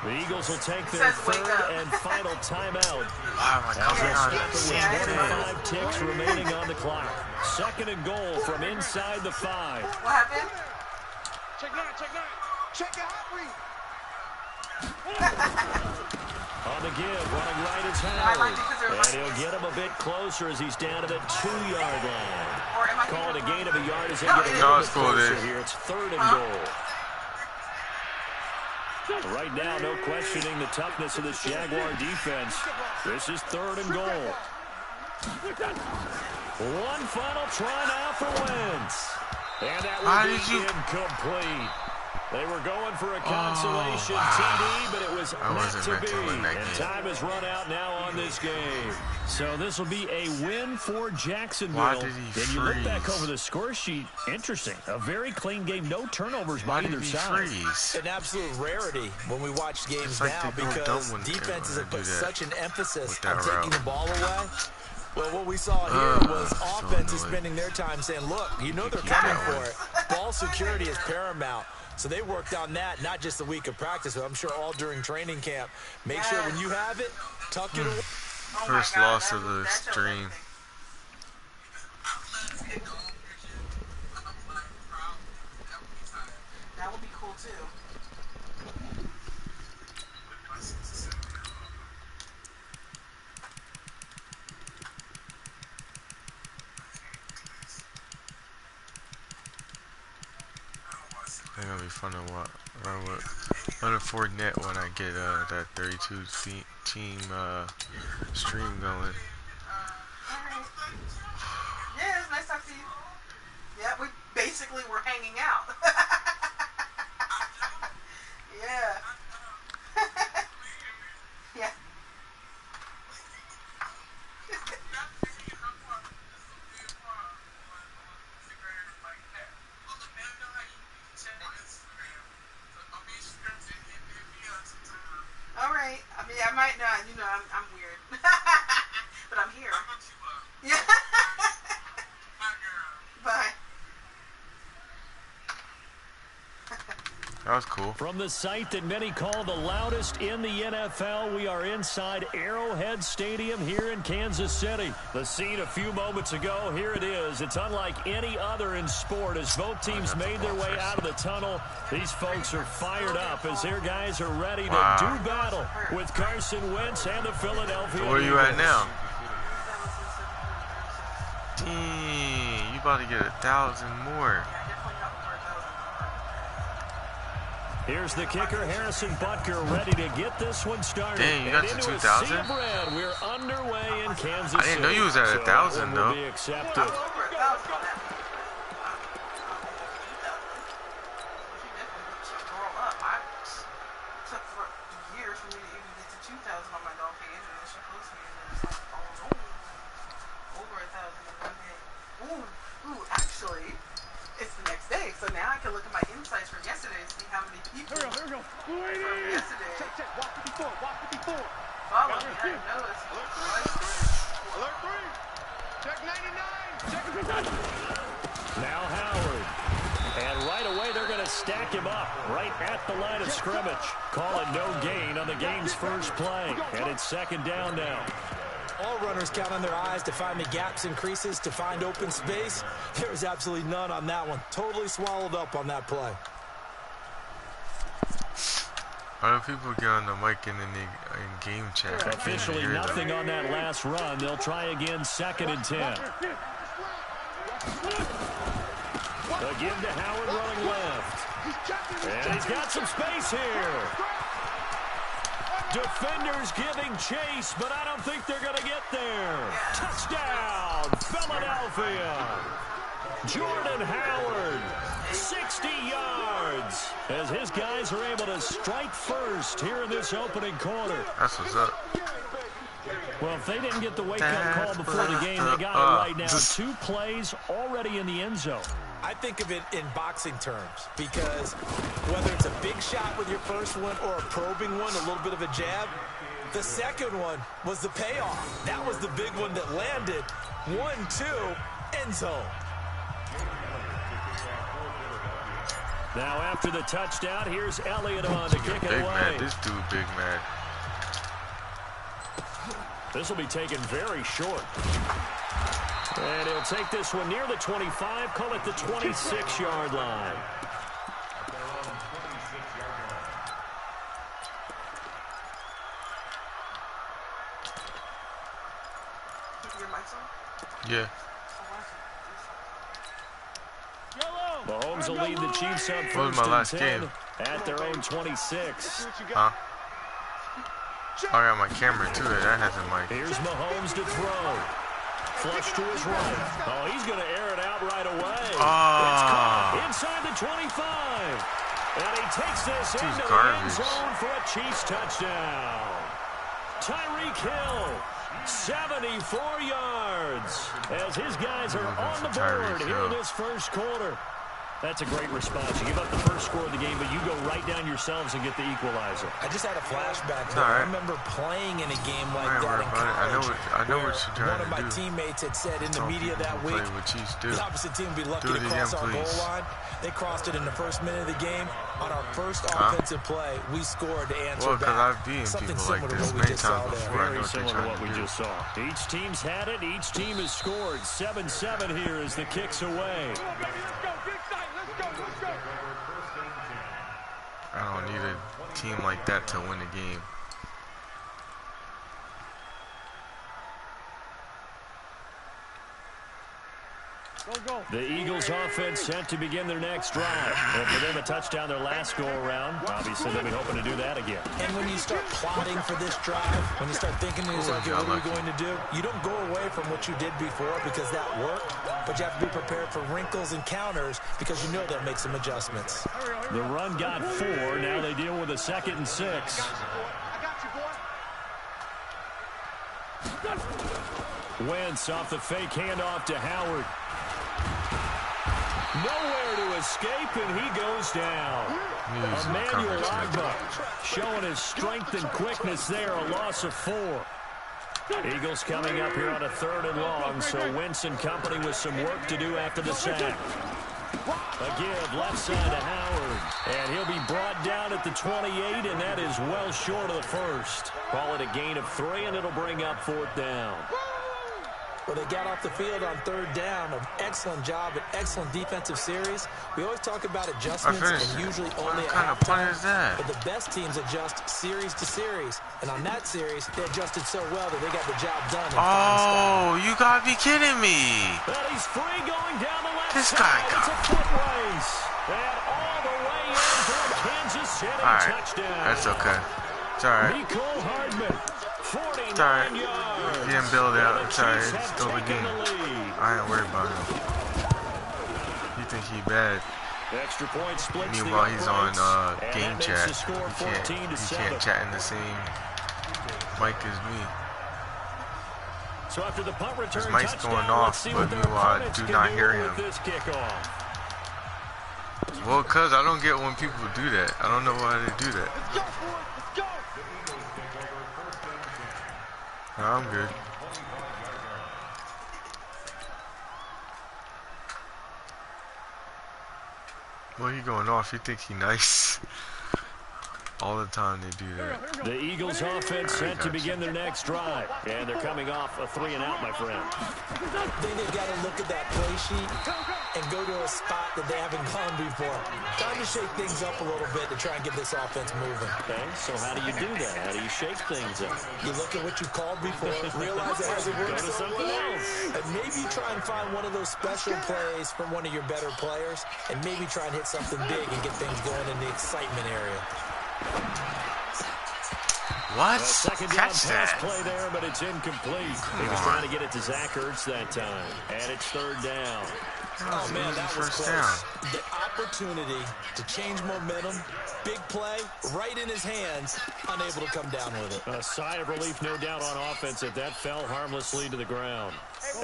The Eagles will take their 3rd and final timeout. As they'll stop it with 5 ticks remaining on the clock. 2nd and goal from inside the 5. What happened? Check 9, check 9. Check it out, read. On the give, running right is Howard. And he'll get him a bit closer as he's down to the 2-yard line. Call it a gain of a yard as they get a little bit closer here. It's 3rd and goal. Right now, no questioning the toughness of this Jaguar defense. This is 3rd and goal. One final try now for Wentz. And that will be incomplete. They were going for a consolation TD, but it was not to be. And time has run out now on this game. So this will be a win for Jacksonville. And you look back over the score sheet, interesting. A very clean game, no turnovers by either side. An absolute rarity when we watch games now because defenses have put such an emphasis on taking the ball away. Well, what we saw here was offenses spending their time saying, look, you know they're coming for it. Ball security is paramount. So they worked on that, not just a week of practice, but I'm sure all during training camp. Make sure when you have it, tuck it away. First loss of the stream. That would be cool too. I think it'll be fun to watch. On the Fortnite when I get that 32 team stream going. Alright. Yeah, it was nice talking to you. Yeah, we basically were hanging out. Yeah. Yeah. All right. I mean, I might not. You know, I'm weird, but I'm here. Yeah. Bye. That was cool. From the site that many call the loudest in the NFL, we are inside Arrowhead Stadium here in Kansas City. The scene a few moments ago, here it is. It's unlike any other in sport as both teams made their way out of the tunnel. These folks are fired up as their guys are ready to do battle with Carson Wentz and the Philadelphia So where are you at Eagles. now? Dang, you about to get 1,000 more. Here's the kicker, Harrison Butker, ready to get this one started. Dang, you got to 2,000? We're underway in Kansas City. I didn't know you was at 1,000 though. Be accepted. Actually, it's the next day, so now I can look at my insights from yesterday and see how many people Here we go. from yesterday Check. Walk 54. follow me. I didn't know this. Alert 3. Check 99. Check 59. Now Howard. And right away, they're going to stack him up right at the line of scrimmage. Call it no gain on the game's first play. And it's second down now. All runners count on their eyes to find the gaps and creases, to find open space. There was absolutely none on that one. Totally swallowed up on that play. Why do people get on the mic in game chat? Officially nothing on that last run. They'll try again, second and 10. Again to Howard running left. And he's got some space here. Defenders giving chase, but I don't think they're going to get there. Touchdown, Philadelphia. Jordan Howard, 60 yards, as his guys are able to strike first here in this opening quarter. That's what's up. Well, if they didn't get the wake-up call before the game, they got it right now. 2 plays already in the end zone. I think of it in boxing terms because whether it's a big shot with your first one or a probing one, a little bit of a jab, the second one was the payoff. That was the big one that landed. 1-2, end zone. Now after the touchdown, here's Elliott on to kick it Big away. man, this dude big man. This will be taken very short. And he'll take this one near the 25, call it the 26-yard line. Yeah. Mahomes will lead the Chiefs up What was first my last and 10 game? at their own 26. Huh? I got my camera too. That has a mic. Here's Mahomes to throw. Flush to his right. Oh, he's going to air it out right away. It's caught inside the 25. And he takes this into the end zone for a Chiefs touchdown. Tyreek Hill, 74 yards, as his guys are on the board here in this first quarter. That's a great response. You give up the first score of the game, but you go right down yourselves and get the equalizer. I just had a flashback to I remember playing in a game like that in college. I know what you're trying to do. One of my teammates had said in the media that week, the opposite team would be lucky to cross our goal line. They crossed it in the first minute of the game. On our first offensive play, we scored to answer back. I've beaten Something people like similar this to what we many just saw times there. before. Very similar to what we just saw. Each team's had it. Each team has scored. 7-7 here as the kick's away. I don't need a team like that to win the game. The Eagles offense set to begin their next drive. And for them, a touchdown their last go-around. Obviously, they'll be hoping to do that again. And when you start plotting for this drive, when you start thinking to yourself, okay, what are we going to do? You don't go away from what you did before because that worked, but you have to be prepared for wrinkles and counters because you know they'll make some adjustments. The run got 4. Now they deal with a 2nd and 6. Wentz off the fake handoff to Howard. Nowhere to escape, and he goes down. Emmanuel Agba showing his strength and quickness there, a loss of 4. Eagles coming up here on a 3rd and long, so Wentz and company with some work to do after the sack. A give left side to Howard, and he'll be brought down at the 28, and that is well short of the first. Call it a gain of 3, and it'll bring up 4th down. Well, they got off the field on 3rd down. An excellent job, an excellent defensive series. We always talk about adjustments and usually only what kind of play is that? But the best teams adjust series to series. And on that series, they adjusted so well that they got the job done. Oh, you gotta be kidding me. But he's free going down the left this side. Guy got it's a foot race. And all the way in for a Kansas City touchdown. That's okay. It's all right. Nicole Hardman, 49 yards. He didn't build it out. It's all right. It's still the game. I ain't worried about him. You think he bad. Extra point splits. Meanwhile, he's on game chat. He can't chat in the same mic as me. So after the punt return, his mic's going off, but meanwhile, I do not hear him. Well, because I don't get when people do that. I don't know why they do that. No, I'm good. Well, he going off. You think he nice? All the time they do that. The Eagles offense set to begin their next drive. And they're coming off a 3 and out, my friend. I think they've got to look at that play sheet and go to a spot that they haven't gone before. Time to shake things up a little bit to try and get this offense moving. Okay, so how do you do that? How do you shake things up? You look at what you called before, realize it hasn't worked so well, and maybe try and find one of those special plays from one of your better players, and maybe try and hit something big and get things going in the excitement area. What? Second down pass play there, but it's incomplete. He was trying to get it to Zach Ertz that time. And it's 3rd down. Oh, man, that was close. Down. The opportunity to change momentum, big play, right in his hands, unable to come down with it. A sigh of relief, no doubt, on offense that fell harmlessly to the ground.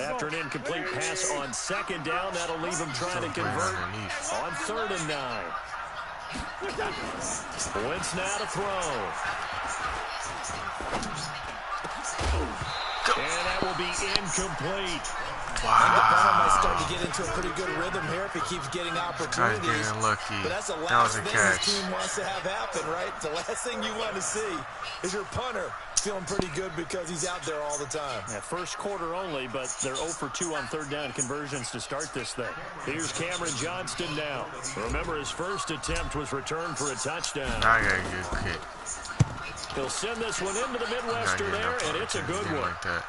After an incomplete pass on 2nd down, that'll leave him trying to convert on 3rd and 9. Wentz now to throw. And that will be incomplete. Wow. I think the punter might start to get into a pretty good rhythm here if he keeps getting opportunities. Getting lucky. But that's the last thing his team wants to have happen, right? The last thing you want to see is your punter feeling pretty good because he's out there all the time. Yeah, first quarter only, but they're 0 for 2 on 3rd down conversions to start this thing. Here's Cameron Johnston now. Remember, his first attempt was returned for a touchdown. I got a good kick. He'll send this one into the Midwestern there, and it's a good one. Like that.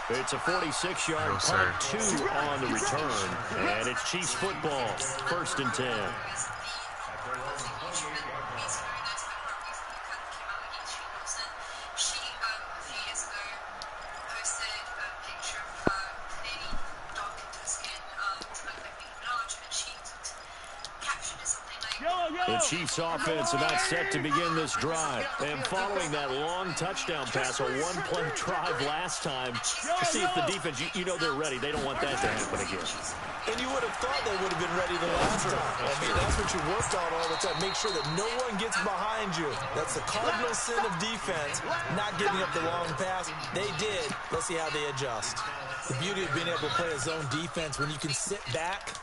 It's a 46-yard punt, 2 on the return, and it's Chiefs football, 1st and 10. The Chiefs offense about set to begin this drive. And following that long touchdown pass, a one-play drive last time, to see if the defense, you know they're ready. They don't want that to happen again. And you would have thought they would have been ready the last time. I mean, that's what you worked on all the time. Make sure that no one gets behind you. That's the cardinal sin of defense, not giving up the long pass. They did. Let's see how they adjust. The beauty of being able to play a zone defense when you can sit back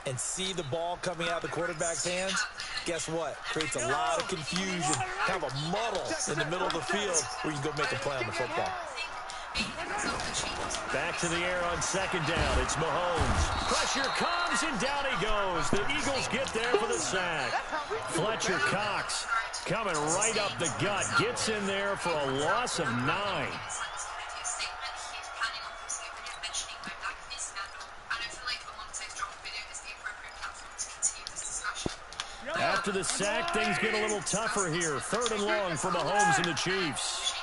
and see the ball coming out of the quarterback's hands, guess what? Creates a lot of confusion, kind of a muddle in the middle of the field where you can go make a play on the football. Back to the air on 2nd down. It's Mahomes. Pressure comes, and down he goes. The Eagles get there for the sack. Fletcher Cox coming right up the gut. Gets in there for a loss of 9. after the sack, things get a little tougher here. 3rd and long for Mahomes and the Chiefs.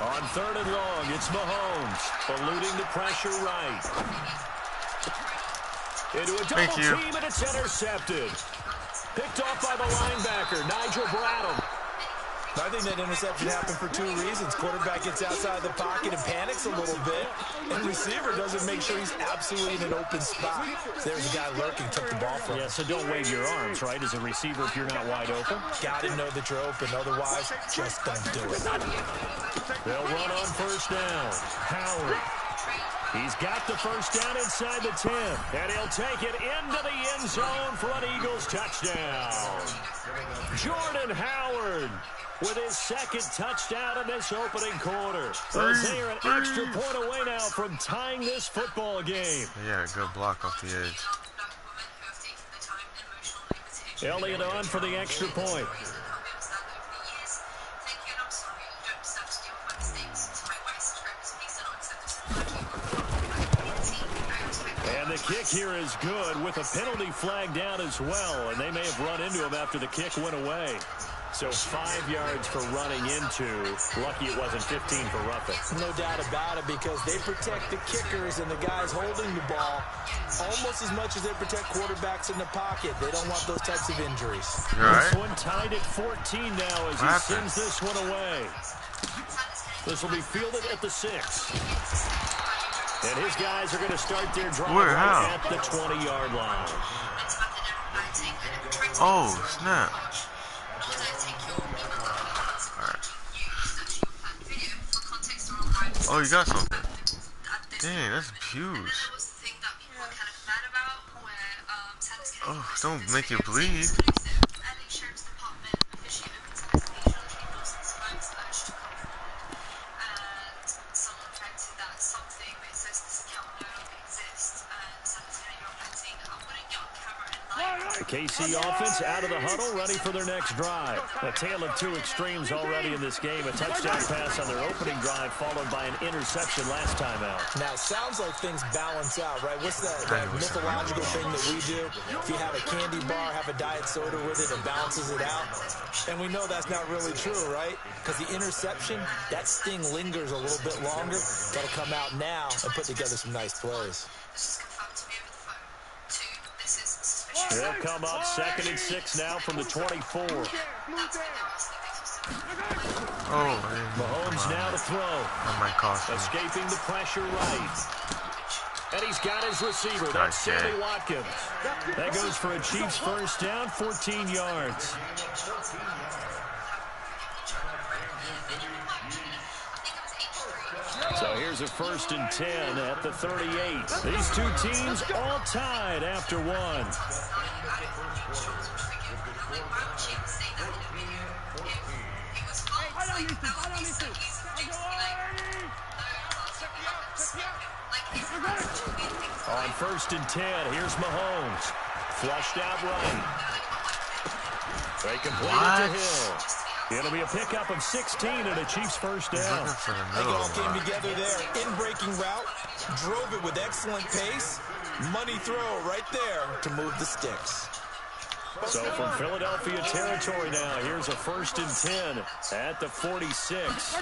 On 3rd and long, it's Mahomes, eluding the pressure right. Into a double team, and it's intercepted. Picked off by the linebacker, Nigel Bradham. I think that interception happened for 2 reasons. Quarterback gets outside the pocket and panics a little bit, and receiver doesn't make sure he's absolutely in an open spot. So there's a guy lurking, took the ball from him. Yeah, so don't wave your arms, right, as a receiver if you're not wide open. Got to know that you're open, otherwise, just don't do it. They'll run on 1st down. Howard. He's got the 1st down inside the 10, and he'll take it into the end zone for an Eagles touchdown. Jordan Howard with his 2nd touchdown in this opening quarter. As they are an extra point away now from tying this football game. Yeah, good block off the edge. Elliott on for the extra point. And the kick here is good with a penalty flag down as well. And they may have run into him after the kick went away. So 5 yards for running into. Lucky it wasn't 15 for roughing. No doubt about it, because they protect the kickers and the guys holding the ball almost as much as they protect quarterbacks in the pocket. They don't want those types of injuries. This one tied at 14 now as he sends this one away. This will be fielded at the 6. And his guys are going to start their drive right at the 20-yard line. Oh, snap. Oh, you got something. Dang, that's huge. Oh, don't make it bleed. KC offense out of the huddle, ready for their next drive. A tale of 2 extremes already in this game. A touchdown pass on their opening drive, followed by an interception last time out. Now, it sounds like things balance out, right? What's that mythological thing that we do? If you have a candy bar, have a diet soda with it, it balances it out. And we know that's not really true, right? Because the interception, that sting lingers a little bit longer. Got to come out now and put together some nice plays. They'll come up 2nd and 6 now from the 24. Oh, Mahomes now to throw. That might cost him. Escaping the pressure right. And he's got his receiver. That's Sammy Watkins. That goes for a Chiefs 1st down, 14 yards. So here's a 1st and 10 at the 38. These 2 teams all tied after 1. On 1st and 10, here's Mahomes. Flushed out right. They complete it to Hill. It'll be a pickup of 16 and a Chiefs 1st down. They all came together there. In-breaking route. Drove it with excellent pace. Money throw right there to move the sticks. So from Philadelphia territory now, here's a 1st and 10 at the 46.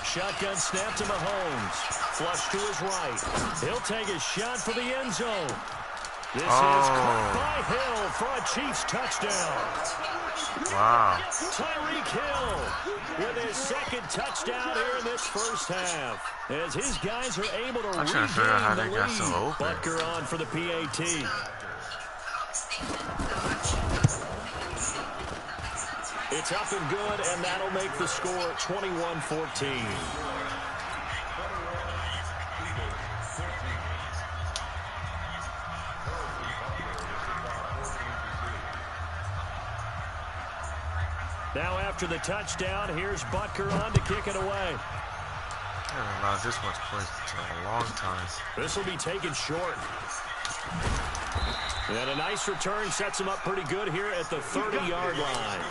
Shotgun snap to Mahomes. Flush to his right. He'll take a shot for the end zone. This is caught by Hill for a Chiefs touchdown. Wow. Tyreek Hill with his 2nd touchdown here in this 1st half. As his guys are able to regain the lead. Butker on for the PAT. It's up and good, and that'll make the score 21-14. Now after the touchdown, here's Butker on to kick it away. I haven't allowed this much points in a long time. This will be taken short. And a nice return sets him up pretty good here at the 30-yard line.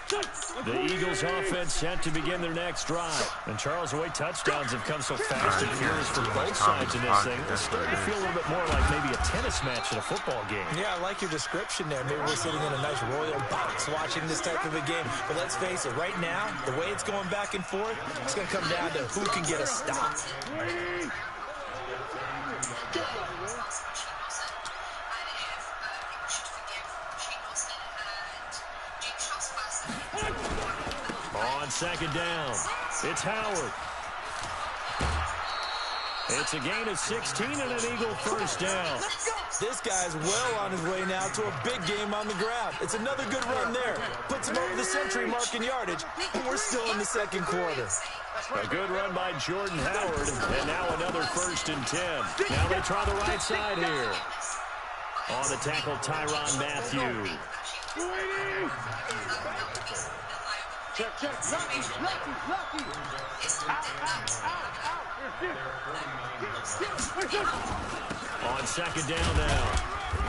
The Eagles offense set to begin their next drive. And Charles, the way touchdowns have come so fast and furious for both sides in this thing, it's starting to feel a little bit more like maybe a tennis match in a football game. Yeah, I like your description there. Maybe we're sitting in a nice royal box watching this type of a game. But let's face it, right now, the way it's going back and forth, it's going to come down to who can get a stop. On second down, it's Howard. It's a gain of 16 and an Eagle first down. This guy's well on his way now to a big game on the ground. It's another good run there. Puts him over the century mark in yardage, and we're still in the second quarter. A good run by Jordan Howard, and now another 1st and 10. Now they try the right side here. On the tackle, Tyrann Mathieu. Check. Lucky. On second down now,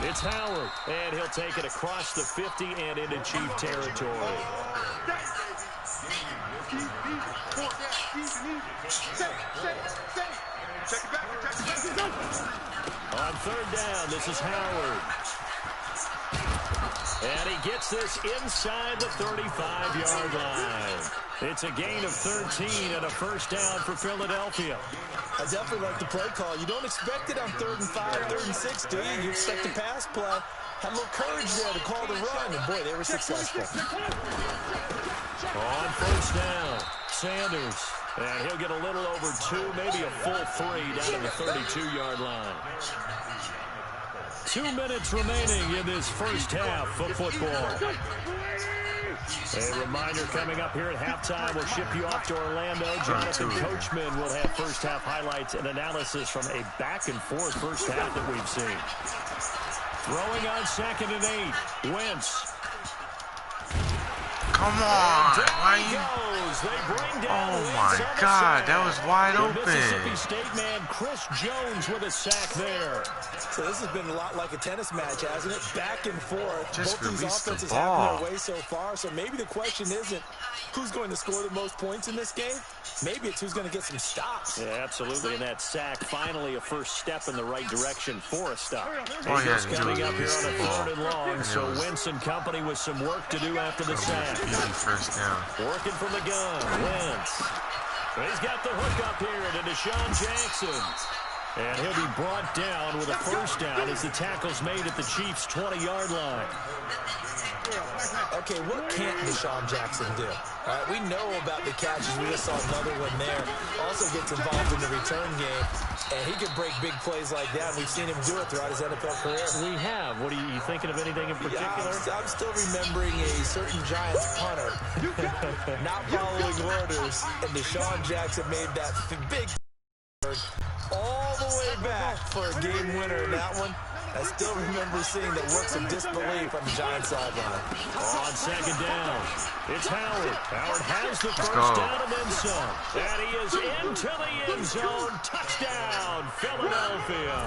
it's Howard, and he'll take it across the 50 and into Chief territory. On third down, this is Howard. And he gets this inside the 35-yard line. It's a gain of 13 and a first down for Philadelphia. I definitely like the play call. You don't expect it on 3rd and 5, 3rd and 6, do you? You expect a pass play. Had a little courage there to call the run, and boy, they were successful. On first down, Sanders. And he'll get a little over 2, maybe a full 3 down to the 32-yard line. 2 minutes remaining in this first half of football. A reminder coming up here at halftime, we'll ship you off to Orlando. Jonathan Coachman will have first half highlights and analysis from a back-and-forth first half that we've seen. Throwing on 2nd and 8, Wentz. Come on. Why you... Oh, my God. That was wide open. Mississippi State man Chris Jones with a sack there. So this has been a lot like a tennis match, hasn't it? Back and forth. Just both these offenses have their way so far. So maybe the question isn't who's going to score the most points in this game. Maybe it's who's going to get some stops. Yeah, absolutely. And that sack, finally a first step in the right direction for a stop. Eagles coming up here on a 3rd and long. So Wentz and company with some work to do after the sack. Easy first down. Working from the gun, Wentz. He's got the hook up here to Deshaun Jackson. And he'll be brought down with a first down as the tackle's made at the Chiefs' 20-yard line. Okay, what can't Deshaun Jackson do? All right, we know about the catches. We just saw another one there. Also gets involved in the return game, and he can break big plays like that. We've seen him do it throughout his NFL career. We have. What are you thinking of anything in particular? Yeah, I'm still remembering a certain Giants punter not following orders, and Deshaun Jackson made that big all the way back for a game winner in that one. I still remember seeing the looks of disbelief on the Giants sideline. On second down, it's Howard. Howard has the first down and then some. And he is into the end zone. Touchdown, Philadelphia.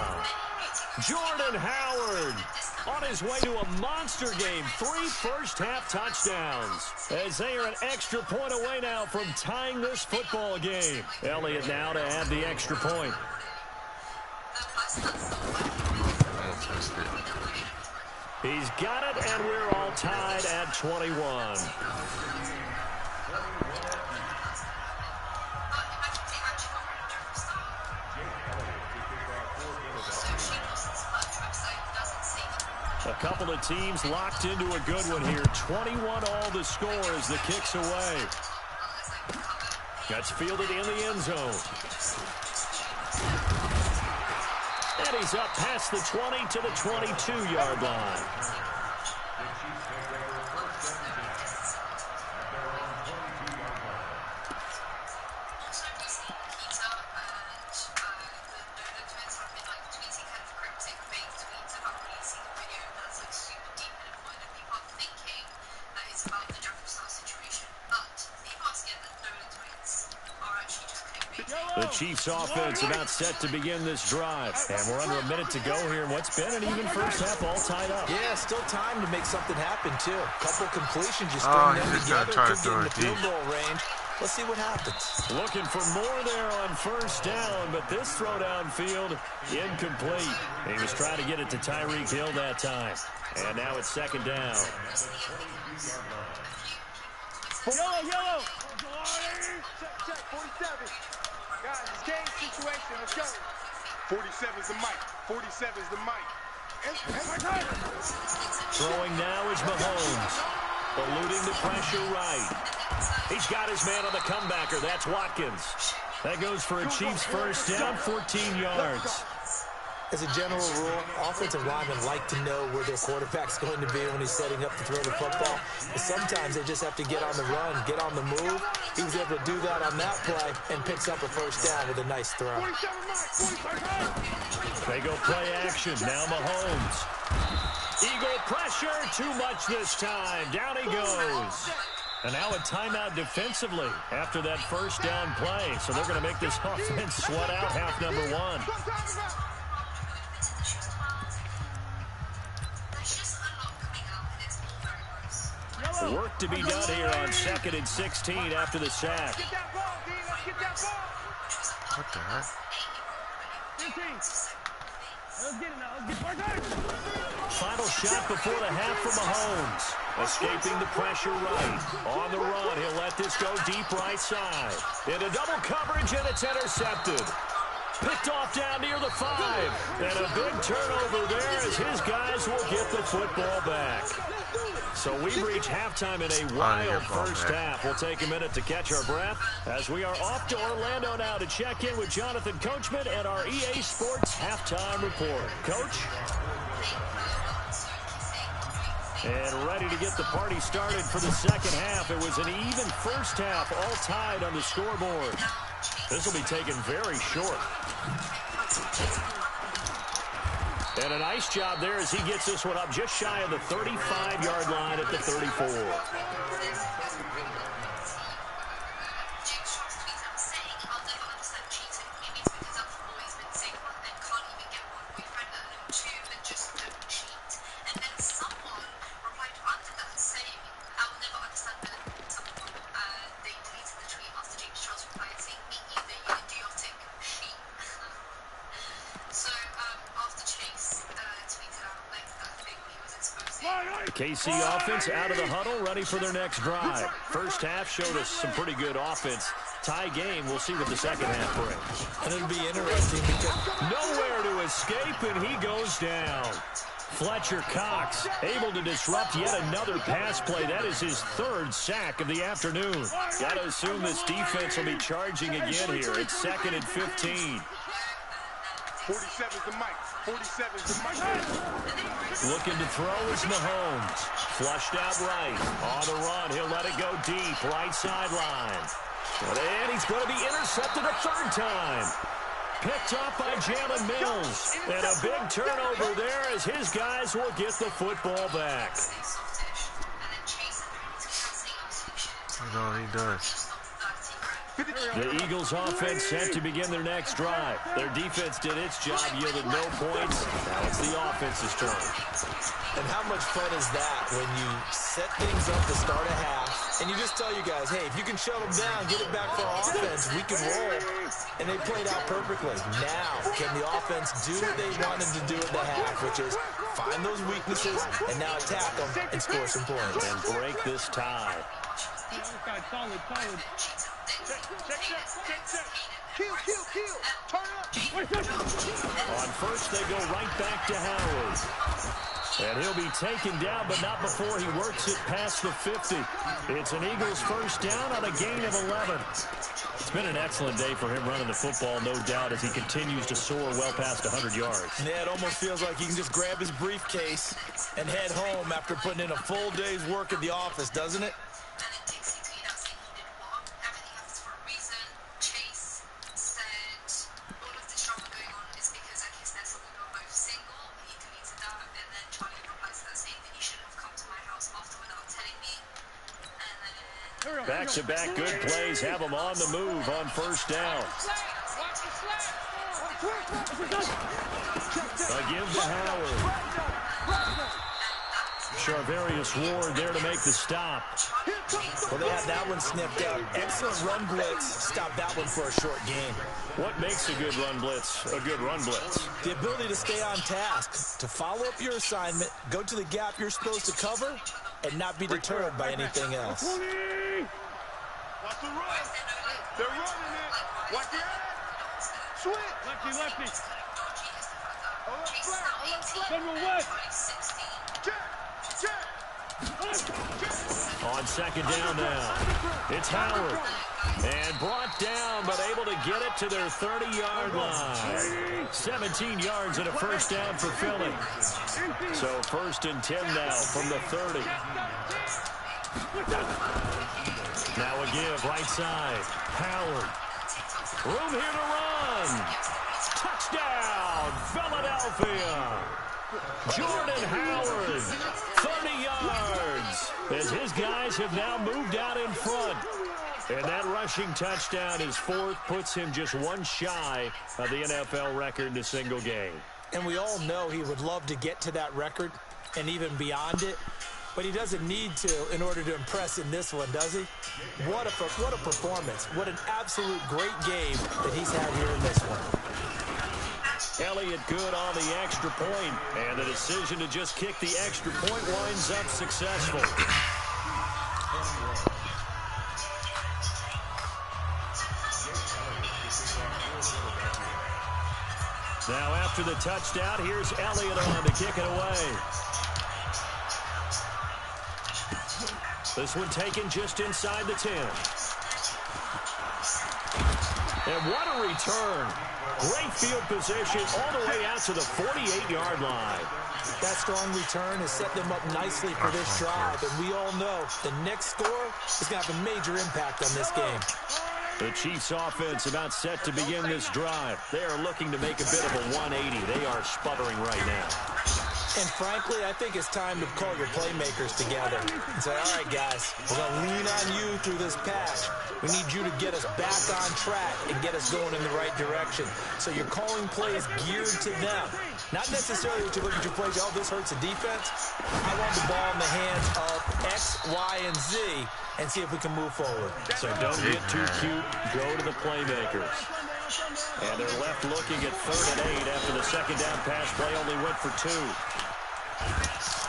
Jordan Howard on his way to a monster game. 3 first-half touchdowns. As they are an extra point away now from tying this football game. Elliott now to add the extra point. He's got it, and we're all tied at 21. A couple of teams locked into a good one here. 21 all the score as the kick's away. That's fielded in the end zone. And he's up past the 20 to the 22-yard line. The Chiefs offense about set to begin this drive. And we're under a minute to go here in what's been an even first half, all tied up. Yeah, still time to make something happen, too. A couple completions, you string them together, could get in the field goal range. Let's see what happens. Looking for more there on first down, but this throw downfield incomplete. He was trying to get it to Tyreek Hill that time. And now it's second down. Yellow. Check, 47. Guys, it's game situation. Let's go. 47's the mic. 47's the mic. Throwing now is Mahomes. Eluding the pressure right. He's got his man on the comebacker. That's Watkins. That goes for a Chiefs first down, 14 yards. As a general rule, offensive linemen like to know where their quarterback's going to be when he's setting up to throw the football. But sometimes they just have to get on the run, get on the move. He was able to do that on that play and picks up a first down with a nice throw. They go play action. Now Mahomes. Eagle pressure. Too much this time. Down he goes. And now a timeout defensively after that first down play. So they're going to make this offense sweat out half number one. Work to be done here on 2nd and 16 after the sack. What the heck? Final shot before the half for Mahomes. Escaping the pressure right. On the run, he'll let this go deep right side. Into double coverage, and it's intercepted. Picked off down near the 5. And a big turnover there as his guys will get the football back. So we've reached halftime in a wild first half. We'll take a minute to catch our breath as we are off to Orlando now to check in with Jonathan Coachman and our EA Sports halftime report. Coach? And ready to get the party started for the second half. It was an even first half, all tied on the scoreboard. This will be taken very short. And a nice job there as he gets this one up just shy of the 35-yard line at the 34. KC offense out of the huddle, ready for their next drive. First half showed us some pretty good offense. Tie game, we'll see what the second half brings. And it'll be interesting because nowhere to escape, and he goes down. Fletcher Cox able to disrupt yet another pass play. That is his 3rd sack of the afternoon. Got to assume this defense will be charging again here. It's 2nd and 15. 47's the mic. 47's the mic. Looking to throw is Mahomes. Flushed out right. On the run, he'll let it go deep. Right sideline. And he's going to be intercepted a 3rd time. Picked off by Jalen Mills. And a big turnover there as his guys will get the football back. That's all he does. The Eagles offense set to begin their next drive. Their defense did its job, yielded no points. Now it's the offense's turn. And how much fun is that when you set things up to start a half and you just tell you guys, hey, if you can shut them down, get it back for our offense, we can roll. And they played out perfectly. Now, can the offense do what they wanted to do at the half, which is find those weaknesses and now attack them and score some points. And break this tie. Solid. Check. Kill. Turn up. On first, they go right back to Howard. And he'll be taken down, but not before he works it past the 50. It's an Eagles first down on a gain of 11. It's been an excellent day for him running the football, no doubt, as he continues to soar well past 100 yards. Yeah, it almost feels like he can just grab his briefcase and head home after putting in a full day's work at the office, doesn't it? Back-to-back good plays have them on the move on first down. give to Howard. Charvarius Ward there to make the stop. Well, they had that one snipped up. Excellent run blitz. Stop that one for a short gain. What makes a good run blitz a good run blitz? The ability to stay on task, to follow up your assignment, go to the gap you're supposed to cover, and not be deterred by anything else. Watch the run. They're running it. Watch it. Switch. Lefty, lefty. A left flat. A left flat. Number one. Check. Check. On second down now, it's Howard. And brought down, but able to get it to their 30-yard line. 17 yards and a first down for Philly. So 1st and 10 now from the 30. Now a give, right side. Howard. Room here to run. Touchdown, Philadelphia. Jordan Howard, 30 yards, as his guys have now moved out in front. And that rushing touchdown is 4th, puts him just one shy of the NFL record in a single game. And we all know he would love to get to that record and even beyond it, but he doesn't need to in order to impress in this one, does he? What a performance. What an absolute great game that he's had here in this one. Elliott good on the extra point, and the decision to just kick the extra point winds up successful. Now after the touchdown, here's Elliott on to kick it away. This one taken just inside the 10. And what a return. Great field position all the way out to the 48-yard line. That strong return has set them up nicely for this drive, and we all know the next score is going to have a major impact on this game. The Chiefs offense about set to begin this drive. They are looking to make a bit of a 180. They are sputtering right now. And frankly, I think it's time to call your playmakers together and say, all right, guys, we're going to lean on you through this patch. We need you to get us back on track and get us going in the right direction. So you're calling plays geared to them. Not necessarily that you look at your plays, oh, this hurts the defense. I want the ball in the hands of X, Y, and Z and see if we can move forward. So don't get too cute. Go to the playmakers. And they're left looking at 3rd and 8 after the second down pass play only went for 2.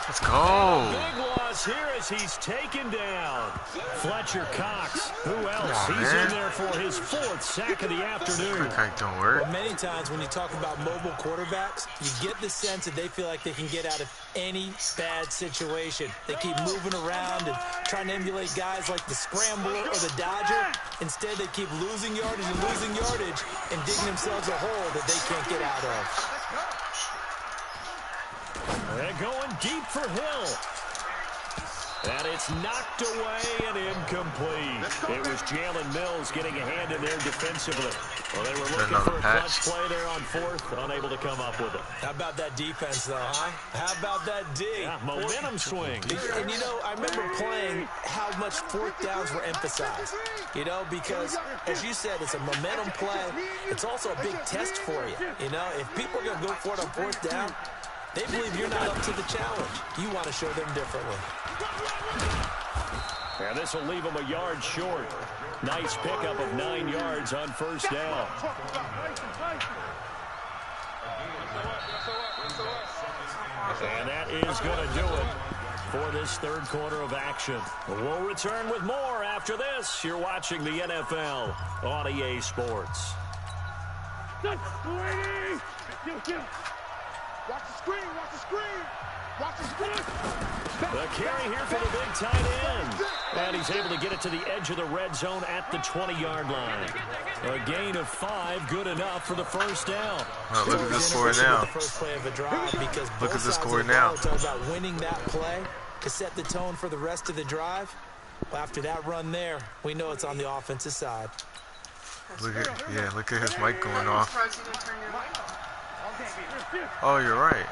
Let's go. Big loss here as he's taken down. Fletcher Cox. Who else? On, he's man. in there for his 4th sack of the afternoon. That don't work. Well, many times when you talk about mobile quarterbacks, you get the sense that they feel like they can get out of any bad situation. They keep moving around and trying to emulate guys like the Scrambler or the Dodger. Instead, they keep losing yardage and digging themselves a hole that they can't get out of. They're going deep for Hill. And it's knocked away and incomplete. It was Jalen Mills getting a hand in there defensively. Well, they were looking for a clutch play there on 4th, unable to come up with it. How about that defense, though, huh? How about that D? Yeah, momentum swing. And, you know, I remember playing how much 4th downs were emphasized. You know, because, as you said, it's a momentum play. It's also a big test for you. You know, if people are going to go for it on 4th down, they believe you're not up to the challenge. You want to show them differently. And this will leave them a yard short. Nice pickup of 9 yards on 1st down. And that is going to do it for this 3rd quarter of action. We'll return with more after this. You're watching the NFL on EA Sports. Watch the screen, watch the screen. Watch the screen. The carry here for the big tight end. And he's able to get it to the edge of the red zone at the 20-yard line. A gain of 5, good enough for the 1st down. Oh, look at this score now. The first play of a drive because Look at this both sides score of the now. ball, it's all about winning that play to set the tone for the rest of the drive. Well, after that run there, we know it's on the offensive side. Look at his mic going off. Oh, you're right.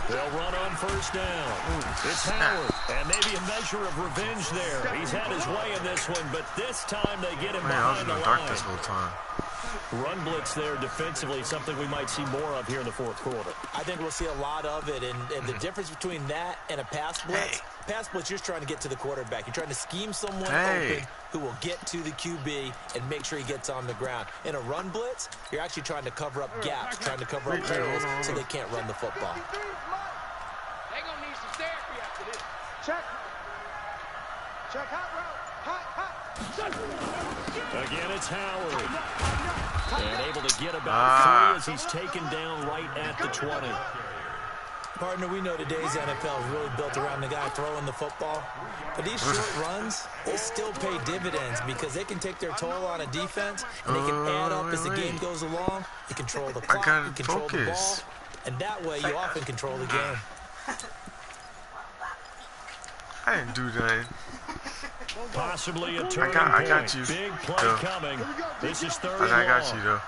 They'll run on 1st down. It's Howard, and maybe a measure of revenge there. He's had his way in this one, but this time they get him Man, I was behind in the the dark line. this whole time. Run blitz there defensively, something we might see more of here in the fourth quarter. I think we'll see a lot of it, and the difference between that and a pass blitz, pass blitz, you're trying to get to the quarterback. You're trying to scheme someone open who will get to the QB and make sure he gets on the ground. In a run blitz, you're actually trying to cover up gaps, trying to cover up holes so they can't run the football. They're going to need some therapy after this. Check. Check hot route. Hot. Again, it's Howard. And able to get about 3 as he's taken down right at the 20. Partner, we know today's NFL is really built around the guy throwing the football. But these short runs, they still pay dividends because they can take their toll on a defense, and they can add up as the game goes along. You control the clock, you control the ball, and that way you often control the game. I didn't do that. Possibly a turning I got point. you. Big play coming. This is third and I got long. you, though.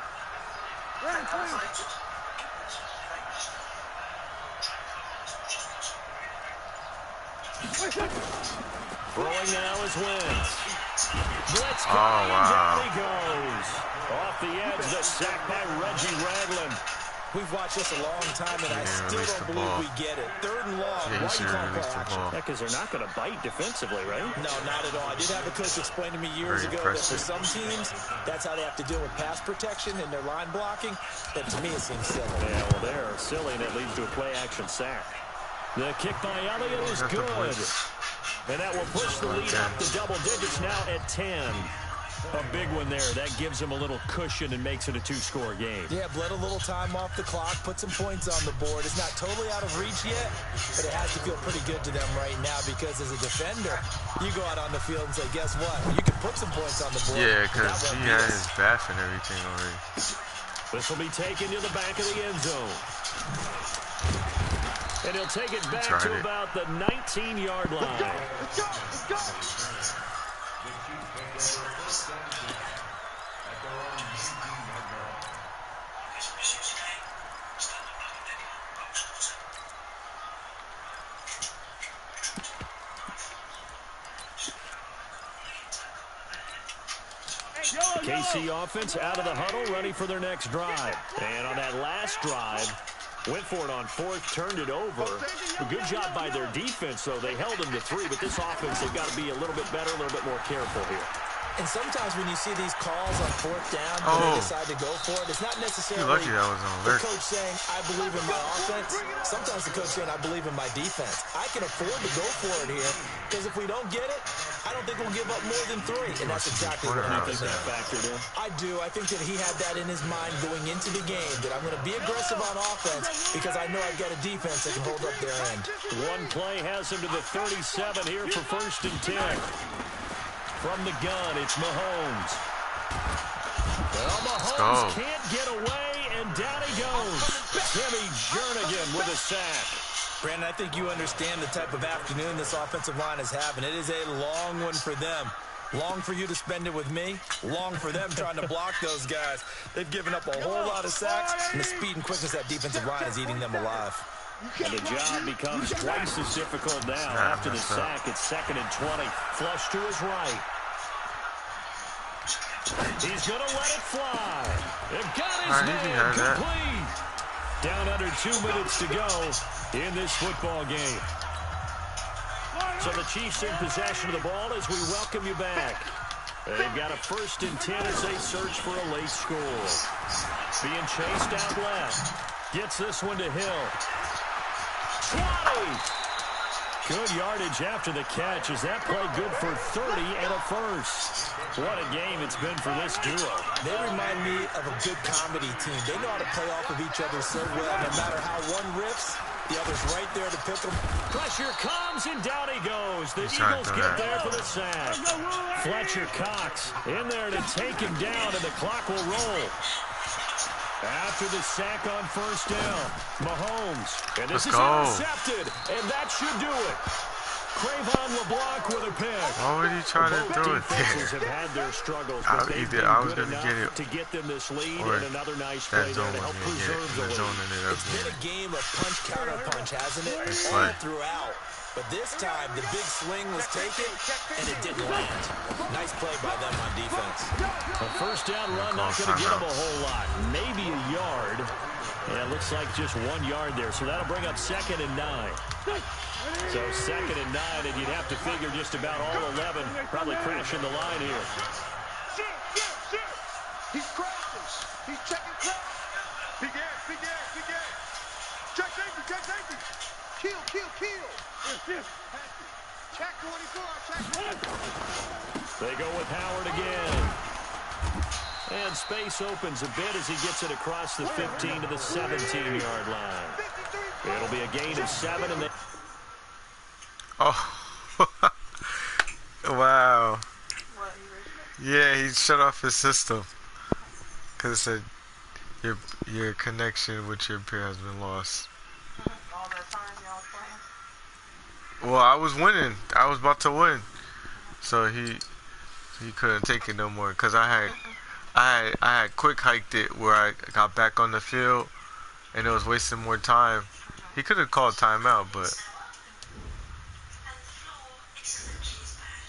Throwing now is Wentz. Blitz Oh, wow. Down he goes. Off the edge, the sack by Reggie Ragland. We've watched this a long time, and I still don't believe we get it. Third and long, why do you call play action? Yeah, because they're not going to bite defensively, right? No, not at all. I did have a coach explain to me years ago that for some teams, that's how they have to deal with pass protection and their line blocking. But to me, it seems silly. Yeah, well, they're silly, and it leads to a play-action sack. The kick by Elliott is good. And that will push the lead up to double digits now at 10. A big one there. That gives them a little cushion and makes it a 2-score game. Yeah, bled a little time off the clock, put some points on the board. It's not totally out of reach yet, but it has to feel pretty good to them right now because as a defender, you go out on the field and say, guess what? You can put some points on the board. Yeah, because he had his bath and everything already. This will be taken to the back of the end zone. And he'll take it back to about the 19-yard line. Let's go. Let's go. KC offense out of the huddle, ready for their next drive. And on that last drive, went for it on fourth, turned it over. A good job by their defense, though. They held them to 3, but this offense, they've got to be a little bit better, a little bit more careful here. And sometimes when you see these calls on fourth down, when they decide to go for it, it's not necessarily the coach saying, I believe in my offense. Sometimes the coach saying, I believe in my defense. I can afford to go for it here because if we don't get it, I don't think we'll give up more than 3. And that's exactly what happens. That factored in? I do. I think that he had that in his mind going into the game, that I'm going to be aggressive on offense because I know I've got a defense that can hold up their end. One play has him to the 37 here for 1st and 10. From the gun, it's Mahomes. Well, Mahomes can't get away, and down he goes. Timmy Jernigan with a sack. Brandon, I think you understand the type of afternoon this offensive line is having. It is a long one for them. Long for you to spend it with me. Long for them trying to block those guys. They've given up a whole lot of sacks, and the speed and quickness of that defensive line is eating them alive. And the job becomes twice as difficult now. After the sack, it's 2nd and 20. Flush to his right. He's going to let it fly. They've got his man complete. Down under 2 minutes to go in this football game. So the Chiefs in possession of the ball as we welcome you back. They've got a 1st and 10 as they search for a late score. Being chased out left. Gets this one to Hill. 20! Good yardage after the catch. Is that play good for 30 and a first? What a game it's been for this duo. They remind me of a good comedy team. They know how to play off of each other so well. No matter how one riffs, the other's right there to pick them. Pressure comes, and down he goes. The Eagles get there for the sack. Fletcher Cox in there to take him down, and the clock will roll. After the sack on 1st down, Mahomes. And this is intercepted, and that should do it. Cravon LeBlanc with a pick. Why would he try to throw it there? Have had their struggles, but they've been good enough to get them this lead, and another nice play there to help preserve the lead. It's been a game of punch, counter punch, hasn't it? All throughout. But this time, the big swing was taken, and it didn't land. Nice play by them on defense. A first down run, not going to get them a whole lot. Maybe a yard. Yeah, it looks like just 1 yard there. So that'll bring up 2nd and 9. So 2nd and 9, and you'd have to figure just about all 11 probably crashing the line here. He's crashing. He's checking crash. Big ass. Check safety. Kill. Check 24, check 1. They go with Howard again. And space opens a bit as he gets it across the 15 to the 17-yard line. It'll be a gain of 7. And Oh. Wow. Yeah, he shut off his system. Because it said your connection with your peer has been lost. All that time y'all playing. Well, I was winning. I was about to win. So he couldn't take it no more. Because I had quick hiked it where I got back on the field. And it was wasting more time. He could have called timeout, but...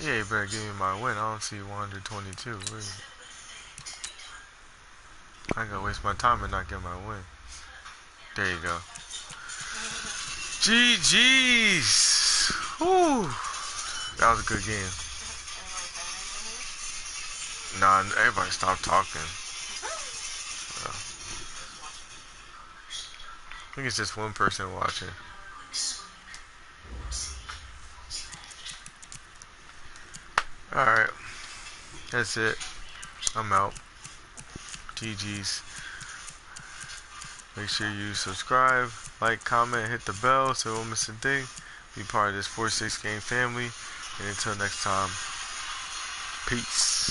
Yeah, you better give me my win. I don't see 122. Really. I ain't gonna waste my time and not get my win. There you go. GG's. Whew. That was a good game. Nah, everybody stopped talking. I think it's just one person watching. Alright. That's it. I'm out. GG's. Make sure you subscribe, like, comment, hit the bell so you won't miss a thing. Be part of this 4-6 game family. And until next time, peace.